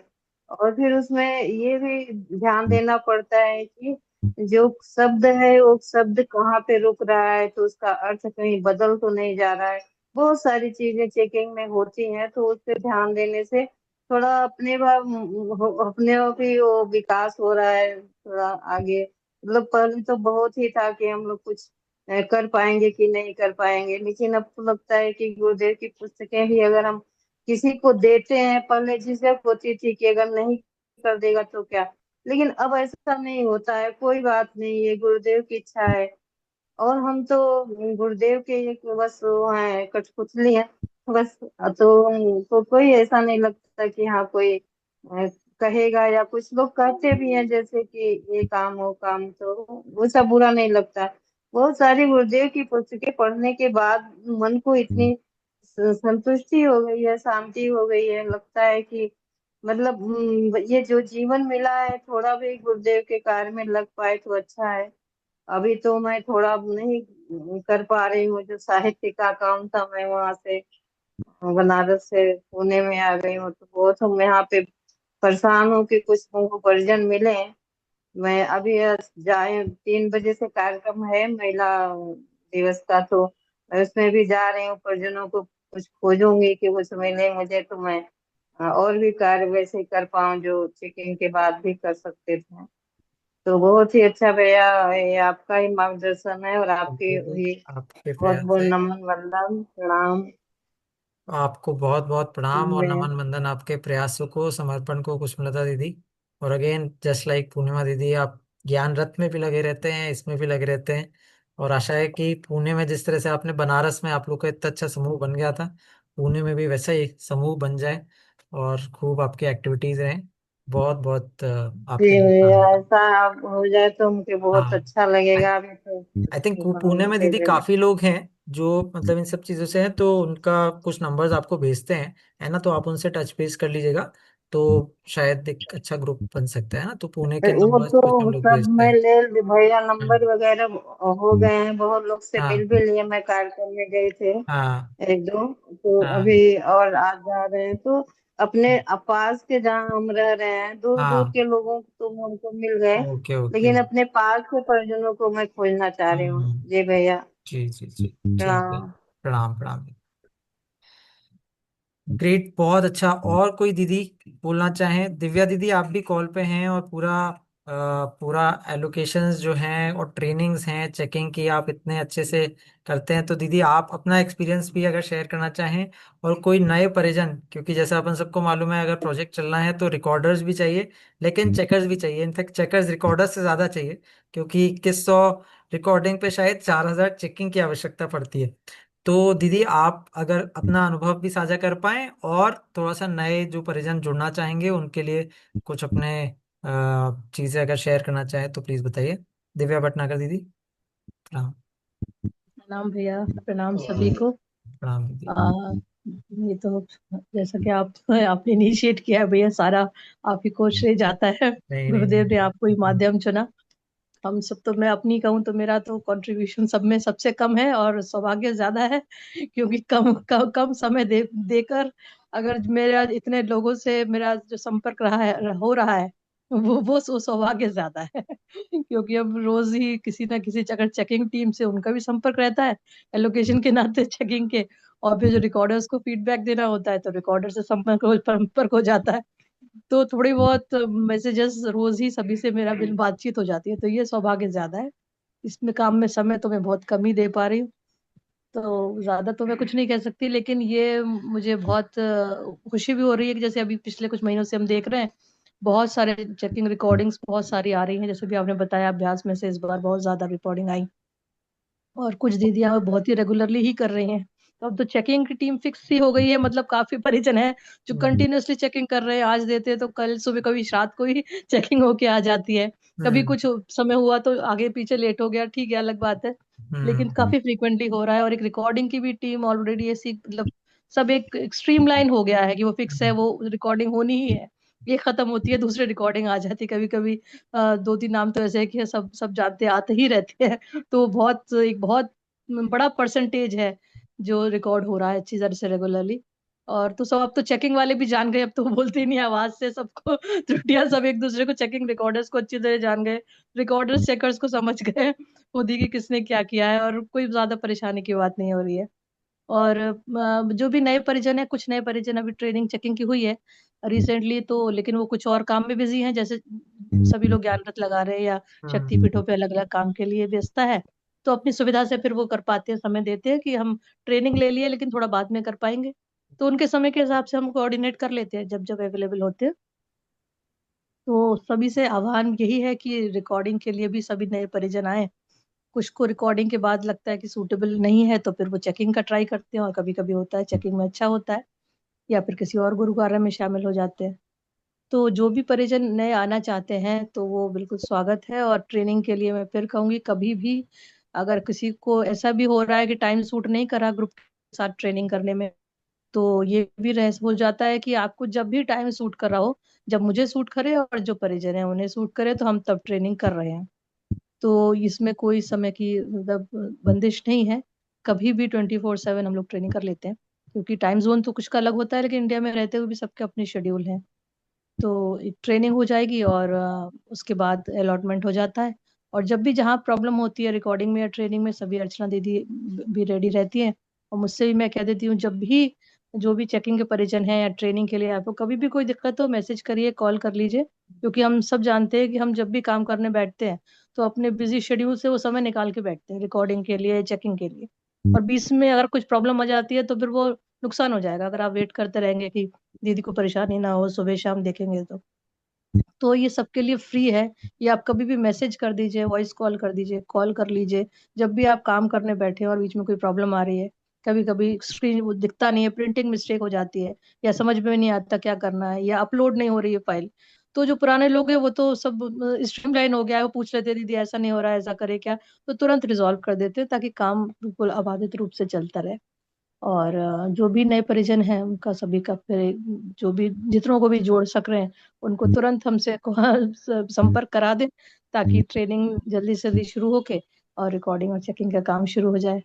Speaker 10: और फिर उसमें ये भी ध्यान देना पड़ता है कि जो शब्द है वो शब्द कहाँ पे रुक रहा है, तो उसका अर्थ कहीं बदल तो नहीं जा रहा है। बहुत सारी चीजें चेकिंग में होती हैं, तो उस पे ध्यान देने से थोड़ा अपने आप ही वो विकास हो रहा है थोड़ा आगे। मतलब पहले तो बहुत ही था कि हम लोग कुछ कर पाएंगे कि नहीं कर पाएंगे, लेकिन अब तो लगता है कि गुरुदेव की पुस्तकें भी अगर हम किसी को देते हैं, पहले झिझक होती थी कि अगर नहीं कर देगा तो क्या, लेकिन अब ऐसा नहीं होता है, कोई बात नहीं, ये गुरुदेव की इच्छा है। और हम तो गुरुदेव के एक बस वो हैं, कठपुतली है बस। तो कोई ऐसा नहीं लगता कि हाँ कोई कहेगा, या कुछ लोग कहते भी हैं जैसे कि ये काम वो काम, तो वो सब बुरा नहीं लगता। बहुत सारी गुरुदेव की पुस्तकें पढ़ने के बाद मन को इतनी संतुष्टि हो गई है, शांति हो गई है, लगता है कि मतलब ये जो जीवन मिला है थोड़ा भी गुरुदेव के कार्य में लग पाए तो अच्छा है। अभी तो मैं थोड़ा नहीं कर पा रही हूँ, जो साहित्य का काम था मैं वहां से बनारस से पुणे में आ गई हूँ, तो बहुत हम यहाँ पे परेशान हूँ कि कुछ हमको परिजन मिले। मैं अभी जाए 3 बजे से कार्यक्रम है महिला दिवस का, तो मैं उसमें भी जा रही हूँ, परिजनों को कुछ खोजूंगी कि कुछ मिले मुझे, तो मैं और भी कार्य वैसे ही कर पाऊँ जो चेकिंग के बाद भी कर सकते थे। तो बहुत ही अच्छा भैया, ये आपका ही मार्गदर्शन है, और आपके
Speaker 2: दीदी
Speaker 10: भी
Speaker 2: आपके
Speaker 10: बहुत
Speaker 2: प्रयास
Speaker 10: बहुत
Speaker 2: है।
Speaker 10: नमन वंदन प्रणाम।
Speaker 2: आपको बहुत बहुत प्रणाम और
Speaker 10: मैं
Speaker 2: नमन वंदन, आपके प्रयासों को, समर्पण को कुसुमलता दीदी। और अगेन जस्ट लाइक पूर्णिमा दीदी, आप ज्ञान रथ में भी लगे रहते हैं, इसमें भी लगे रहते हैं। और आशा है कि पुणे में जिस तरह से आपने बनारस में आप लोग का इतना अच्छा समूह बन गया था, पुणे में भी वैसा ही समूह बन जाए और खूब आपकी एक्टिविटीज रहें। बहुत बहुत
Speaker 10: जी
Speaker 2: आपके लिए
Speaker 10: भैया,
Speaker 2: कामना।
Speaker 10: ऐसा आप हो जाए तो मुझे बहुत
Speaker 2: हाँ,
Speaker 10: अच्छा लगेगा। अभी
Speaker 2: आई थिंक
Speaker 10: तो
Speaker 2: पुणे
Speaker 10: हम
Speaker 2: में दीदी
Speaker 10: फिर
Speaker 2: काफी लोग हैं जो मतलब इन सब चीजों से हैं, तो उनका कुछ नंबर्स आपको भेजते हैं, है ना? तो आप उनसे टच बेस कर लीजिएगा, तो शायद एक अच्छा ग्रुप बन सकता है ना। तो पुणे के
Speaker 10: वो
Speaker 2: नंबर्स कुछ हम
Speaker 10: तो
Speaker 2: लोग
Speaker 10: सब
Speaker 2: भेजते
Speaker 10: मैं
Speaker 2: हैं।
Speaker 10: भैया नंबर
Speaker 2: हम्म,
Speaker 10: वगैरह हो गए हैं, बहुत लोग से मिल
Speaker 2: हाँ
Speaker 10: भी लिए, मैं कार्यक्रम में गए थे
Speaker 2: हाँ
Speaker 10: एक दो, तो
Speaker 2: हाँ
Speaker 10: अभी और आज जा रहे हैं। तो अपने पास के जहाँ हम रह रहे हैं, दूर दूर
Speaker 2: हाँ।
Speaker 10: के लोगों को तो हमको मिल गए,
Speaker 2: ओके ओके।
Speaker 10: लेकिन अपने पास के परिजनों को मैं खोजना चाह रही हूँ।
Speaker 2: हम्म।
Speaker 10: जी भैया,
Speaker 2: जी जी जी। ठीक है।
Speaker 10: प्रणाम।
Speaker 2: प्रणाम प्रणाम। ग्रेट, बहुत अच्छा। और कोई दीदी बोलना चाहें? दिव्या दीदी आप भी कॉल पे हैं और पूरा एलोकेशंस जो हैं और ट्रेनिंग्स हैं, चेकिंग की आप इतने अच्छे से करते हैं, तो दीदी आप अपना एक्सपीरियंस भी अगर शेयर करना चाहें। और कोई नए परिजन, क्योंकि जैसा अपन सबको मालूम है अगर प्रोजेक्ट चलना है तो रिकॉर्डर्स भी चाहिए लेकिन चेकर्स भी चाहिए। इनफैक्ट चेकर्स रिकॉर्डर्स से ज़्यादा चाहिए, क्योंकि 2100 रिकॉर्डिंग पे शायद 4000 चेकिंग की आवश्यकता पड़ती है। तो दीदी आप अगर अपना अनुभव भी साझा कर पाएं और थोड़ा सा नए जो परिजन जुड़ना चाहेंगे उनके लिए कुछ अपने चीजें अगर शेयर करना चाहें तो प्लीज बताइए। दिव्या भटनागर दीदी। प्रणाम।
Speaker 12: प्रणाम भैया, प्रणाम सभी को।
Speaker 2: प्रणाम दीदी।
Speaker 12: आ, ये तो जैसा कि आपने इनिशिएट किया है भैया, सारा आप ही को श्रेय जाता है।
Speaker 2: नहीं नहीं
Speaker 12: गुरुदेव ने
Speaker 2: नहीं।
Speaker 12: आपको ही माध्यम चुना। हम सब तो, मैं अपनी कहूँ तो मेरा तो कंट्रीब्यूशन सब में सबसे कम है और सौभाग्य ज्यादा है, क्योंकि कम समय देकर अगर मेरा इतने लोगों से मेरा जो संपर्क रहा है हो रहा है, वो सौभाग्य ज्यादा है। क्योंकि अब रोज ही किसी ना किसी अगर चेकिंग टीम से उनका भी संपर्क रहता है एलोकेशन के नाते चेकिंग के, और फिर जो रिकॉर्डर्स को फीडबैक देना होता है तो रिकॉर्डर से संपर्क हो जाता है। तो थोड़ी बहुत मैसेजेस रोज ही सभी से मेरा बिल बातचीत हो जाती है, तो ये सौभाग्य ज्यादा है। इसमें काम में समय तो मैं बहुत कम ही दे पा रही हूँ, तो ज्यादा तो मैं कुछ नहीं कह सकती, लेकिन ये मुझे बहुत खुशी भी हो रही है कि जैसे अभी पिछले कुछ महीनों से हम देख रहे हैं बहुत सारे चेकिंग रिकॉर्डिंग्स बहुत सारी आ रही हैं, जैसे भी आपने बताया अभ्यास में से इस बार बहुत ज्यादा रिकॉर्डिंग आई, और कुछ दीदियां बहुत ही रेगुलरली ही कर रही हैं। तो अब तो चेकिंग की टीम फिक्स ही हो गई है, मतलब काफी परिजन है जो कंटिन्यूअसली चेकिंग कर रहे हैं, आज देते हैं तो कल सुबह कभी रात को ही चेकिंग होके आ जाती है। कभी
Speaker 2: हम्म
Speaker 12: कुछ समय हुआ तो आगे पीछे लेट हो गया, ठीक है, अलग बात है, लेकिन
Speaker 2: हम्म
Speaker 12: काफी फ्रीक्वेंटली हो रहा है। और एक रिकॉर्डिंग की भी टीम ऑलरेडी ऐसी, मतलब सब एक स्ट्रीम लाइन हो गया है कि वो फिक्स है, वो रिकॉर्डिंग होनी ही है, ये खत्म होती है दूसरी रिकॉर्डिंग आ जाती है। कभी कभी दो तीन नाम तो ऐसे है कि सब सब जानते आते ही रहते हैं। तो एक बहुत बड़ा परसेंटेज है जो रिकॉर्ड हो रहा है अच्छी तरह से रेगुलरली। और तो सब अब तो चेकिंग वाले भी जान गए, अब तो बोलते ही नहीं आवाज से सबको त्रुटियां, सब एक दूसरे को चेकिंग रिकॉर्डर्स को अच्छी तरह जान गए, रिकॉर्डर्स चेकर्स को समझ गए खुद ही कि किसने क्या किया है, और कोई ज्यादा परेशानी की बात नहीं हो रही है। और जो भी नए परिजन है, कुछ नए परिजन अभी ट्रेनिंग चेकिंग की हुई है रिसेंटली, तो लेकिन वो कुछ और काम में बिजी हैं, जैसे सभी लोग ज्ञान रथ लगा रहे हैं या शक्तिपीठों पे अलग अलग काम के लिए व्यस्त है, तो अपनी सुविधा से फिर वो कर पाते हैं, समय देते हैं कि हम ट्रेनिंग ले लिए लेकिन थोड़ा बाद में कर पाएंगे, तो उनके समय के हिसाब से हम कोऑर्डिनेट कर लेते हैं जब जब अवेलेबल होते हैं। तो सभी से आह्वान यही है कि रिकॉर्डिंग के लिए भी सभी नए परिजन आए। कुछ को रिकॉर्डिंग के बाद लगता है कि सूटेबल नहीं है तो फिर वो चेकिंग का ट्राई करते हैं, और कभी कभी होता है चेकिंग में अच्छा होता है, या फिर किसी और गुरु कार्य में शामिल हो जाते हैं। तो जो भी परिजन नए आना चाहते हैं तो वो बिल्कुल स्वागत है। और ट्रेनिंग के लिए मैं फिर कहूंगी, कभी भी अगर किसी को ऐसा भी हो रहा है कि टाइम सूट नहीं करा ग्रुप के साथ ट्रेनिंग करने में, तो ये भी रह हो जाता है कि आपको जब भी टाइम सूट कर रहा हो, जब मुझे सूट करे और जो परिजन है उन्हें सूट करे, तो हम तब ट्रेनिंग कर रहे हैं। तो इसमें कोई समय की मतलब बंदिश नहीं है, कभी भी 24/7 हम लोग ट्रेनिंग कर लेते हैं, क्योंकि टाइम जोन तो कुछ का अलग होता है लेकिन इंडिया में रहते हुए भी सबके अपने शेड्यूल हैं। तो ट्रेनिंग हो जाएगी और उसके बाद अलॉटमेंट हो जाता है। और जब भी जहाँ प्रॉब्लम होती है रिकॉर्डिंग में या ट्रेनिंग में, सभी अर्चना दीदी भी रेडी रहती हैं, और मुझसे भी मैं कह देती हूँ जब भी जो भी चेकिंग के परिजन हैं या ट्रेनिंग के लिए आपको कभी भी कोई दिक्कत हो, मैसेज करिए, कॉल कर लीजिए, क्योंकि हम सब जानते हैं कि हम जब भी काम करने बैठते हैं तो अपने बिजी शेड्यूल से वो समय निकाल के बैठते हैं रिकॉर्डिंग के लिए, चेकिंग के लिए, और बीच में अगर कुछ प्रॉब्लम आ जाती है तो फिर वो नुकसान हो जाएगा अगर आप वेट करते रहेंगे कि दीदी को परेशानी ना हो, सुबह शाम देखेंगे तो ये सबके लिए फ्री है। ये आप कभी भी मैसेज कर दीजिए, वॉइस कॉल कर दीजिए, कॉल कर लीजिए, जब भी आप काम करने बैठे और बीच में कोई प्रॉब्लम आ रही है, कभी कभी स्क्रीन वो दिखता नहीं है, प्रिंटिंग मिस्टेक हो जाती है, या समझ में नहीं आता क्या करना है, या अपलोड नहीं हो रही है फाइल, तो जो पुराने लोग हैं वो तो सब स्ट्रीमलाइन हो गया है, वो पूछ लेते हैं दीदी ऐसा नहीं हो रहा है, ऐसा करे क्या, तो तुरंत रिजॉल्व कर देते हैं ताकि काम बिल्कुल अबाधित रूप से चलता रहे। और जो भी नए परिजन हैं उनका सभी का फिर जो भी जितनों को भी जोड़ सक रहे हैं उनको तुरंत हमसे संपर्क करा दें, ताकि ट्रेनिंग जल्दी से जल्दी शुरू होके और रिकॉर्डिंग और चेकिंग का काम शुरू हो जाए।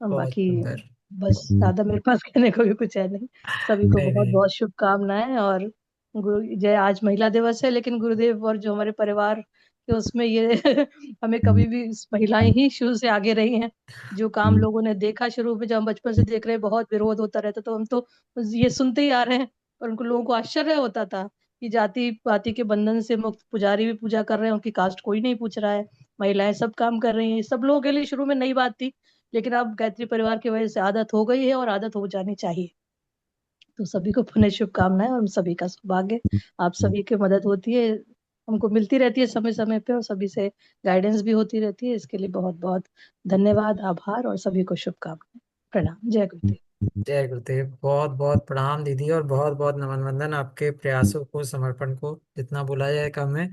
Speaker 2: बहुत
Speaker 12: बाकी
Speaker 2: सुंदर।
Speaker 12: बस ज्यादा मेरे पास कहने को भी कुछ है नहीं। सभी को
Speaker 2: नहीं
Speaker 12: बहुत
Speaker 2: नहीं,
Speaker 12: बहुत शुभकामनाएं। और गुरु जय, आज महिला दिवस है, लेकिन गुरुदेव और जो हमारे परिवार के उसमें ये हमें कभी भी महिलाएं ही शुरू से आगे रही हैं। जो काम लोगों ने देखा शुरू में, जब हम बचपन से देख रहे हैं, बहुत विरोध होता रहता, तो हम तो ये सुनते ही आ रहे हैं। और उनको, लोगों को आश्चर्य होता था कि जाति पाति के बंधन से मुक्त पुजारी भी पूजा कर रहे हैं, उनकी कास्ट कोई नहीं पूछ रहा है, महिलाएं सब काम कर रही हैं। सब लोगों के लिए शुरू में नई बात थी, लेकिन अब गायत्री परिवार की वजह से आदत हो गई है, और आदत हो जानी चाहिए। तो सभी को पुनः शुभकामनाएं, और सभी का सौभाग्य, आप सभी की मदद होती है, हमको मिलती रहती है समय समय पे, और सभी से गाइडेंस भी होती रहती है। इसके लिए बहुत बहुत धन्यवाद, आभार, और सभी को शुभकामनाएं। प्रणाम। जय गुरुदेव।
Speaker 2: जय गुरुदेव। बहुत बहुत प्रणाम दीदी, और बहुत बहुत नमन वंदन आपके प्रयासों को, समर्पण को, जितना बोला जाए कम है।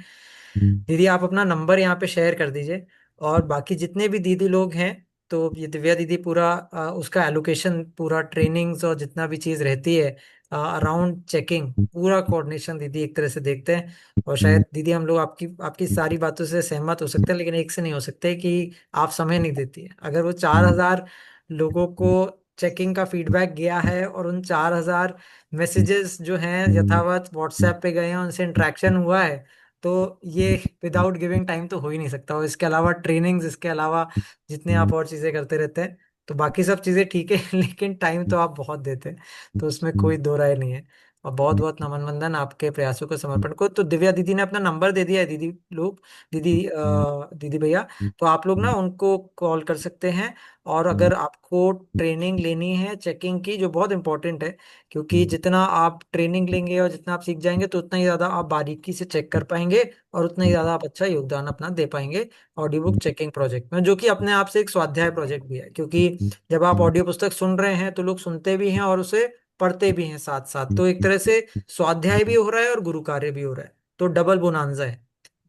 Speaker 2: दीदी आप अपना नंबर यहाँ पे शेयर कर दीजिए, और बाकी जितने भी दीदी लोग हैं, तो ये दिव्या दीदी पूरा उसका एलोकेशन, पूरा ट्रेनिंग्स और जितना भी चीज़ रहती है अराउंड चेकिंग, पूरा कोऑर्डिनेशन दीदी एक तरह से देखते हैं। और शायद दीदी हम लोग आपकी आपकी सारी बातों से सहमत हो सकते हैं, लेकिन एक से नहीं हो सकते कि आप समय नहीं देती है। अगर वो 4,000 लोगों को चेकिंग का फीडबैक गया है, और उन 4,000 मैसेजेस जो हैं यथावत व्हाट्सएप पे गए हैं, उनसे इंटरेक्शन हुआ है, तो ये विदाउट गिविंग टाइम तो हो ही नहीं सकता। और इसके अलावा ट्रेनिंग्स, इसके अलावा जितने आप और चीज़ें करते रहते हैं, तो बाकी सब चीज़ें ठीक है लेकिन टाइम तो आप बहुत देते हैं, तो उसमें कोई दो राय नहीं है। और बहुत बहुत नमन वंदन आपके प्रयासों को, समर्पण को। तो दिव्या दीदी ने अपना नंबर दे दिया है दीदी लोग, दीदी भैया, तो आप लोग ना उनको कॉल कर सकते हैं। और अगर आपको ट्रेनिंग लेनी है चेकिंग की, जो बहुत इंपॉर्टेंट है, क्योंकि जितना आप ट्रेनिंग लेंगे और जितना आप सीख जाएंगे, तो उतना ही ज़्यादा आप बारीकी से चेक कर पाएंगे, और उतना ही ज़्यादा आप अच्छा योगदान अपना दे पाएंगे ऑडियो बुक चेकिंग प्रोजेक्ट में, जो कि अपने आप से एक स्वाध्याय प्रोजेक्ट भी है। क्योंकि जब आप ऑडियो पुस्तक सुन रहे हैं, तो लोग सुनते भी हैं और उसे पढ़ते भी हैं साथ साथ, तो एक तरह से स्वाध्याय भी हो रहा है और गुरु कार्य भी हो रहा है, तो डबल बोनांजा है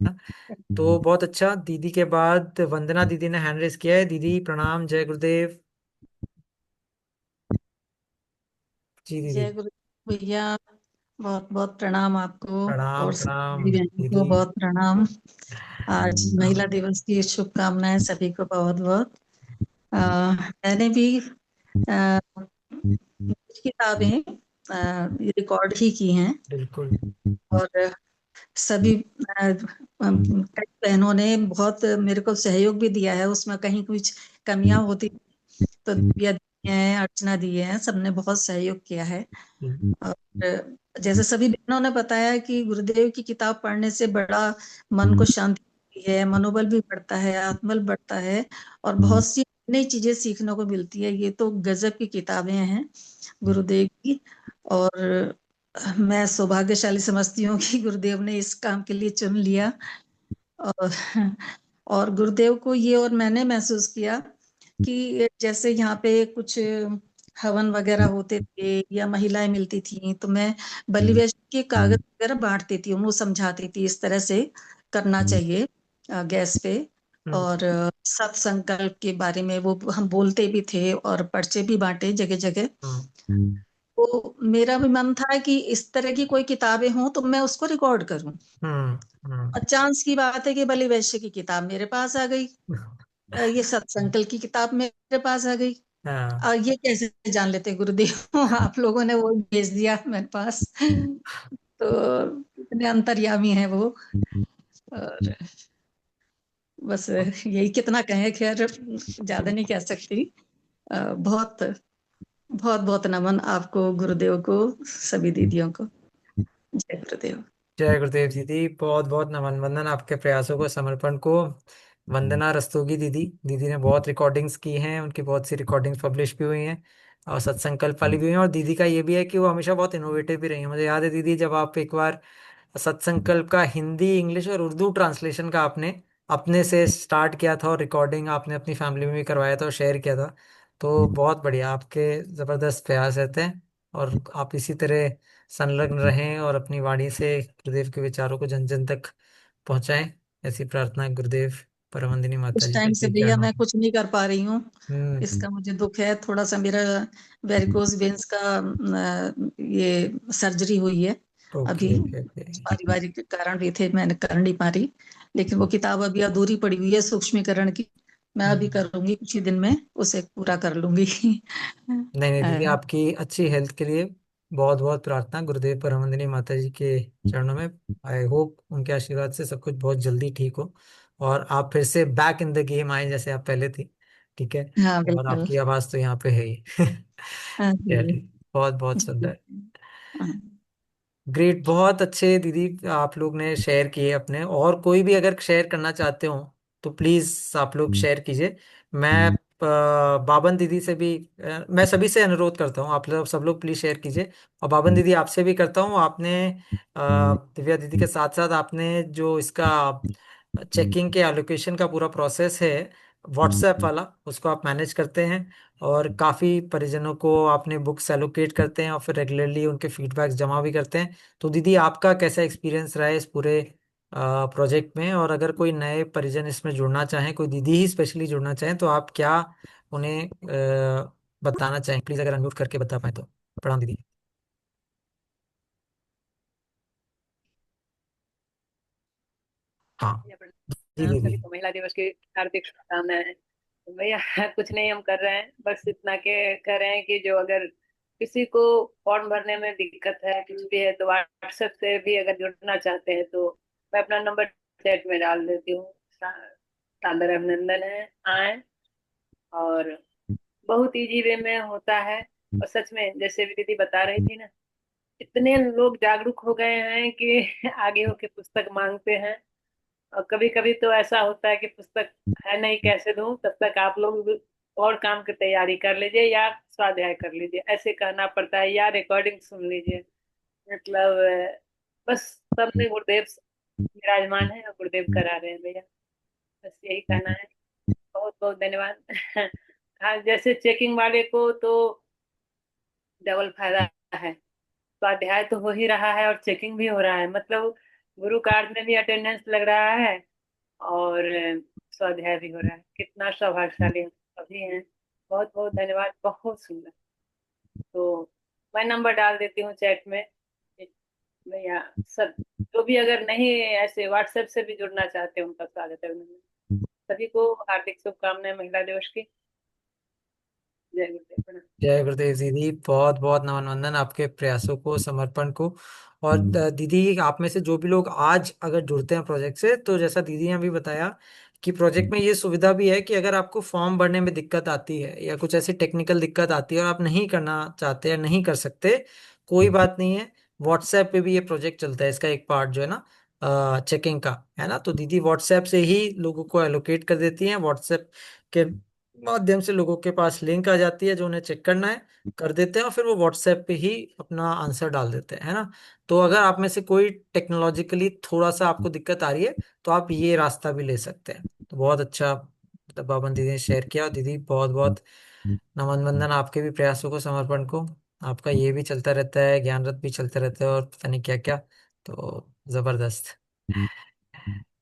Speaker 2: ना? तो बहुत अच्छा। दीदी के बाद वंदना दीदी ने हैंड रेस किया है। दीदी प्रणाम, जय गुरुदेव। जी दीदी।
Speaker 13: जय गुरु भैया, बहुत बहुत प्रणाम आपको,
Speaker 2: प्रणाम
Speaker 13: और
Speaker 2: प्रणाम
Speaker 13: सभी बहनों
Speaker 2: दीदी।
Speaker 13: को बहुत प्रणाम। आज महिला दिवस की शुभकामनाएं सभी को बहुत बहुत। मैंने भी कुछ किताबें रिकॉर्ड ही की हैं,
Speaker 2: बिल्कुल।
Speaker 13: और सभी कई बहनों ने बहुत मेरे को सहयोग भी दिया है। उसमें कहीं कुछ कमियां होती तो दिव्या दी हैं, अर्चना दी है, सबने बहुत सहयोग किया है। और जैसे सभी बहनों ने बताया कि गुरुदेव की किताब पढ़ने से बड़ा मन को शांति मिलती है, मनोबल भी बढ़ता है, आत्मबल बढ़ता है, और बहुत सी नई चीजें सीखने को मिलती है। ये तो गजब की किताबें हैं गुरुदेव की। और मैं सौभाग्यशाली समझती हूँ कि गुरुदेव ने इस काम के लिए चुन लिया। और और गुरुदेव को ये, और मैंने महसूस किया कि जैसे यहाँ पे कुछ हवन वगैरह होते थे या महिलाएं मिलती थी, तो मैं बलि वैष्णव के कागज वगैरह बांटती थी, उनको समझाती थी इस तरह से करना चाहिए गैस पे। और सत संकल्प के बारे में वो हम बोलते भी थे, और पर्चे भी बांटे जगह जगह। तो मेरा भी मन था कि इस तरह की कोई किताबें हों तो मैं उसको रिकॉर्ड करूं। और चांस की बात है कि बलि वैश्य की किताब मेरे पास आ गई, ये सत्संकल्प की किताब मेरे पास आ गई। और ये कैसे जान लेते गुरुदेव आप लोगों ने वो भेज दिया मेरे पास। तो कितने अंतर्यामी हैं वो। और बस यही कितना कहें, खैर ज्यादा नहीं कह सकती। बहुत बहुत बहुत नमन आपको, गुरुदेव को, सभी दीदियों को। जय गुरुदेव।
Speaker 2: जय गुरुदेव दीदी। बहुत बहुत नमन वंदन आपके प्रयासों को, समर्पण को। वंदना रस्तोगी दीदी, दीदी ने बहुत रिकॉर्डिंग्स की हैं, उनकी बहुत सी रिकॉर्डिंग्स पब्लिश भी हुई हैं, और सत्संकल्प वाली भी हुई हैं। और दीदी का ये भी है कि वो हमेशा बहुत इनोवेटिव भी रही हैं। मुझे याद है दीदी, जब आप एक बार सत्संकल्प का हिंदी, इंग्लिश और उर्दू ट्रांसलेशन का आपने अपने से स्टार्ट किया था, और रिकॉर्डिंग आपने अपनी फैमिली में भी करवाया था और शेयर किया था। तो बहुत बढ़िया, आपके ज़बरदस्त प्रयास रहते हैं, और आप इसी तरह संलग्न रहें और अपनी वाणी से गुरुदेव के विचारों को जन जन तक पहुंचाएं। ऐसी प्रार्थना गुरुदेव परमवंदिनी माता
Speaker 13: कुछ
Speaker 2: जी
Speaker 13: टाइम से
Speaker 2: के
Speaker 13: भैया
Speaker 2: चरणों
Speaker 13: मैं
Speaker 2: में।
Speaker 13: कुछ नहीं कर पा रही हूँ,
Speaker 2: हम्म।
Speaker 13: इसका मुझे दुख है। थोड़ा सा मेरा वेरिकोज वेन्स का ये सर्जरी हुई है
Speaker 2: ओके
Speaker 13: अभी,
Speaker 2: ओके ओके।
Speaker 13: पारिवारिक कारण भी थे, मैंने कर नहीं पा रही। लेकिन वो किताब अभी अधूरी पड़ी हुई है सूक्ष्मीकरण की, मैं अभी करूंगी, कुछ ही दिन में उसे पूरा कर लूंगी।
Speaker 2: नहीं नहीं दीदी,
Speaker 13: हाँ,
Speaker 2: आपकी अच्छी हेल्थ के लिए बहुत बहुत प्रार्थना गुरुदेव परमवंदनीय माता जी के चरणों में। आई होप उनके आशीर्वाद से सब कुछ बहुत जल्दी ठीक हो और आप फिर से बैक इन द गेम आए जैसे आप पहले थी। ठीक है।
Speaker 13: हाँ
Speaker 2: और
Speaker 13: बिल्कुल।
Speaker 2: आपकी आवाज तो यहाँ पे है ही।
Speaker 13: हाँ जी।
Speaker 2: चलिए, बहुत बहुत सुंदर।
Speaker 13: हाँ।
Speaker 2: ग्रेट, बहुत अच्छे दीदी आप लोग ने शेयर किए अपने। और कोई भी अगर शेयर करना चाहते हो तो प्लीज आप लोग शेयर कीजिए। मैं बाबन दीदी से भी मैं सभी से अनुरोध करता हूँ, आप लोग सब लोग प्लीज शेयर कीजिए। और बाबन दीदी आपसे भी करता हूँ, आपने दिव्या दीदी के साथ साथ आपने जो इसका चेकिंग के एलोकेशन का पूरा प्रोसेस है व्हाट्सएप वाला, उसको आप मैनेज करते हैं। और काफ़ी परिजनों को आपने बुक्स एलोकेट करते हैं और फिर रेगुलरली उनके फीडबैक्स जमा भी करते हैं। तो दीदी आपका कैसा एक्सपीरियंस रहा है इस पूरे प्रोजेक्ट में? और अगर कोई नए परिजन इसमें जुड़ना चाहें, कोई दीदी ही स्पेशली जुड़ना चाहें, तो आप क्या उन्हें बताना चाहें? प्लीज़ अगर अनम्यूट करके बता पाए तो। प्रणाम दीदी। हाँ जी दीदी।
Speaker 14: सभी को महिला दिवस की हार्दिक शुभकामनाएं। तो भैया कुछ नहीं हम कर रहे हैं, बस इतना के कर रहे हैं कि जो अगर किसी को फॉर्म भरने में दिक्कत है कुछ भी है तो व्हाट्सएप से भी अगर जुड़ना चाहते हैं तो मैं अपना नंबर चैट में डाल देती हूँ। सादर अभिनंदन है, आए। और बहुत इजी वे में होता है। और सच में जैसे भी दीदी बता रही थी ना, इतने लोग जागरूक हो गए हैं कि आगे होके पुस्तक मांगते हैं। और कभी कभी तो ऐसा होता है कि पुस्तक है नहीं, कैसे दूं, तब तक आप लोग और काम की तैयारी कर लीजिए या स्वाध्याय कर लीजिए, ऐसे कहना पड़ता है, या रिकॉर्डिंग सुन लीजिए। मतलब बस सब में गुरुदेव विराजमान है और गुरुदेव करा रहे हैं भैया। बस यही कहना है। बहुत बहुत धन्यवाद। हाँ, जैसे चेकिंग वाले को तो डबल फायदा है। स्वाध्याय तो हो ही रहा है और चेकिंग भी हो रहा है, मतलब गुरु कार्ड में भी अटेंडेंस लग रहा है और स्वाध्याय भी हो रहा है। कितना सौभाग्यशाली हम सभी हैं। बहुत बहुत धन्यवाद, बहुत सुंदर। तो मैं नंबर डाल देती हूँ चैट में भैया। सब जो भी अगर नहीं ऐसे व्हाट्सएप से भी जुड़ना चाहते हैं उनका स्वागत है उन्होंने। सभी को हार्दिक शुभकामनाएं महिला दिवस की। जय गुरुदेव, प्रणाम।
Speaker 2: जय गुरुदेव दीदी, बहुत बहुत नमन वंदन आपके प्रयासों को, समर्पण को। और दीदी आप में से जो भी लोग आज अगर जुड़ते हैं प्रोजेक्ट से, तो जैसा दीदी ने अभी बताया कि प्रोजेक्ट में ये सुविधा भी है कि अगर आपको फॉर्म भरने में दिक्कत आती है या कुछ ऐसी टेक्निकल दिक्कत आती है और आप नहीं करना चाहते या नहीं कर सकते, कोई बात नहीं है। व्हाट्सएप पे भी ये प्रोजेक्ट चलता है, इसका एक पार्ट जो है ना चेकिंग का, है ना। तो दीदी व्हाट्सएप से ही लोगों को एलोकेट कर देती हैं। व्हाट्सएप के माध्यम से लोगों के पास लिंक आ जाती है, जो उन्हें चेक करना है कर देते हैं और फिर वो व्हाट्सएप पे ही अपना आंसर डाल देते हैं, है ना। तो अगर आप में से कोई टेक्नोलॉजिकली थोड़ा सा आपको दिक्कत आ रही है तो आप ये रास्ता भी ले सकते हैं। तो बहुत अच्छा मतलब बाबन दीदी ने शेयर किया। और दीदी बहुत बहुत नमन वंदन आपके भी प्रयासों को, समर्पण को। आपका ये भी चलता रहता है, ज्ञान रथ भी चलता रहता है और पता नहीं क्या क्या। तो जबरदस्त,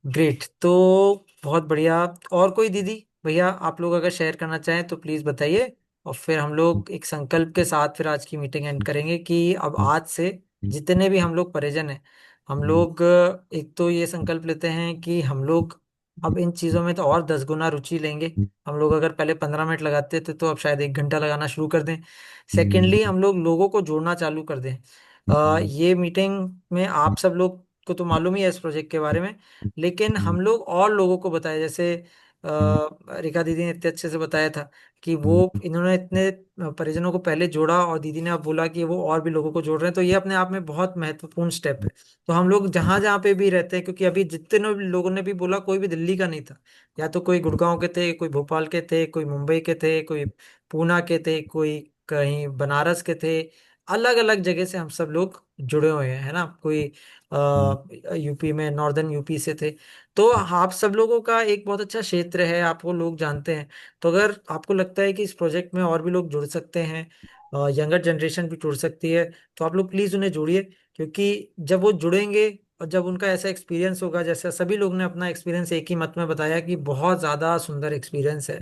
Speaker 2: ग्रेट। तो बहुत बढ़िया। और कोई दीदी भैया आप लोग अगर शेयर करना चाहें तो प्लीज बताइए। और फिर हम लोग एक संकल्प के साथ फिर आज की मीटिंग एंड करेंगे कि अब आज से जितने भी हम लोग परिजन हैं, हम लोग एक तो ये संकल्प लेते हैं कि हम लोग अब इन चीजों में तो और 10 गुना रुचि लेंगे। हम लोग अगर पहले 15 मिनट लगाते थे तो अब शायद 1 घंटा लगाना शुरू कर दें। सेकेंडली, हम लोग लोगों को जोड़ना चालू कर दें। ये मीटिंग में आप सब लोग को तो मालूम ही है इस प्रोजेक्ट के बारे में, लेकिन हम लोग और लोगों को बताए। जैसे रिका दीदी ने इतने अच्छे से बताया था कि वो इन्होंने इतने परिजनों को पहले जोड़ा और दीदी ने अब बोला कि वो और भी लोगों को जोड़ रहे हैं। तो ये अपने आप में बहुत महत्वपूर्ण स्टेप है। तो हम लोग जहां जहां पे भी रहते हैं, क्योंकि अभी जितने भी लोगों ने भी बोला कोई भी दिल्ली का नहीं था, या तो कोई गुड़गांव के थे, कोई भोपाल के थे, कोई मुंबई के थे, कोई पूना के थे, कोई कहीं बनारस के थे। अलग अलग जगह से हम सब लोग जुड़े हुए हैं, है ना। कोई यूपी में, नॉर्दर्न यूपी से थे। तो आप सब लोगों का एक बहुत अच्छा क्षेत्र है, आपको लोग जानते हैं। तो अगर आपको लगता है कि इस प्रोजेक्ट में और भी लोग जुड़ सकते हैं, यंगर जनरेशन भी जुड़ सकती है, तो आप लोग प्लीज उन्हें जोड़िए। क्योंकि जब वो जुड़ेंगे और जब उनका ऐसा एक्सपीरियंस होगा, जैसे सभी लोग ने अपना एक्सपीरियंस एक ही मत में बताया कि बहुत ज्यादा सुंदर एक्सपीरियंस है,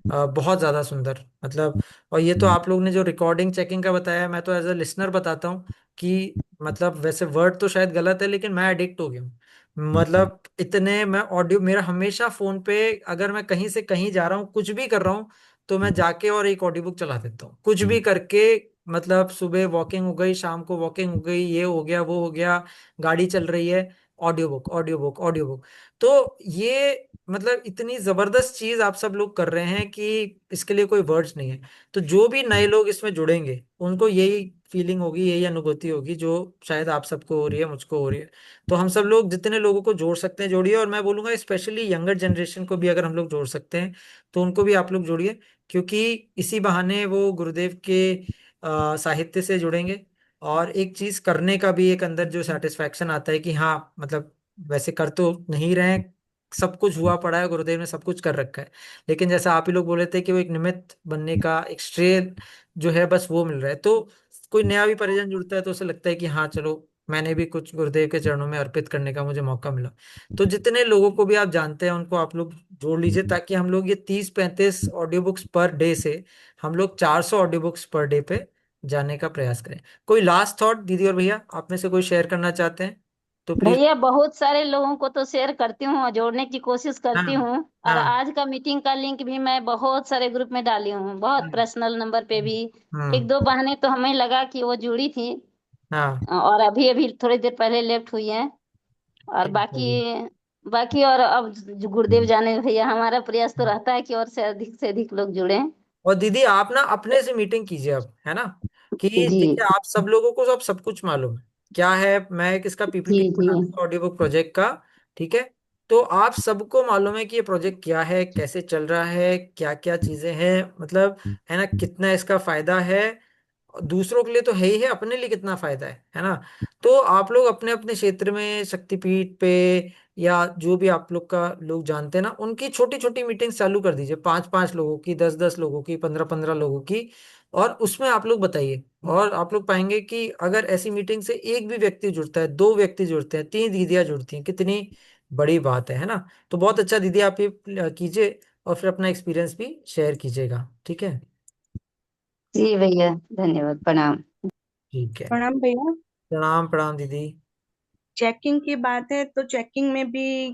Speaker 2: बहुत ज्यादा सुंदर मतलब। और ये तो आप लोग ने जो रिकॉर्डिंग चेकिंग का बताया, मैं तो एज अ लिसनर बताता हूँ कि मतलब वैसे वर्ड तो शायद गलत है लेकिन मैं एडिक्ट हो गया हूँ। मतलब इतने मैं ऑडियो, मेरा हमेशा फोन पे, अगर मैं कहीं से कहीं जा रहा हूँ कुछ भी कर रहा हूँ तो मैं जाके और एक ऑडियो बुक चला देता हूँ, कुछ भी करके। मतलब सुबह वॉकिंग हो गई, शाम को वॉकिंग हो गई, ये हो गया वो हो गया, गाड़ी चल रही है, audio book audio book audio book. तो ये मतलब इतनी जबरदस्त चीज आप सब लोग कर रहे हैं कि इसके लिए कोई वर्ड्स नहीं है। तो जो भी नए लोग इसमें जुड़ेंगे उनको यही फीलिंग होगी, यही अनुभूति होगी जो शायद आप सबको हो रही है, मुझको हो रही है। तो हम सब लोग जितने लोगों को जोड़ सकते हैं जोड़िए, और मैं बोलूंगा स्पेशली यंगर जनरेशन को भी अगर हम लोग जोड़ सकते हैं तो उनको भी आप लोग जोड़िए, क्योंकि इसी बहाने वो गुरुदेव के साहित्य से जुड़ेंगे। और एक चीज करने का भी एक अंदर जो सेटिस्फैक्शन आता है कि हाँ मतलब वैसे कर तो नहीं रहे हैं, सब कुछ हुआ पड़ा है, गुरुदेव ने सब कुछ कर रखा है, लेकिन जैसा आप ही लोग बोले थे कि वो एक निमित्त बनने का एक श्रेय जो है बस वो मिल रहा है। तो कोई नया भी परिजन जुड़ता है तो उसे लगता है कि हाँ चलो मैंने भी कुछ गुरुदेव के चरणों में अर्पित करने का मुझे मौका मिला। तो जितने लोगों को भी आप जानते हैं उनको आप लोग जोड़ लीजिए, ताकि हम लोग ये 30-35 ऑडियो बुक्स पर डे से हम लोग 400 ऑडियो बुक्स पर डे पे जाने का प्रयास करें। कोई लास्ट थॉट दीदी और भैया आप में से कोई शेयर करना चाहते हैं तो प्लीज।
Speaker 4: भैया बहुत सारे लोगों को तो शेयर करती हूँ और जोड़ने की कोशिश करती
Speaker 2: हाँ
Speaker 4: हूँ। और
Speaker 2: हाँ
Speaker 4: आज का मीटिंग का लिंक भी मैं बहुत सारे ग्रुप में डाली हूँ, बहुत
Speaker 2: हम्म
Speaker 4: पर्सनल नंबर पे भी। एक
Speaker 2: हम्म,
Speaker 4: दो बहनें तो हमें लगा कि वो जुड़ी थी
Speaker 2: हाँ
Speaker 4: और अभी अभी थोड़ी देर पहले लेफ्ट हुई हैं। और
Speaker 2: ठीक है
Speaker 4: बाकी
Speaker 2: जी।
Speaker 4: बाकी और अब जो गुरुदेव जाने भैया, हमारा प्रयास तो रहता है कि और से अधिक लोग जुड़े।
Speaker 2: और दीदी आप ना अपने से मीटिंग कीजिए अब, है ना, कि
Speaker 4: जी
Speaker 2: देखिए आप सब लोगों को अब सब कुछ मालूम है क्या है। मैं एक इसका
Speaker 4: जी
Speaker 2: पीपीटी
Speaker 4: जी
Speaker 2: बना दूंगा ऑडियो बुक प्रोजेक्ट का, ठीक है। तो आप सबको मालूम है कि ये प्रोजेक्ट क्या है, कैसे चल रहा है, क्या क्या चीजें हैं, मतलब है ना, कितना इसका फायदा है दूसरों के लिए तो है ही है, अपने लिए कितना फायदा है ना। तो आप लोग अपने अपने क्षेत्र में शक्तिपीठ पे या जो भी आप लोग का लोग जानते हैं ना, उनकी छोटी छोटी मीटिंग्स चालू कर दीजिए, 5-5 लोगों की, 10-10 लोगों की, 15-15 लोगों की। और उसमें आप लोग बताइए, और आप लोग पाएंगे कि अगर ऐसी मीटिंग से एक भी व्यक्ति जुड़ता है, 2 व्यक्ति जुड़ते हैं, 3 दीदियां जुड़ती हैं, कितनी बड़ी बात है ना। तो बहुत अच्छा दीदी, आप ये कीजिए और फिर अपना एक्सपीरियंस भी शेयर कीजिएगा, ठीक है।
Speaker 4: जी भैया, धन्यवाद, प्रणाम।
Speaker 2: ठीक है।
Speaker 8: प्रणाम भैया।
Speaker 2: प्रणाम प्रणाम दीदी।
Speaker 8: चेकिंग की बात है तो चेकिंग में भी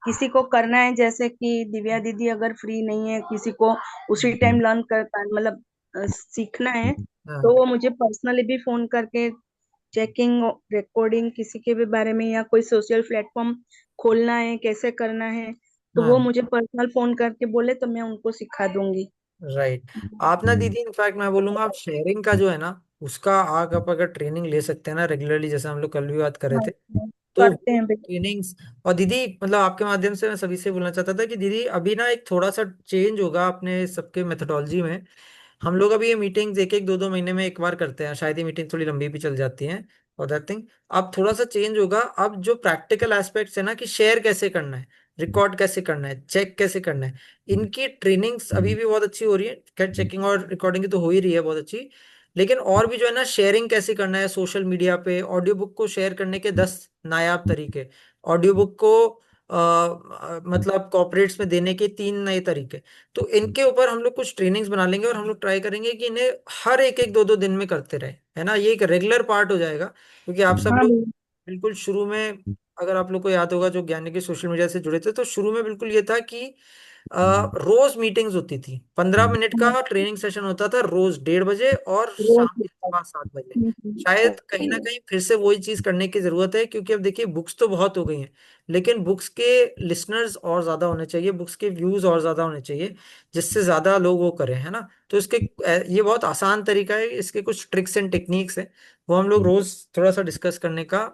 Speaker 8: किसी को करना है, जैसे कि दिव्या दीदी अगर फ्री नहीं है, किसी को उसी टाइम लर्न कर मतलब सीखना है, तो
Speaker 2: हाँ
Speaker 8: वो मुझे पर्सनली भी फोन करके चेकिंग रिकॉर्डिंग किसी के भी बारे में, या कोई सोशल प्लेटफॉर्म खोलना है कैसे करना है, तो वो
Speaker 2: हाँ
Speaker 8: मुझे पर्सनल फोन करके बोले तो मैं उनको सिखा दूंगी।
Speaker 2: राइट। आप ना दीदी इनफैक्ट मैं बोलूंगा आप शेयरिंग का जो है ना उसका आप अगर ट्रेनिंग ले सकते हैं ना रेगुलरली, जैसे हम लोग कल भी बात कर रहे
Speaker 8: हाँ,
Speaker 2: थे, तो
Speaker 8: करते
Speaker 2: वो
Speaker 8: हैं भैया।
Speaker 2: ट्रेनिंग्स। और दीदी मतलब आपके माध्यम से मैं सभी से बोलना चाहता था कि दीदी अभी ना एक थोड़ा सा चेंज होगा अपने सबके मेथोडोलॉजी में। हम लोग अभी ये मीटिंग्स एक एक 2-2 महीने में एक बार करते हैं, शायद ये मीटिंग थोड़ी लंबी भी चल जाती है और दैट थिंग। अब थोड़ा सा चेंज होगा, अब जो प्रैक्टिकल एस्पेक्ट्स है ना कि शेयर कैसे करना है, रिकॉर्ड कैसे करना है, चेक कैसे करना है, इनकी ट्रेनिंग्स अभी भी बहुत अच्छी हो रही है। खैर चेकिंग और रिकॉर्डिंग की तो हो ही रही है बहुत अच्छी, लेकिन और भी जो है ना शेयरिंग कैसे करना है सोशल मीडिया पे, ऑडियो बुक को शेयर करने के 10 नायाब तरीके, ऑडियो बुक को मतलब कॉर्पोरेट्स में देने के 3 नए तरीके। तो इनके ऊपर हम लोग कुछ ट्रेनिंग्स बना लेंगे और हम लोग ट्राई करेंगे कि इन्हें हर एक एक 2-2 दिन में करते रहे, है ना, ये एक रेगुलर पार्ट हो जाएगा। क्योंकि आप सब
Speaker 8: हाँ
Speaker 2: लोग
Speaker 8: भैया।
Speaker 2: बिल्कुल शुरू में, अगर आप लोग को याद होगा जो ज्ञानी के सोशल मीडिया से जुड़े थे, तो शुरू में बिल्कुल ये था कि रोज मीटिंग्स होती थी, 15 मिनट का ट्रेनिंग सेशन होता था रोज 1:30 बजे और
Speaker 8: रोज
Speaker 2: शाम के
Speaker 8: दिक्कत।
Speaker 2: 7:15 बजे। शायद कहीं ना
Speaker 8: ओके।
Speaker 2: कहीं फिर से वही चीज करने की जरूरत है, क्योंकि अब देखिए बुक्स तो बहुत हो गई हैं, लेकिन बुक्स के लिसनर्स और ज्यादा होने चाहिए, बुक्स के व्यूज और ज्यादा होने चाहिए, जिससे ज्यादा लोग वो करें, है ना। तो इसके ये बहुत आसान तरीका है, इसके कुछ ट्रिक्स एंड टेक्निक्स है, वो हम लोग रोज थोड़ा सा डिस्कस करने का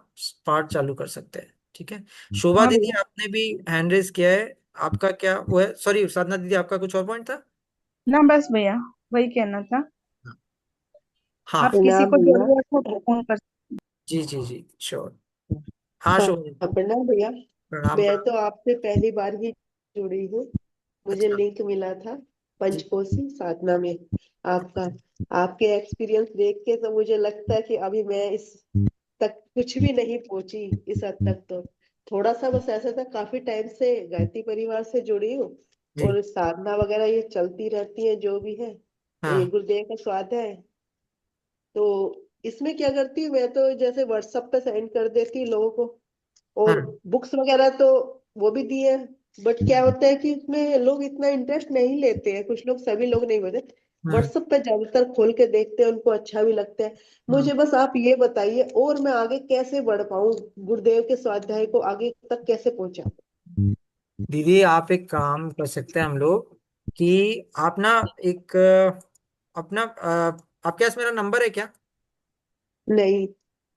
Speaker 2: पार्ट चालू कर सकते हैं, ठीक है। शोभा
Speaker 8: हाँ
Speaker 2: दीदी
Speaker 8: भैया।
Speaker 2: आपने भी हैंड रेज किया है, आपका क्या वो है, सॉरी साधना दीदी आपका कुछ और पॉइंट था।
Speaker 8: ना बस भैया, वही कहना था।
Speaker 2: हाँ
Speaker 8: आप किसी
Speaker 10: प्रणाम
Speaker 8: को
Speaker 10: भैया।
Speaker 8: जरूरत हो तो फोन कर।
Speaker 2: जी जी जी श्योर। हाँ
Speaker 10: हाँ,
Speaker 2: शोभा दीदी।
Speaker 10: प्रणाम भैया।
Speaker 2: प्रणाम
Speaker 10: मैं
Speaker 2: प्रणाम।
Speaker 10: तो आपसे पहली बार ही जुड़ी हूँ। मुझे
Speaker 2: अच्छा।
Speaker 10: लिंक मिला था
Speaker 2: जी
Speaker 10: पंचकोशी साधना में आपका। आपके एक्सपीरियंस देख के तो मुझे लगता है कि अभी मैं इस तक कुछ भी नहीं पहुंची इस हद तक। तो थोड़ा सा बस ऐसा था, काफी टाइम से गायत्री परिवार से जुड़ी हूँ
Speaker 2: जी।
Speaker 10: और साधना वगैरह ये चलती रहती है जो भी है, ये
Speaker 2: हाँ
Speaker 10: गुरुदेव का स्वाध्याय है। तो इसमें क्या करती हूँ मैं, तो जैसे व्हाट्सएप पे सेंड कर देती हूँ लोगों को,
Speaker 15: और
Speaker 2: हम्म
Speaker 15: बुक्स वगैरह तो वो भी दिए, बट क्या होता है कि इसमें लोग इतना इंटरेस्ट नहीं लेते हैं, कुछ लोग, सभी लोग नहीं होते।
Speaker 2: हम्म
Speaker 15: व्हाट्सएप पे ज्यादातर खोल के देखते हैं, उनको अच्छा भी लगता है।
Speaker 2: हम्म।
Speaker 15: मुझे बस आप ये बताइए, और मैं आगे कैसे बढ़ पाऊं, गुरुदेव के स्वाध्याय को आगे तक कैसे पहुंचा।
Speaker 2: दीदी आप एक काम कर सकते हैं हम लोग कि आप ना एक अपना आपके पास मेरा नंबर है क्या?
Speaker 15: नहीं।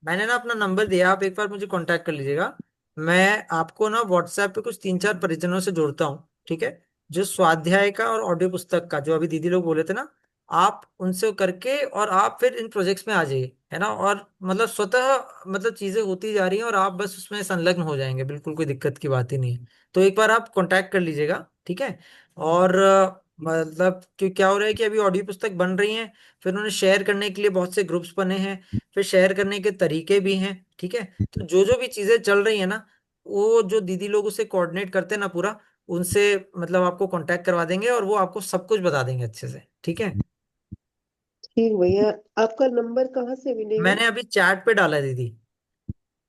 Speaker 2: मैंने ना अपना नंबर दिया, आप एक बार मुझे कांटेक्ट कर लीजिएगा। मैं आपको ना व्हाट्सएप पे कुछ 3-4 परिजनों से जोड़ता हूँ, ठीक है? जो स्वाध्याय का और ऑडियो पुस्तक का, जो अभी दीदी लोग बोले थे ना, आप उनसे करके और आप फिर इन प्रोजेक्ट्स में आ जाइए, है ना? और मतलब स्वतः मतलब चीजें होती जा रही हैं और आप बस उसमें संलग्न हो जाएंगे, बिल्कुल कोई दिक्कत की बात ही नहीं है। तो एक बार आप कांटेक्ट कर लीजिएगा, ठीक है? और मतलब कि क्या हो रहा है कि अभी ऑडियो पुस्तक बन रही हैं, फिर उन्होंने शेयर करने के लिए बहुत से ग्रुप्स बने हैं, फिर शेयर करने के तरीके भी हैं, ठीक है? तो जो जो भी चीजें चल रही है ना, वो जो दीदी लोग उसे कोऑर्डिनेट करते हैं ना पूरा, उनसे मतलब आपको कांटेक्ट करवा देंगे और वो आपको सब कुछ बता देंगे अच्छे से, ठीक है?
Speaker 15: ठीक भैया, आपका नंबर कहाँ से मिलेगा।
Speaker 2: मैंने अभी चैट पे डाला है दीदी,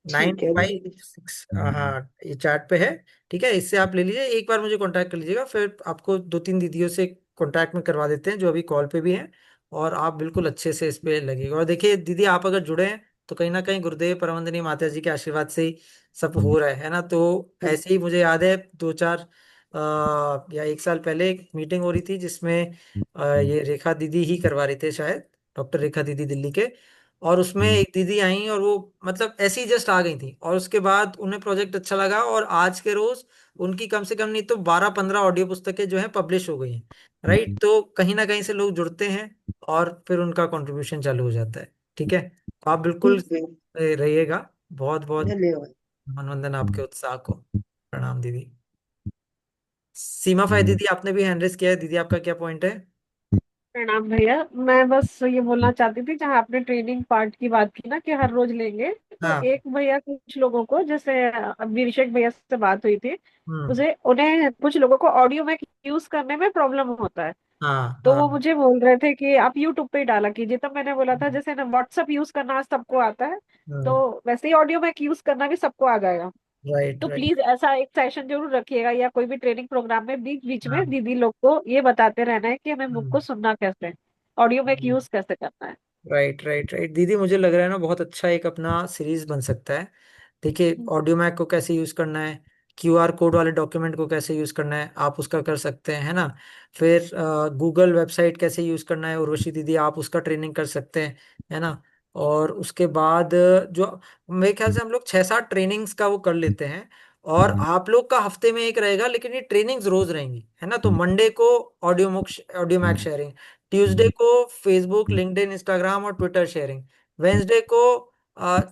Speaker 2: नाइन
Speaker 15: ठीक है
Speaker 2: फाइव सिक्स हाँ ये चैट पे है, ठीक है? इससे आप ले लीजिए, एक बार मुझे कांटेक्ट कर लीजिएगा, फिर आपको 2-3 दीदियों से कांटेक्ट में करवा देते हैं जो अभी कॉल पे भी हैं, और आप बिल्कुल अच्छे से इस पे लगेगा। और देखिए दीदी, आप अगर जुड़े हैं तो कहीं ना कहीं गुरुदेव परमवंदनीय माता जी के आशीर्वाद से ही सब हो रहा है ना? तो ऐसे ही मुझे याद है 2-4 या 1 साल पहले एक मीटिंग हो रही थी जिसमें ये रेखा दीदी ही करवा रहे थे शायद, डॉक्टर रेखा दीदी दिल्ली के। और उसमें एक दीदी आई और वो मतलब ऐसे ही जस्ट आ गई थी, और उसके बाद उन्हें प्रोजेक्ट अच्छा लगा, और आज के रोज उनकी कम से कम नहीं तो 12-15 ऑडियो पुस्तकें जो है पब्लिश हो गई हैं, राइट? तो कहीं ना कहीं से लोग जुड़ते हैं और फिर उनका कंट्रीब्यूशन चालू हो जाता है, ठीक है? तो आप बिल्कुल
Speaker 15: ठीक है।
Speaker 2: रहिएगा। बहुत बहुत
Speaker 15: धन्यवाद।
Speaker 2: मनवंदन आपके उत्साह को। प्रणाम दीदी। सीमा फाई दीदी, आपने भी हैंड रेस किया है, दीदी आपका क्या पॉइंट है?
Speaker 7: प्रणाम भैया। मैं बस ये बोलना चाहती थी, जहाँ आपने ट्रेनिंग पार्ट की बात की ना कि हर रोज लेंगे, तो
Speaker 2: हाँ।
Speaker 7: एक भैया कुछ लोगों को, जैसे अभिषेक भैया से बात हुई थी,
Speaker 2: हम्म।
Speaker 7: मुझे उन्हें कुछ लोगों को ऑडियो में यूज करने में प्रॉब्लम होता है।
Speaker 2: हाँ
Speaker 7: तो
Speaker 2: हाँ।
Speaker 7: वो मुझे बोल रहे थे कि आप यूट्यूब पे ही डाला कीजिए। तब मैंने बोला था जैसे ना व्हाट्सअप यूज करना सबको आता है,
Speaker 2: हम्म।
Speaker 7: तो वैसे ही ऑडियो में यूज करना भी सबको आ जाएगा।
Speaker 2: राइट
Speaker 7: तो
Speaker 2: राइट।
Speaker 7: प्लीज ऐसा एक सेशन जरूर रखिएगा, या कोई भी ट्रेनिंग प्रोग्राम में बीच बीच में
Speaker 2: हाँ।
Speaker 7: दीदी लोग को ये बताते रहना है कि हमें बुक को
Speaker 2: हम्म।
Speaker 7: सुनना कैसे है, ऑडियो में यूज कैसे करना है।
Speaker 2: राइट राइट राइट दीदी, मुझे लग रहा है ना बहुत अच्छा एक अपना सीरीज बन सकता है। देखिए ऑडियो मैक को कैसे यूज करना है, क्यूआर कोड वाले डॉक्यूमेंट को कैसे यूज करना है, आप उसका कर सकते हैं, है ना? फिर गूगल वेबसाइट कैसे यूज करना है, उर्वशी दीदी आप उसका ट्रेनिंग कर सकते हैं, है ना? और उसके बाद जो मेरे ख्याल से हम लोग 6-7 ट्रेनिंग्स का वो कर लेते हैं, और आप लोग का हफ्ते में एक रहेगा, लेकिन ये ट्रेनिंग्स रोज रहेंगी, है ना? तो मंडे को ऑडियो मैक शेयरिंग, ट्यूसडे को फेसबुक, लिंक्डइन, इंस्टाग्राम और ट्विटर शेयरिंग, वेंसडे को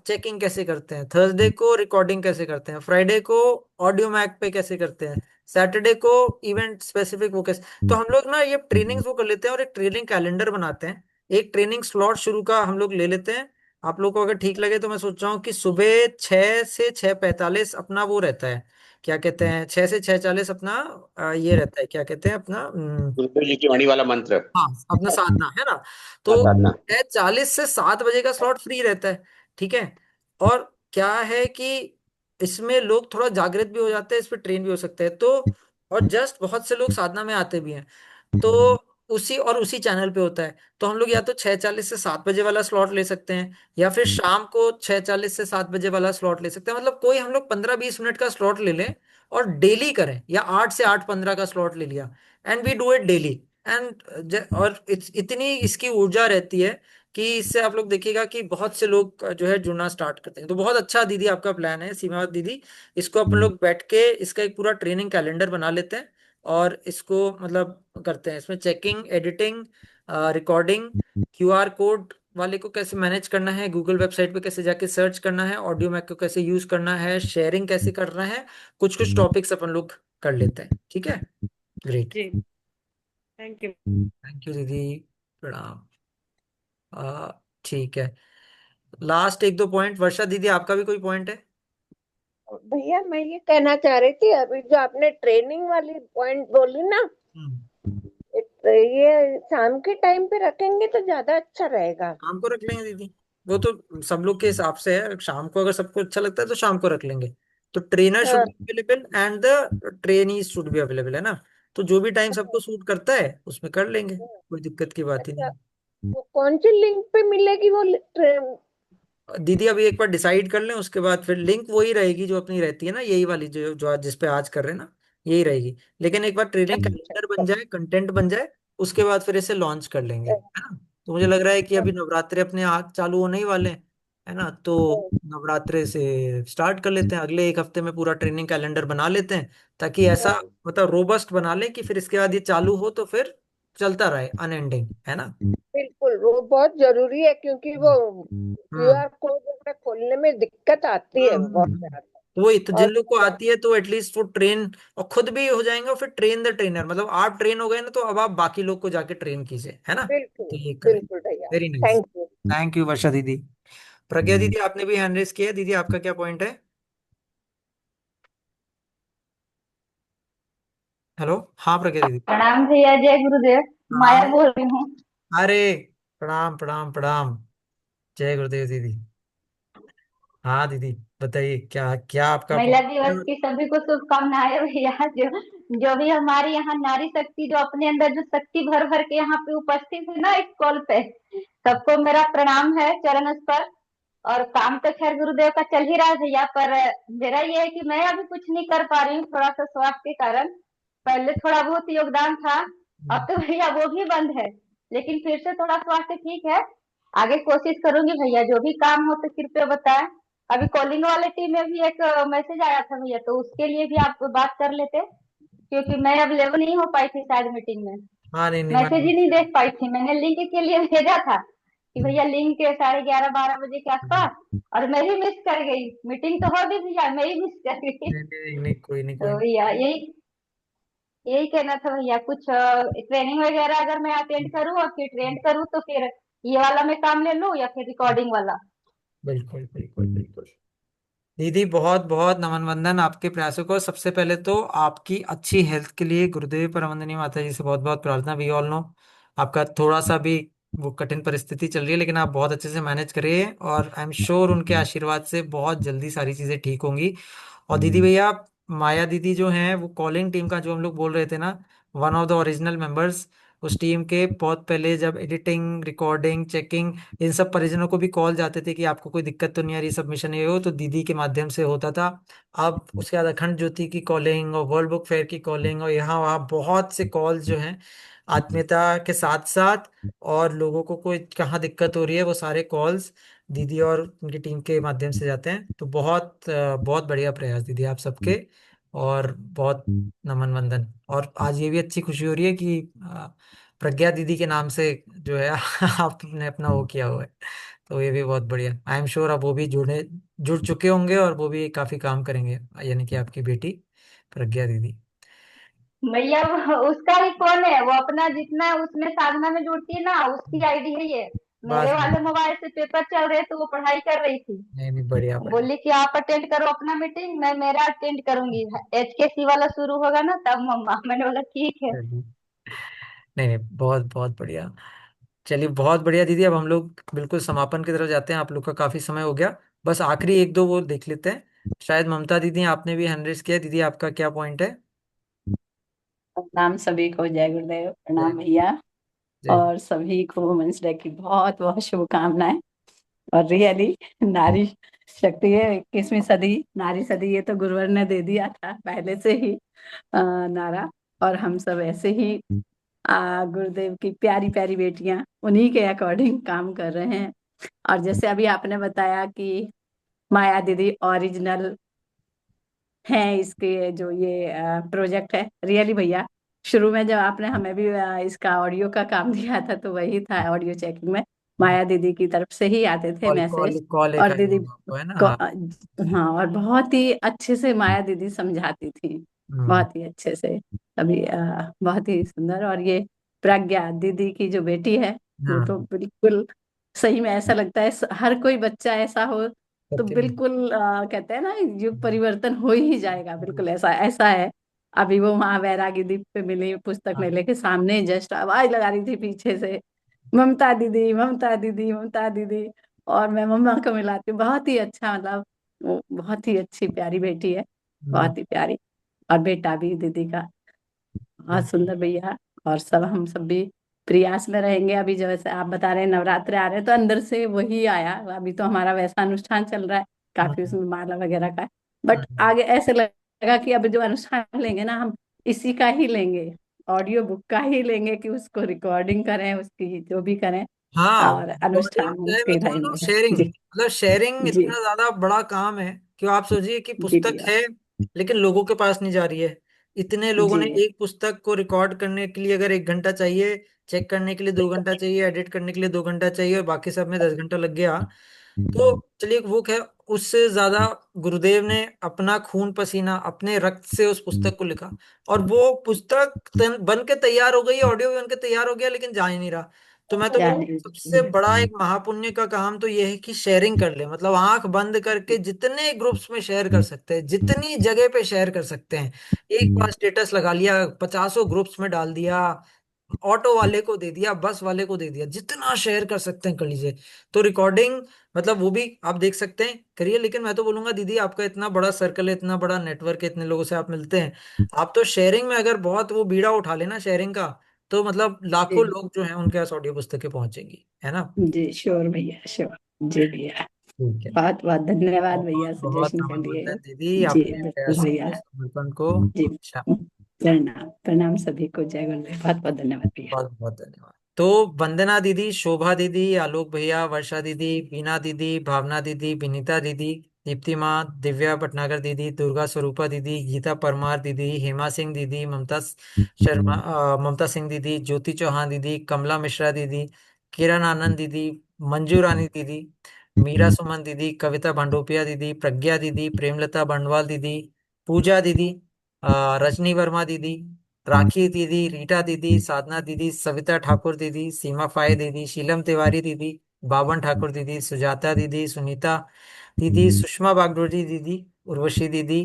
Speaker 2: चेकिंग कैसे करते हैं, थर्सडे को रिकॉर्डिंग कैसे करते हैं, फ्राइडे को ऑडियो मैक पे कैसे करते हैं, सैटरडे को इवेंट स्पेसिफिक वो कैसे। तो हम लोग ना ये ट्रेनिंग्स वो कर लेते हैं और एक ट्रेनिंग कैलेंडर बनाते हैं, एक ट्रेनिंग स्लॉट शुरू का हम लोग ले लेते हैं। आप लोग को अगर ठीक लगे तो मैं सोच रहा हूँ कि सुबह 6 से 6:45 अपना वो रहता है, क्या कहते हैं, 6 से 6:40 अपना ये रहता है, क्या कहते हैं अपना
Speaker 16: गुरुदेव जी की वाणी वाला मंत्र।
Speaker 2: हाँ अपना साधना, है ना?
Speaker 16: हाँ,
Speaker 2: तो
Speaker 16: साधना।
Speaker 2: 6:40 से 7 बजे का स्लॉट फ्री रहता है, ठीक है? और क्या है कि इसमें लोग थोड़ा जागृत भी हो जाते हैं, इस पे ट्रेन भी हो सकते हैं, तो और जस्ट बहुत से लोग साधना में आते भी हैं, तो उसी चैनल पे होता है। तो हम लोग या तो 6:40 से 7 बजे वाला स्लॉट ले सकते हैं, या फिर शाम को 6:40 से 7 बजे वाला स्लॉट ले सकते हैं। मतलब कोई हम लोग 15-20 मिनट का स्लॉट ले लें और डेली करें, या 8 से 8:15 का स्लॉट ले लिया, and we do it daily. And और इतनी इसकी ऊर्जा रहती है कि इससे आप लोग देखिएगा कि बहुत से लोग जो है जुड़ना स्टार्ट करते हैं। तो बहुत अच्छा दीदी आपका प्लान है सीमा दीदी, इसको अपन लोग बैठ के इसका एक पूरा ट्रेनिंग कैलेंडर बना लेते हैं, और इसको मतलब करते हैं, इसमें checking, editing, recording, QR code वाले को कैसे मैनेज करना है, गूगल वेबसाइट पे कैसे जाके सर्च करना है, ऑडियो मैक को कैसे यूज करना है, शेयरिंग कैसे करना है, कुछ कुछ टॉपिक्स अपन लोग कर लेते हैं, ठीक है? ग्रेट।
Speaker 7: जी, थैंक यू।
Speaker 2: थैंक यू दीदी। प्रणाम। ठीक है, लास्ट 1-2 पॉइंट, वर्षा दीदी आपका भी कोई पॉइंट है?
Speaker 17: भैया मैं ये कहना चाह रही थी, अभी जो आपने ट्रेनिंग वाली पॉइंट बोली ना, ये शाम के टाइम पे रखेंगे तो ज्यादा अच्छा रहेगा।
Speaker 2: शाम को रख लेंगे दीदी, वो तो सब लोग के हिसाब से है, शाम को अगर सबको अच्छा लगता है तो शाम को रख लेंगे, तो ट्रेनर शुड
Speaker 17: हाँ,
Speaker 2: be available and the trainee should be available, है ना। तो जो भी टाइम सबको सूट करता है उसमें कर लेंगे, कोई दिक्कत की बात ही
Speaker 17: अच्छा,
Speaker 2: नहीं है।
Speaker 17: वो कौन सी लिंक पे मिलेगी वो
Speaker 2: दीदी अभी एक बार डिसाइड कर लें, उसके बाद फिर लिंक वही रहेगी जो अपनी रहती है ना, यही वाली जो जो आज जिस पे आज कर रहे हैं ना, यही रहेगी। लेकिन एक बार ट्रेनिंग कैलेंडर बन जाए, कंटेंट बन जाए, उसके बाद फिर इसे लॉन्च कर लेंगे, है ना। तो मुझे लग रहा है कि अभी नवरात्रे अपने आप चालू होने ही वाले हैं, है ना। तो नवरात्रे से स्टार्ट कर लेते हैं, अगले एक हफ्ते में पूरा ट्रेनिंग कैलेंडर बना लेते हैं, ताकि ऐसा मतलब रोबस्ट बना लें कि फिर इसके बाद ये चालू हो तो फिर चलता रहे अनएंडिंग, है ना।
Speaker 17: बिल्कुल वो बहुत जरूरी है, क्योंकि वो
Speaker 2: हम्म
Speaker 17: क्यूआर कोड वगैरह खोलने में दिक्कत आती है बहुत ज्यादा।
Speaker 2: तो वही तो, जिन
Speaker 17: और
Speaker 2: लोग को आती है तो एटलीस्ट वो ट्रेन और खुद भी हो जाएंगे, और फिर ट्रेन द ट्रेनर, मतलब आप ट्रेन हो गए ना, तो अब आप बाकी लोग को जाके ट्रेन कीजिए, है ना।
Speaker 17: बिल्कुल
Speaker 2: तो ये करें।
Speaker 17: बिल्कुल भैया,
Speaker 2: very nice.
Speaker 17: Thank you.
Speaker 2: Thank you Varsha दीदी। प्रज्ञा दीदी आपने भी हैंड रेस किया है, दीदी आपका क्या पॉइंट है? हेलो, हाँ प्रज्ञा दीदी।
Speaker 18: प्रणाम भैया, जय गुरुदेव। माया
Speaker 2: हाँ।
Speaker 18: बोल रही हूँ।
Speaker 2: अरे प्रणाम प्रणाम प्रणाम। जय गुरुदेव दीदी। हाँ दीदी, बताइए क्या क्या आपका
Speaker 18: महिला दिवस
Speaker 2: पॉइंट।
Speaker 18: की सभी को शुभकामनाएं भैया। जो जो भी हमारे यहाँ नारी शक्ति, जो अपने अंदर जो शक्ति भर भर के यहाँ पे उपस्थित है ना इस कॉल पे, सबको मेरा प्रणाम है चरण स्पर्श। और काम तो खैर गुरुदेव का चल ही रहा है भैया, पर मेरा ये है कि मैं अभी कुछ नहीं कर पा रही हूँ, थोड़ा सा स्वास्थ्य के कारण। पहले थोड़ा बहुत योगदान था, अब तो भैया वो भी बंद है, लेकिन फिर से थोड़ा स्वास्थ्य ठीक है। आगे कोशिश करूंगी भैया, जो भी काम हो तो कृपया बताएं। अभी कॉलिंग वाले टीम में भी एक मैसेज आया था भैया, तो उसके लिए भी आप बात कर लेते, क्योंकि मैं अवेलेबल नहीं हो पाई थी शायद मीटिंग में।
Speaker 2: हाँ नहीं नहीं,
Speaker 18: मैसेज
Speaker 2: मैं
Speaker 18: ही नहीं देख पाई थी, मैंने लिंक के लिए भेजा था कि भैया लिंक के 11:30-12 बजे के आसपास, और मैं ही मिस कर गई। मीटिंग तो हो गई भैया, मैं ही मिस कर गई।
Speaker 2: नहीं नहीं नहीं, कोई नहीं कोई
Speaker 18: तो
Speaker 2: नहीं।
Speaker 18: भैया यही यही कहना था भैया, कुछ ट्रेनिंग वगैरह अगर मैं अटेंड करूँ और फिर ट्रेंड करूँ, तो फिर ये वाला मैं काम ले लूँ या फिर रिकॉर्डिंग वाला।
Speaker 2: बिल्कुल बिल्कुल बिल्कुल। दीदी बहुत बहुत नमन वंदन आपके प्रयासों को। सबसे पहले तो आपकी अच्छी हेल्थ के लिए गुरुदेव परमंदिनी माता जी से बहुत बहुत प्रार्थना। वी ऑल नो आपका थोड़ा सा भी वो कठिन परिस्थिति चल रही है, लेकिन आप बहुत अच्छे से मैनेज करिए, और आई एम श्योर उनके आशीर्वाद से बहुत जल्दी सारी चीजें ठीक होंगी। और दीदी भैया, माया दीदी जो हैं वो कॉलिंग टीम का, जो हम लोग बोल रहे थे ना, one of the original members, उस टीम के बहुत पहले, जब एडिटिंग रिकॉर्डिंग चेकिंग इन सब परिजनों को भी कॉल जाते थे कि आपको कोई दिक्कत तो नहीं आ रही, सबमिशन ये हो, तो दीदी के माध्यम से होता था। अब उसके बाद अखंड ज्योति की कॉलिंग और वर्ल्ड बुक फेयर की कॉलिंग और यहाँ वहाँ बहुत से कॉल जो हैं, आत्मीयता के साथ साथ, और लोगों को कोई कहाँ दिक्कत हो रही है वो सारे कॉल्स दीदी और उनकी टीम के माध्यम से जाते हैं। तो बहुत बहुत बढ़िया प्रयास दीदी आप सबके, और बहुत नमन वंदन। और आज ये भी अच्छी खुशी हो रही है कि प्रज्ञा दीदी के नाम से जो है आपने अपना वो किया हुआ है, तो ये भी बहुत बढ़िया। आई एम श्योर अब वो भी जुड़ चुके होंगे, और वो भी काफी काम करेंगे, यानी कि आपकी बेटी प्रज्ञा दीदी।
Speaker 18: भैया उसका ही कौन है, वो अपना जितना उसमें साधना में जुड़ती है ना, उसकी आईडी है ये।
Speaker 2: बस
Speaker 18: मेरे वाले मोबाइल से पेपर चल रहे तो वो पढ़ाई कर रही थी,
Speaker 2: नहीं नहीं, बढ़िया बढ़िया।
Speaker 18: बोली कि आप अटेंड करो अपना मीटिंग, मैं मेरा अटेंड करूंगी। HKC वाला शुरू होगा ना तब मम्मा, मैंने बोला ठीक है।
Speaker 2: चलिए। नहीं नहीं, बहुत बहुत बढ़िया। चलिए बहुत बढ़िया दीदी, अब हम लोग बिल्कुल समापन की तरफ जाते हैं, आप लोग का काफी समय हो गया। बस आखिरी एक दो वो देख लेते हैं। शायद ममता दीदी आपने भी हैंड रेस किया है, दीदी आपका क्या पॉइंट है?
Speaker 19: प्रणाम सभी को, जय गुरुदेव,
Speaker 2: जय
Speaker 19: प्रणाम भैया।
Speaker 2: जय।
Speaker 19: और सभी को वुमेन्स डे की बहुत बहुत शुभकामनाएं। और रियली नारी शक्ति है, 21वीं सदी नारी सदी, ये तो गुरुवर ने दे दिया था पहले से ही नारा। और हम सब ऐसे ही गुरुदेव की प्यारी प्यारी बेटियां उन्हीं के अकॉर्डिंग काम कर रहे हैं। और जैसे अभी आपने बताया कि माया दीदी ओरिजिनल हैं इसके, जो ये प्रोजेक्ट है, रियली भैया शुरू में जब आपने हमें भी इसका ऑडियो का काम दिया था तो वही था, ऑडियो चेकिंग में माया दीदी की तरफ से ही आते थे
Speaker 2: कॉल
Speaker 19: मैसेज।
Speaker 2: कॉल कॉल एक
Speaker 19: और
Speaker 2: आई
Speaker 19: दीदी
Speaker 2: होगा आपको, है ना,
Speaker 19: को,
Speaker 2: हाँ।
Speaker 19: हाँ, और बहुत ही अच्छे से माया दीदी समझाती थी,
Speaker 2: हम्म
Speaker 19: बहुत ही अच्छे से सभी, बहुत ही सुंदर। और ये प्रज्ञा दीदी की जो बेटी है, वो
Speaker 2: हाँ,
Speaker 19: तो बिल्कुल सही में ऐसा लगता है हर कोई बच्चा ऐसा हो तो
Speaker 2: सत्य में।
Speaker 19: बिल्कुल कहते हैं ना, युग परिवर्तन हो ही जाएगा, बिल्कुल ऐसा ऐसा है। अभी वो वहां वैरागी द्वीप पे मिली, पुस्तक
Speaker 2: हाँ
Speaker 19: मेले के सामने जस्ट आवाज लगा रही थी पीछे से, ममता दीदी, ममता दीदी, ममता दीदी। और मैं मम्मा को मिलाती हूँ, बहुत ही अच्छा, मतलब वो बहुत ही अच्छी प्यारी बेटी है,
Speaker 2: हम्म,
Speaker 19: बहुत ही प्यारी। और बेटा भी दीदी का बहुत सुंदर भैया। और सब हम सब भी प्रयास में रहेंगे। अभी जैसे आप बता रहे हैं नवरात्र आ रहे हैं, तो अंदर से वही आया। अभी तो हमारा वैसा अनुष्ठान चल रहा है, काफी
Speaker 2: हम्म,
Speaker 19: उसमें माला वगैरह का है। बट
Speaker 2: हम्म।
Speaker 19: आगे ऐसे लगा कि अब जो अनुष्ठान लेंगे ना, हम इसी का ही लेंगे, ऑडियो बुक का ही लेंगे, कि उसको रिकॉर्डिंग करें, उसकी जो भी करें,
Speaker 2: हाँ,
Speaker 19: और
Speaker 2: रिकॉर्डिंग
Speaker 19: अनुष्ठान
Speaker 2: चाहे मैं
Speaker 19: उसके
Speaker 2: तो बोलूँ
Speaker 19: रहेंगे।
Speaker 2: शेयरिंग,
Speaker 19: जी
Speaker 2: मतलब शेयरिंग
Speaker 19: जी
Speaker 2: इतना ज्यादा बड़ा काम है कि आप सोचिए कि
Speaker 19: जी
Speaker 2: पुस्तक
Speaker 19: भैया।
Speaker 2: है लेकिन लोगों के पास नहीं जा रही है। इतने लोगों
Speaker 19: जी
Speaker 2: ने एक पुस्तक को रिकॉर्ड करने के लिए अगर 1 घंटा चाहिए, चेक करने के लिए 2 घंटा चाहिए, एडिट करने के लिए 2 घंटा चाहिए और बाकी सब में 10 घंटा लग गया, तो चलिए वो खैर, उससे ज्यादा गुरुदेव ने अपना खून पसीना अपने रक्त से उस पुस्तक को लिखा, और वो पुस्तक बन के तैयार हो गई, ऑडियो भी बन के तैयार हो गया, लेकिन जा ही नहीं रहा। तो मैं तो बोलूँ
Speaker 19: जाने
Speaker 2: सबसे बड़ा एक महापुण्य का काम तो ये है कि शेयरिंग कर ले, मतलब आंख बंद करके जितने ग्रुप्स में शेयर कर सकते हैं, जितनी जगह पे शेयर कर सकते हैं, एक बार स्टेटस लगा लिया, 50 ग्रुप्स में डाल दिया, ऑटो वाले को दे दिया, बस वाले को दे दिया, जितना शेयर कर सकते हैं कर लीजिए। तो रिकॉर्डिंग, मतलब वो भी आप देख सकते हैं करिए, लेकिन मैं तो बोलूंगा दीदी आपका इतना बड़ा सर्कल है, इतना बड़ा नेटवर्क है, इतने लोगों से आप मिलते हैं, आप तो शेयरिंग में अगर बहुत वो बीड़ा उठा लेना शेयरिंग का, तो मतलब लाखों
Speaker 19: जी
Speaker 2: लोग जो हैं उनके पास ऑडियो पुस्तकें पहुंचेंगी, है ना।
Speaker 19: जी श्योर भैया, श्योर। जी भैया,
Speaker 2: ठीक है।
Speaker 19: बहुत बहुत धन्यवाद
Speaker 2: बहुत
Speaker 19: भैया
Speaker 2: बहुत
Speaker 19: सजेशन के
Speaker 2: नमन बोलते
Speaker 19: लिए।
Speaker 2: हैं दीदी
Speaker 19: जी
Speaker 2: आपके
Speaker 19: बिल्कुल
Speaker 2: प्रयासों
Speaker 19: भैया।
Speaker 2: को, समर्पण को।
Speaker 19: जी
Speaker 2: अच्छा,
Speaker 19: प्रणाम प्रणाम सभी को, जय गुरुदेव, बहुत बहुत धन्यवाद भैया।
Speaker 2: बहुत बहुत धन्यवाद। तो वंदना दीदी, शोभा दीदी, आलोक भैया, वर्षा दीदी, बीना दीदी, भावना दीदी, विनीता दीदी, दीप्ति माँ, दिव्या भटनागर दीदी, दुर्गा स्वरूपा दीदी, गीता परमार दीदी, हेमा सिंह दीदी, शर्मा ममता सिंह दीदी, ज्योति चौहान दीदी, कमला मिश्रा दीदी, किरण आनंद दीदी, मंजू रानी दीदी, मीरा सुमन दीदी, कविता भांडोपिया दीदी, प्रज्ञा दीदी, प्रेमलता बंडवाल दीदी, पूजा दीदी, रजनी वर्मा दीदी, राखी दीदी, रीटा दीदी, साधना दीदी, सविता ठाकुर दीदी, सीमा फाये दीदी, शीलम तिवारी दीदी, बावन ठाकुर दीदी, सुजाता दीदी, सुनीता दीदी, सुषमा बागडोरी दीदी, उर्वशी दीदी,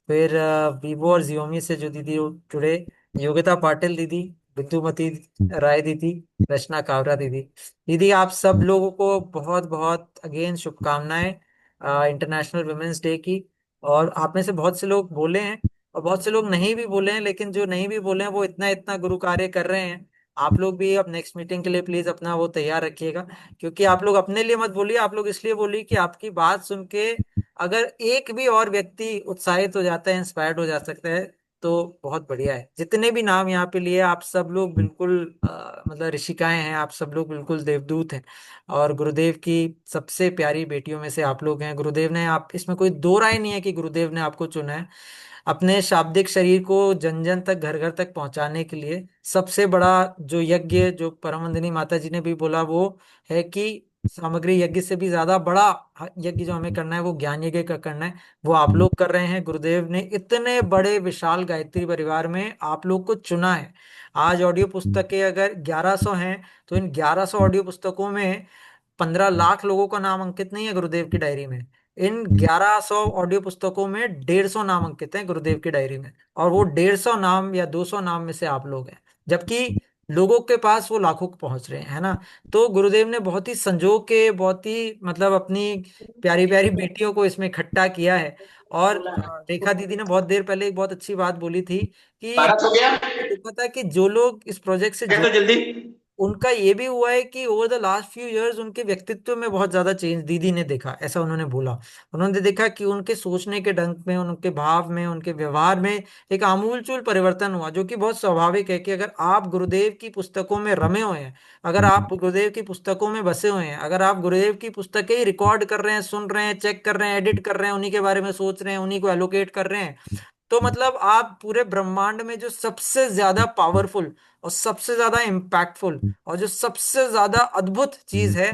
Speaker 2: फिर वीवो और जियोमी से जो दीदी जुड़े, योगिता पाटिल दीदी, बिंदुमती राय दीदी, रचना कावरा दीदी। दीदी आप सब लोगों को बहुत बहुत अगेन शुभकामनाएं इंटरनेशनल वुमेन्स डे की। और आप में से बहुत से लोग बोले हैं और बहुत से लोग नहीं भी बोले हैं, लेकिन जो नहीं भी बोले हैं वो इतना इतना गुरु कार्य कर रहे हैं। आप लोग भी अब नेक्स्ट मीटिंग के लिए प्लीज अपना वो तैयार रखिएगा, क्योंकि आप लोग अपने लिए मत बोलिए, आप लोग इसलिए बोलिए कि आपकी बात सुन के अगर एक भी और व्यक्ति उत्साहित हो जाता है, इंस्पायर्ड हो जा सकता है, तो बहुत बढ़िया है। जितने भी नाम यहाँ पे लिए आप सब लोग बिल्कुल मतलब ऋषिकाएं हैं, आप सब लोग बिल्कुल देवदूत हैं, और गुरुदेव की सबसे प्यारी बेटियों में से आप लोग हैं। गुरुदेव ने, आप इसमें कोई दो राय नहीं है कि गुरुदेव ने आपको चुना है अपने शाब्दिक शरीर को जन जन तक, घर घर तक पहुंचाने के लिए। सबसे बड़ा जो यज्ञ, जो परम वंदनीय माता जी ने भी बोला, वो है कि सामग्री यज्ञ से भी ज्यादा बड़ा यज्ञ जो हमें करना है वो ज्ञान यज्ञ का करना है, वो आप लोग कर रहे हैं। गुरुदेव ने इतने बड़े विशाल गायत्री परिवार में आप लोग को चुना है। आज ऑडियो पुस्तकें अगर 1100 हैं, तो इन 1100 ऑडियो पुस्तकों में 15 लाख लोगों का नाम अंकित नहीं है गुरुदेव की डायरी में। इन 1100 ऑडियो पुस्तकों में 150 नाम अंकित हैं गुरुदेव की डायरी में, और वो 150 नाम या 200 नाम में से आप लोग हैं, जबकि लोगों के पास वो लाखों को पहुंच रहे हैं, है ना। तो गुरुदेव ने बहुत ही संजो के, बहुत ही मतलब अपनी प्यारी प्यारी बेटियों को इसमें इकट्ठा किया है। और रेखा दीदी ने बहुत देर पहले एक बहुत अच्छी बात बोली थी कि
Speaker 16: बारह हो गया,
Speaker 2: देखा था कि जो लोग इस प्रोजेक्ट से
Speaker 16: कह दो
Speaker 2: जुड़े,
Speaker 16: जल्दी।
Speaker 2: उनका ये भी हुआ है कि over the last few years उनके व्यक्तित्व में बहुत ज्यादा चेंज दीदी ने देखा, ऐसा उन्होंने बोला। उन्होंने देखा कि उनके सोचने के ढंग में, उनके भाव में, उनके व्यवहार में एक आमूलचूल परिवर्तन हुआ, जो कि बहुत स्वाभाविक है कि अगर आप गुरुदेव की पुस्तकों में रमे हुए हैं, अगर आप गुरुदेव की पुस्तकों में बसे हुए हैं, अगर आप गुरुदेव की पुस्तकें ही रिकॉर्ड कर रहे हैं, सुन रहे हैं, चेक कर रहे हैं, एडिट कर रहे हैं, उन्हीं के बारे में सोच रहे हैं, उन्हीं को एलोकेट कर रहे हैं, तो मतलब आप पूरे ब्रह्मांड में जो सबसे ज्यादा पावरफुल और सबसे ज्यादा इम्पैक्टफुल और जो सबसे ज्यादा अद्भुत चीज है,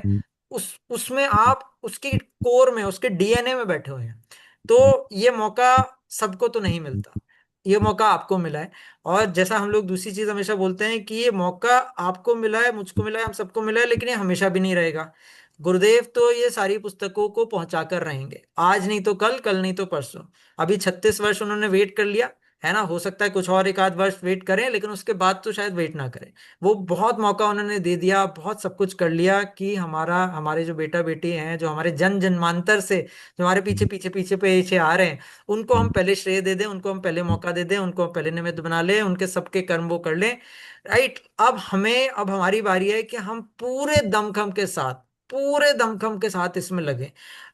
Speaker 2: उसमें आप उसकी कोर में, उसके डीएनए में बैठे हुए हैं। तो ये मौका सबको तो नहीं मिलता, ये मौका आपको मिला है। और जैसा हम लोग दूसरी चीज हमेशा बोलते हैं कि ये मौका आपको मिला है, मुझको मिला है, हम सबको मिला है, लेकिन ये हमेशा भी नहीं रहेगा। गुरुदेव तो ये सारी पुस्तकों को पहुंचा कर रहेंगे, आज नहीं तो कल, कल नहीं तो परसों। अभी 36 वर्ष उन्होंने वेट कर लिया, है ना। हो सकता है कुछ और एक आध वर्ष वेट करें, लेकिन उसके बाद तो शायद वेट ना करें। वो बहुत मौका उन्होंने दे दिया, बहुत सब कुछ कर लिया कि हमारे जो बेटा बेटी हैं, जो हमारे जन जन्मांतर से जो हमारे पीछे पीछे पीछे पीछे आ रहे हैं, उनको हम पहले श्रेय दे दें, उनको हम पहले मौका दे दें, उनको हम पहले निमित्त बना लें, उनके सबके कर्म वो कर लें। राइट। अब हमारी बारी है कि हम पूरे दमखम के साथ इसमें लगे।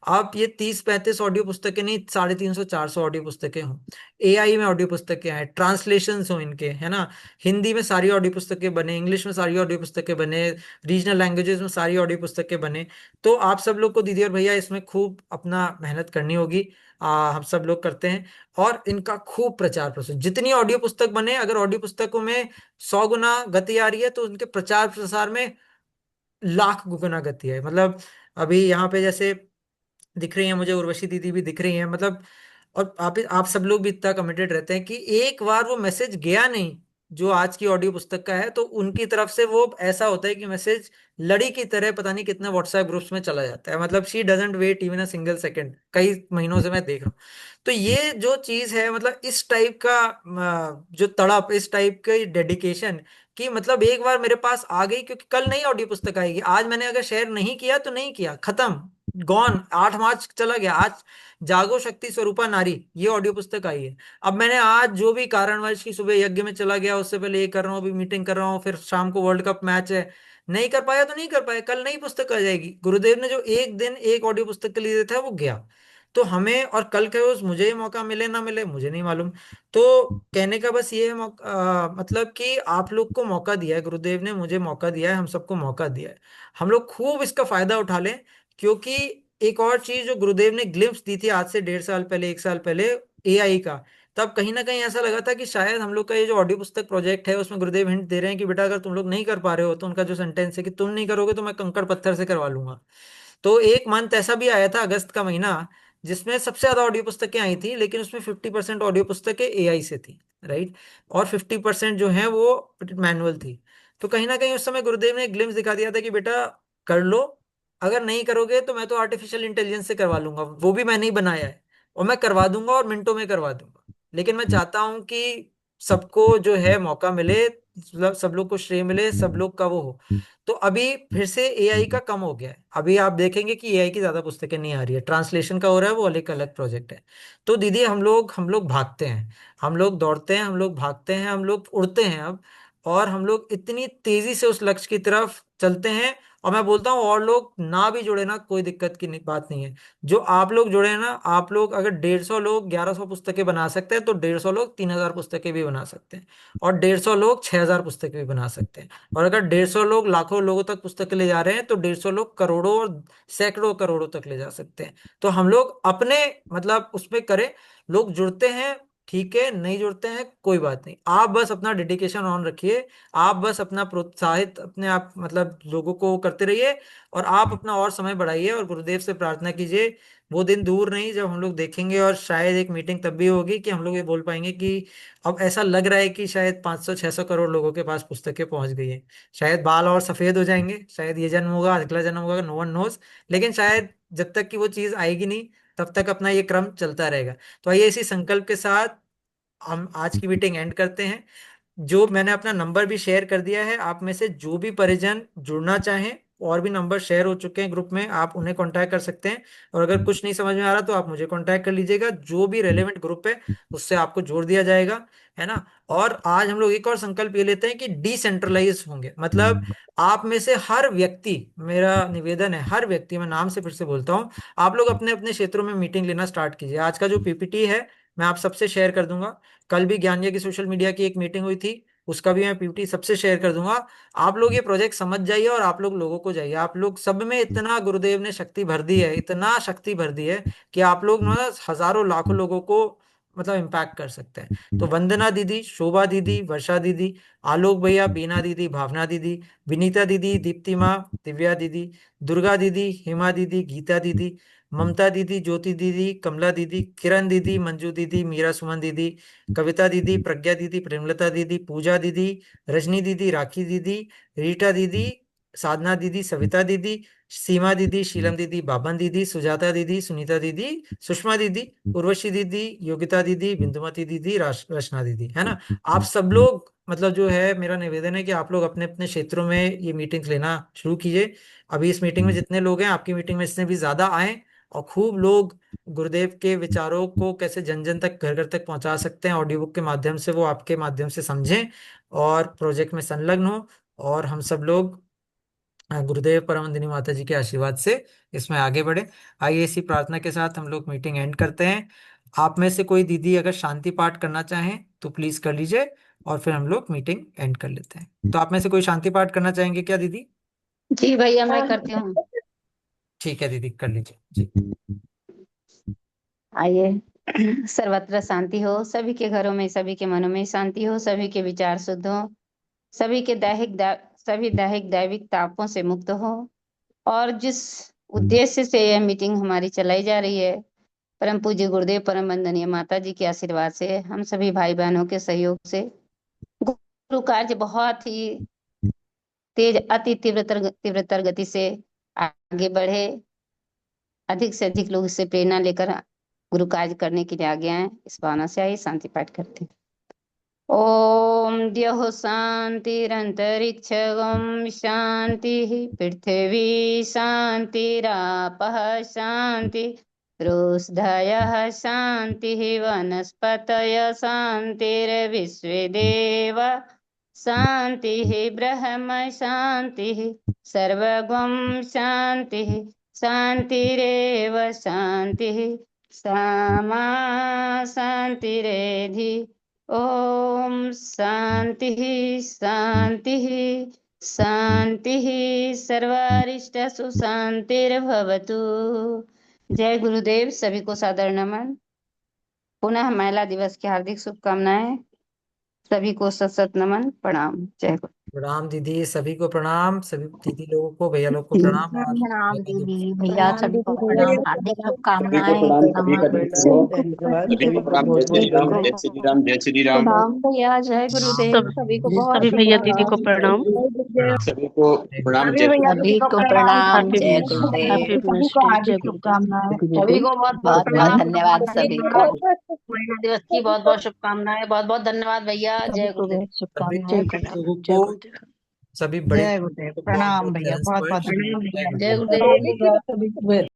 Speaker 2: आप ये 30-35 ऑडियो पुस्तकें नहीं, 350-400 ऑडियो पुस्तकें हों, एआई में ऑडियो पुस्तकें आए, ट्रांसलेशन हो इनके, है ना। हिंदी में सारी ऑडियो पुस्तकें बने, इंग्लिश में सारी ऑडियो पुस्तकें बने, रीजनल लैंग्वेजेस में सारी ऑडियो पुस्तकें बने। तो आप सब लोग को दीदी और भैया इसमें खूब अपना मेहनत करनी होगी। हम सब लोग करते हैं। और इनका खूब प्रचार प्रसार, जितनी ऑडियो पुस्तक बने, अगर ऑडियो पुस्तकों में 100 गुना गति आ रही है तो उनके प्रचार प्रसार में लाख गुना गति है। मतलब अभी यहाँ पे जैसे दिख रही है मुझे, उर्वशी दीदी भी दिख रही है, मतलब। और आप सब लोग भी इतना कमिटेड रहते हैं कि एक बार वो मैसेज गया नहीं जो आज की ऑडियो पुस्तक का है, तो उनकी तरफ से वो ऐसा होता है कि मैसेज लड़ी की तरह पता नहीं कितने व्हाट्सएप ग्रुप्स में चला जाता है। मतलब she doesn't wait even a single second, कई महीनों से मैं देख रहा हूँ। तो ये जो चीज है, मतलब इस टाइप का जो तड़प, इस टाइप की डेडिकेशन, कि मतलब एक बार मेरे पास आ गई, क्योंकि कल नई ऑडियो पुस्तक आएगी, आज मैंने अगर शेयर नहीं किया तो नहीं किया, खत्म, गॉन, 8 मार्च चला गया। आज जागो शक्ति स्वरूपा नारी, ये ऑडियो पुस्तक आई है। अब मैंने आज जो भी कारणवश की सुबह यज्ञ में चला गया, उससे पहले ये कर रहा हूँ, अभी मीटिंग कर रहा हूँ, फिर शाम को वर्ल्ड कप मैच है, नहीं कर पाया तो नहीं कर पाया, कल नई पुस्तक आ जाएगी। गुरुदेव ने जो एक दिन एक ऑडियो पुस्तक के लिए दिया था वो गया। तो हमें, और कल के रोज मुझे ये मौका मिले ना मिले मुझे नहीं मालूम। तो कहने का बस ये है मतलब कि आप लोग को मौका दिया है गुरुदेव ने, मुझे मौका दिया है, हम सबको मौका दिया है, हम लोग खूब इसका फायदा उठा लें। क्योंकि एक और चीज जो गुरुदेव ने ग्लिम्स दी थी आज से 1.5 साल पहले, 1 साल पहले, एआई का, तब कहीं ना कहीं ऐसा लगा था कि शायद हम लोग का ये जो ऑडियो पुस्तक प्रोजेक्ट है उसमें गुरुदेव हिंट दे रहे हैं कि बेटा अगर तुम लोग नहीं कर पा रहे हो, तो उनका जो सेंटेंस है कि तुम नहीं करोगे तो मैं कंकड़ पत्थर से करवा लूंगा। तो एक मंथ ऐसा भी आया था, अगस्त का महीना, जिसमें सबसे ज्यादा ऑडियो पुस्तकें आई थी, लेकिन उसमें 50% ऑडियो पुस्तकें एआई से थी। राइट। और 50% जो है वो मैनुअल थी। तो कहीं ना कहीं उस समय गुरुदेव ने एक ग्लिम्स दिखा दिया था कि बेटा कर लो, अगर नहीं करोगे तो मैं तो आर्टिफिशियल इंटेलिजेंस से करवा लूंगा, वो भी मैंने ही बनाया है, और मैं करवा दूंगा और मिनटों में करवा दूंगा। लेकिन मैं चाहता हूं कि सबको जो है मौका मिले, मतलब सब लोग को श्रेय मिले, सब लोग का वो हो। तो अभी फिर से एआई का कम हो गया है, अभी आप देखेंगे कि एआई की ज्यादा पुस्तकें नहीं आ रही है, ट्रांसलेशन का हो रहा है, वो अलग अलग प्रोजेक्ट है। तो दीदी हम लोग भागते हैं, हम लोग दौड़ते हैं, हम लोग भागते हैं, हम लोग उड़ते हैं अब। और हम लोग इतनी तेजी से उस लक्ष्य की तरफ चलते हैं। और मैं बोलता हूँ, और लोग ना भी जुड़े ना, कोई दिक्कत की बात नहीं है। जो आप लोग जुड़े हैं ना, आप लोग अगर 150 लोग 1100 पुस्तकें बना सकते हैं, तो 150 लोग 3000 पुस्तकें भी बना सकते हैं, और 150 लोग 6000 पुस्तकें भी बना सकते हैं। और अगर 150 लोग लाखों लोगों तक पुस्तकें ले जा रहे हैं, तो 150 लोग करोड़ों और सैकड़ों करोड़ों तक ले जा सकते हैं। तो हम लोग अपने, मतलब उसमें करें, लोग जुड़ते हैं ठीक है, नहीं जुड़ते हैं कोई बात नहीं, आप बस अपना डेडिकेशन ऑन रखिए, आप बस अपना प्रोत्साहित अपने आप, मतलब लोगों को करते रहिए, और आप अपना और समय बढ़ाइए, और गुरुदेव से प्रार्थना कीजिए। वो दिन दूर नहीं जब हम लोग देखेंगे, और शायद एक मीटिंग तब भी होगी कि हम लोग ये बोल पाएंगे कि अब ऐसा लग रहा है कि शायद 500-600 करोड़ लोगों के पास पुस्तकें पहुंच गई हैं। शायद बाल और सफेद हो जाएंगे, शायद ये जन्म होगा, अगला जन्म होगा, नो वन नोज। लेकिन शायद जब तक कि वो चीज आएगी नहीं, तब तक अपना ये क्रम चलता रहेगा। तो आइए इसी संकल्प के साथ हम आज की मीटिंग एंड करते हैं। जो मैंने अपना नंबर भी शेयर कर दिया है, आप में से जो भी परिजन जुड़ना चाहें, और भी नंबर शेयर हो चुके हैं ग्रुप में, आप उन्हें कांटेक्ट कर सकते हैं। और अगर कुछ नहीं समझ में आ रहा तो आप मुझे कांटेक्ट कर लीजिएगा, जो भी रेलेवेंट ग्रुप है उससे आपको जोड़ दिया जाएगा, है ना। और आज हम लोग एक और संकल्प ये लेते हैं कि डिसेंट्रलाइज होंगे, मतलब आप में से हर व्यक्ति, मेरा निवेदन है, हर व्यक्ति, मैं नाम से फिर से बोलता हूँ, आप लोग अपने अपने क्षेत्रों में मीटिंग लेना स्टार्ट कीजिए। आज का जो पीपीटी है मैं आप सबसे शेयर कर दूंगा। कल भी ज्ञान की सोशल मीडिया की एक मीटिंग हुई थी, उसका भी मैं पीपीटी सबसे शेयर कर दूंगा। आप लोग ये प्रोजेक्ट समझ जाइए, और आप लोग लोगों को जाइए, आप लोग सब में इतना गुरुदेव ने शक्ति भर दी है, इतना शक्ति भर दी है कि आप लोग ना हजारों लाखों लोगों को मतलब इम्पैक्ट कर सकते हैं। तो वंदना दीदी, शोभा दीदी, वर्षा दीदी, आलोक भैया, बीना दीदी, भावना दीदी, विनीता दीदी, दीप्ति माँ, दिव्या दीदी, दुर्गा दीदी, हेमा दीदी, गीता दीदी, ममता दीदी, ज्योति दीदी, कमला दीदी, किरण दीदी, मंजू दीदी, मीरा सुमन दीदी, कविता दीदी, प्रज्ञा दीदी, प्रेमलता दीदी, पूजा दीदी, रजनी दीदी, राखी दीदी, रीटा दीदी, साधना दीदी, सविता दीदी, सीमा दीदी, शीलम दीदी, बाबन दीदी, सुजाता दीदी, सुनीता दीदी, सुषमा दीदी, उर्वशी दीदी, योगिता दीदी, बिंदुमती दीदी, रचना दीदी, है ना। आप सब लोग मतलब जो है, मेरा निवेदन है कि आप लोग अपने अपने क्षेत्रों में ये मीटिंग्स लेना शुरू कीजिए। अभी इस मीटिंग में जितने लोग हैं, आपकी मीटिंग में जितने भी ज्यादा आए, और खूब लोग गुरुदेव के विचारों को कैसे जन जन तक, घर घर तक पहुंचा सकते हैं ऑडियो बुक के माध्यम से, वो आपके माध्यम से समझें और प्रोजेक्ट में संलग्न हो, और हम सब लोग गुरुदेव परमवंदनी माता जी के आशीर्वाद से इसमें आगे बढ़े। आइए इसी प्रार्थना के साथ हम लोग मीटिंग एंड करते हैं। आप में से कोई दीदी अगर शांति पाठ करना चाहें तो प्लीज कर लीजिए, और फिर हम लोग मीटिंग एंड कर लेते हैं। तो आप में से कोई शांति पाठ करना चाहेंगे क्या दीदी?
Speaker 4: जी भैया, मैं करती हूँ।
Speaker 2: ठीक है दीदी, कर लीजिए जी।
Speaker 4: आइए, सर्वत्र शांति हो, सभी के घरों में, सभी के मनों में शांति हो, सभी के विचार शुद्ध हो, सभी के सभी दैहिक दैविक तापों से मुक्त हो, और जिस उद्देश्य से यह मीटिंग हमारी चलाई जा रही है, परम पूज्य गुरुदेव परम वंदनीय माता जी के आशीर्वाद से, हम सभी भाई बहनों के सहयोग से गुरु कार्य बहुत ही तेज, अति तीव्रतर गति से आगे बढ़े। अधिक से अधिक लोग इससे प्रेरणा लेकर गुरु कार्य करने के लिए आगे आए। इस भावना से आइए शांति पाठ करते हैं। ओम द्यौः शान्तिरन्तरिक्षं शान्तिः, पृथिवी शान्तिरापः शान्ति, रोषधयः शान्तिः, वनस्पतयः शान्तिर्विश्वे देव शान्तिः, ब्रह्म शान्तिः, सर्वगं शान्तिः, शान्तिरेव शान्तिः, सामा शान्तिरेधि। ओम शांतिः शांतिः शांतिः, सर्वारिष्टसु शांतिर्भवतु। जय गुरुदेव। सभी को सादर नमन। पुनः महिला दिवस की हार्दिक शुभकामनाएं। सभी को सत सत नमन, प्रणाम। जय गुरु।
Speaker 2: प्रणाम दीदी, सभी को प्रणाम, सभी दीदी लोगों को, भैया लोग को प्रणाम। और
Speaker 19: प्रणाम
Speaker 2: महिला दिवस
Speaker 19: दीदी, भैया सभी को प्रणाम, हार्दिक
Speaker 16: सभी को
Speaker 19: शुभकामनाएं।
Speaker 16: प्रणाम, सभी का
Speaker 19: नमन।
Speaker 16: सभी को प्रणाम। जय श्री राम, जय श्री राम, जय श्री राम।
Speaker 11: प्रणाम भैया, जय गुरुदेव। सभी को बहुत
Speaker 12: सभी भैया दीदी को प्रणाम।
Speaker 16: सभी को प्रणाम, जय श्री राम।
Speaker 19: सभी को प्रणाम,
Speaker 12: हैप्पी
Speaker 19: जय
Speaker 12: हैप्पी
Speaker 19: गुरुदेव।
Speaker 12: जय गुरुदेव।
Speaker 19: सभी को बहुत बहुत धन्यवाद। सभी को
Speaker 4: महिला दिवस की बहुत बहुत शुभकामनाएं। बहुत बहुत धन्यवाद भैया। जय गुरुदेव।
Speaker 2: सभी
Speaker 12: शुभकामनाएं।
Speaker 2: लोगों
Speaker 12: जय
Speaker 2: को,
Speaker 12: गुरुदेव।
Speaker 2: सभी बड़े
Speaker 19: जय गुरुदेव।
Speaker 2: बहुत
Speaker 19: प्रणाम
Speaker 2: बहुत
Speaker 19: भैया,
Speaker 2: चरण
Speaker 19: बहुत बहुत
Speaker 2: स्पर्श।
Speaker 19: धन्यवाद।
Speaker 2: जय
Speaker 4: जय
Speaker 2: गुरुदेव।
Speaker 4: गुरुदेव।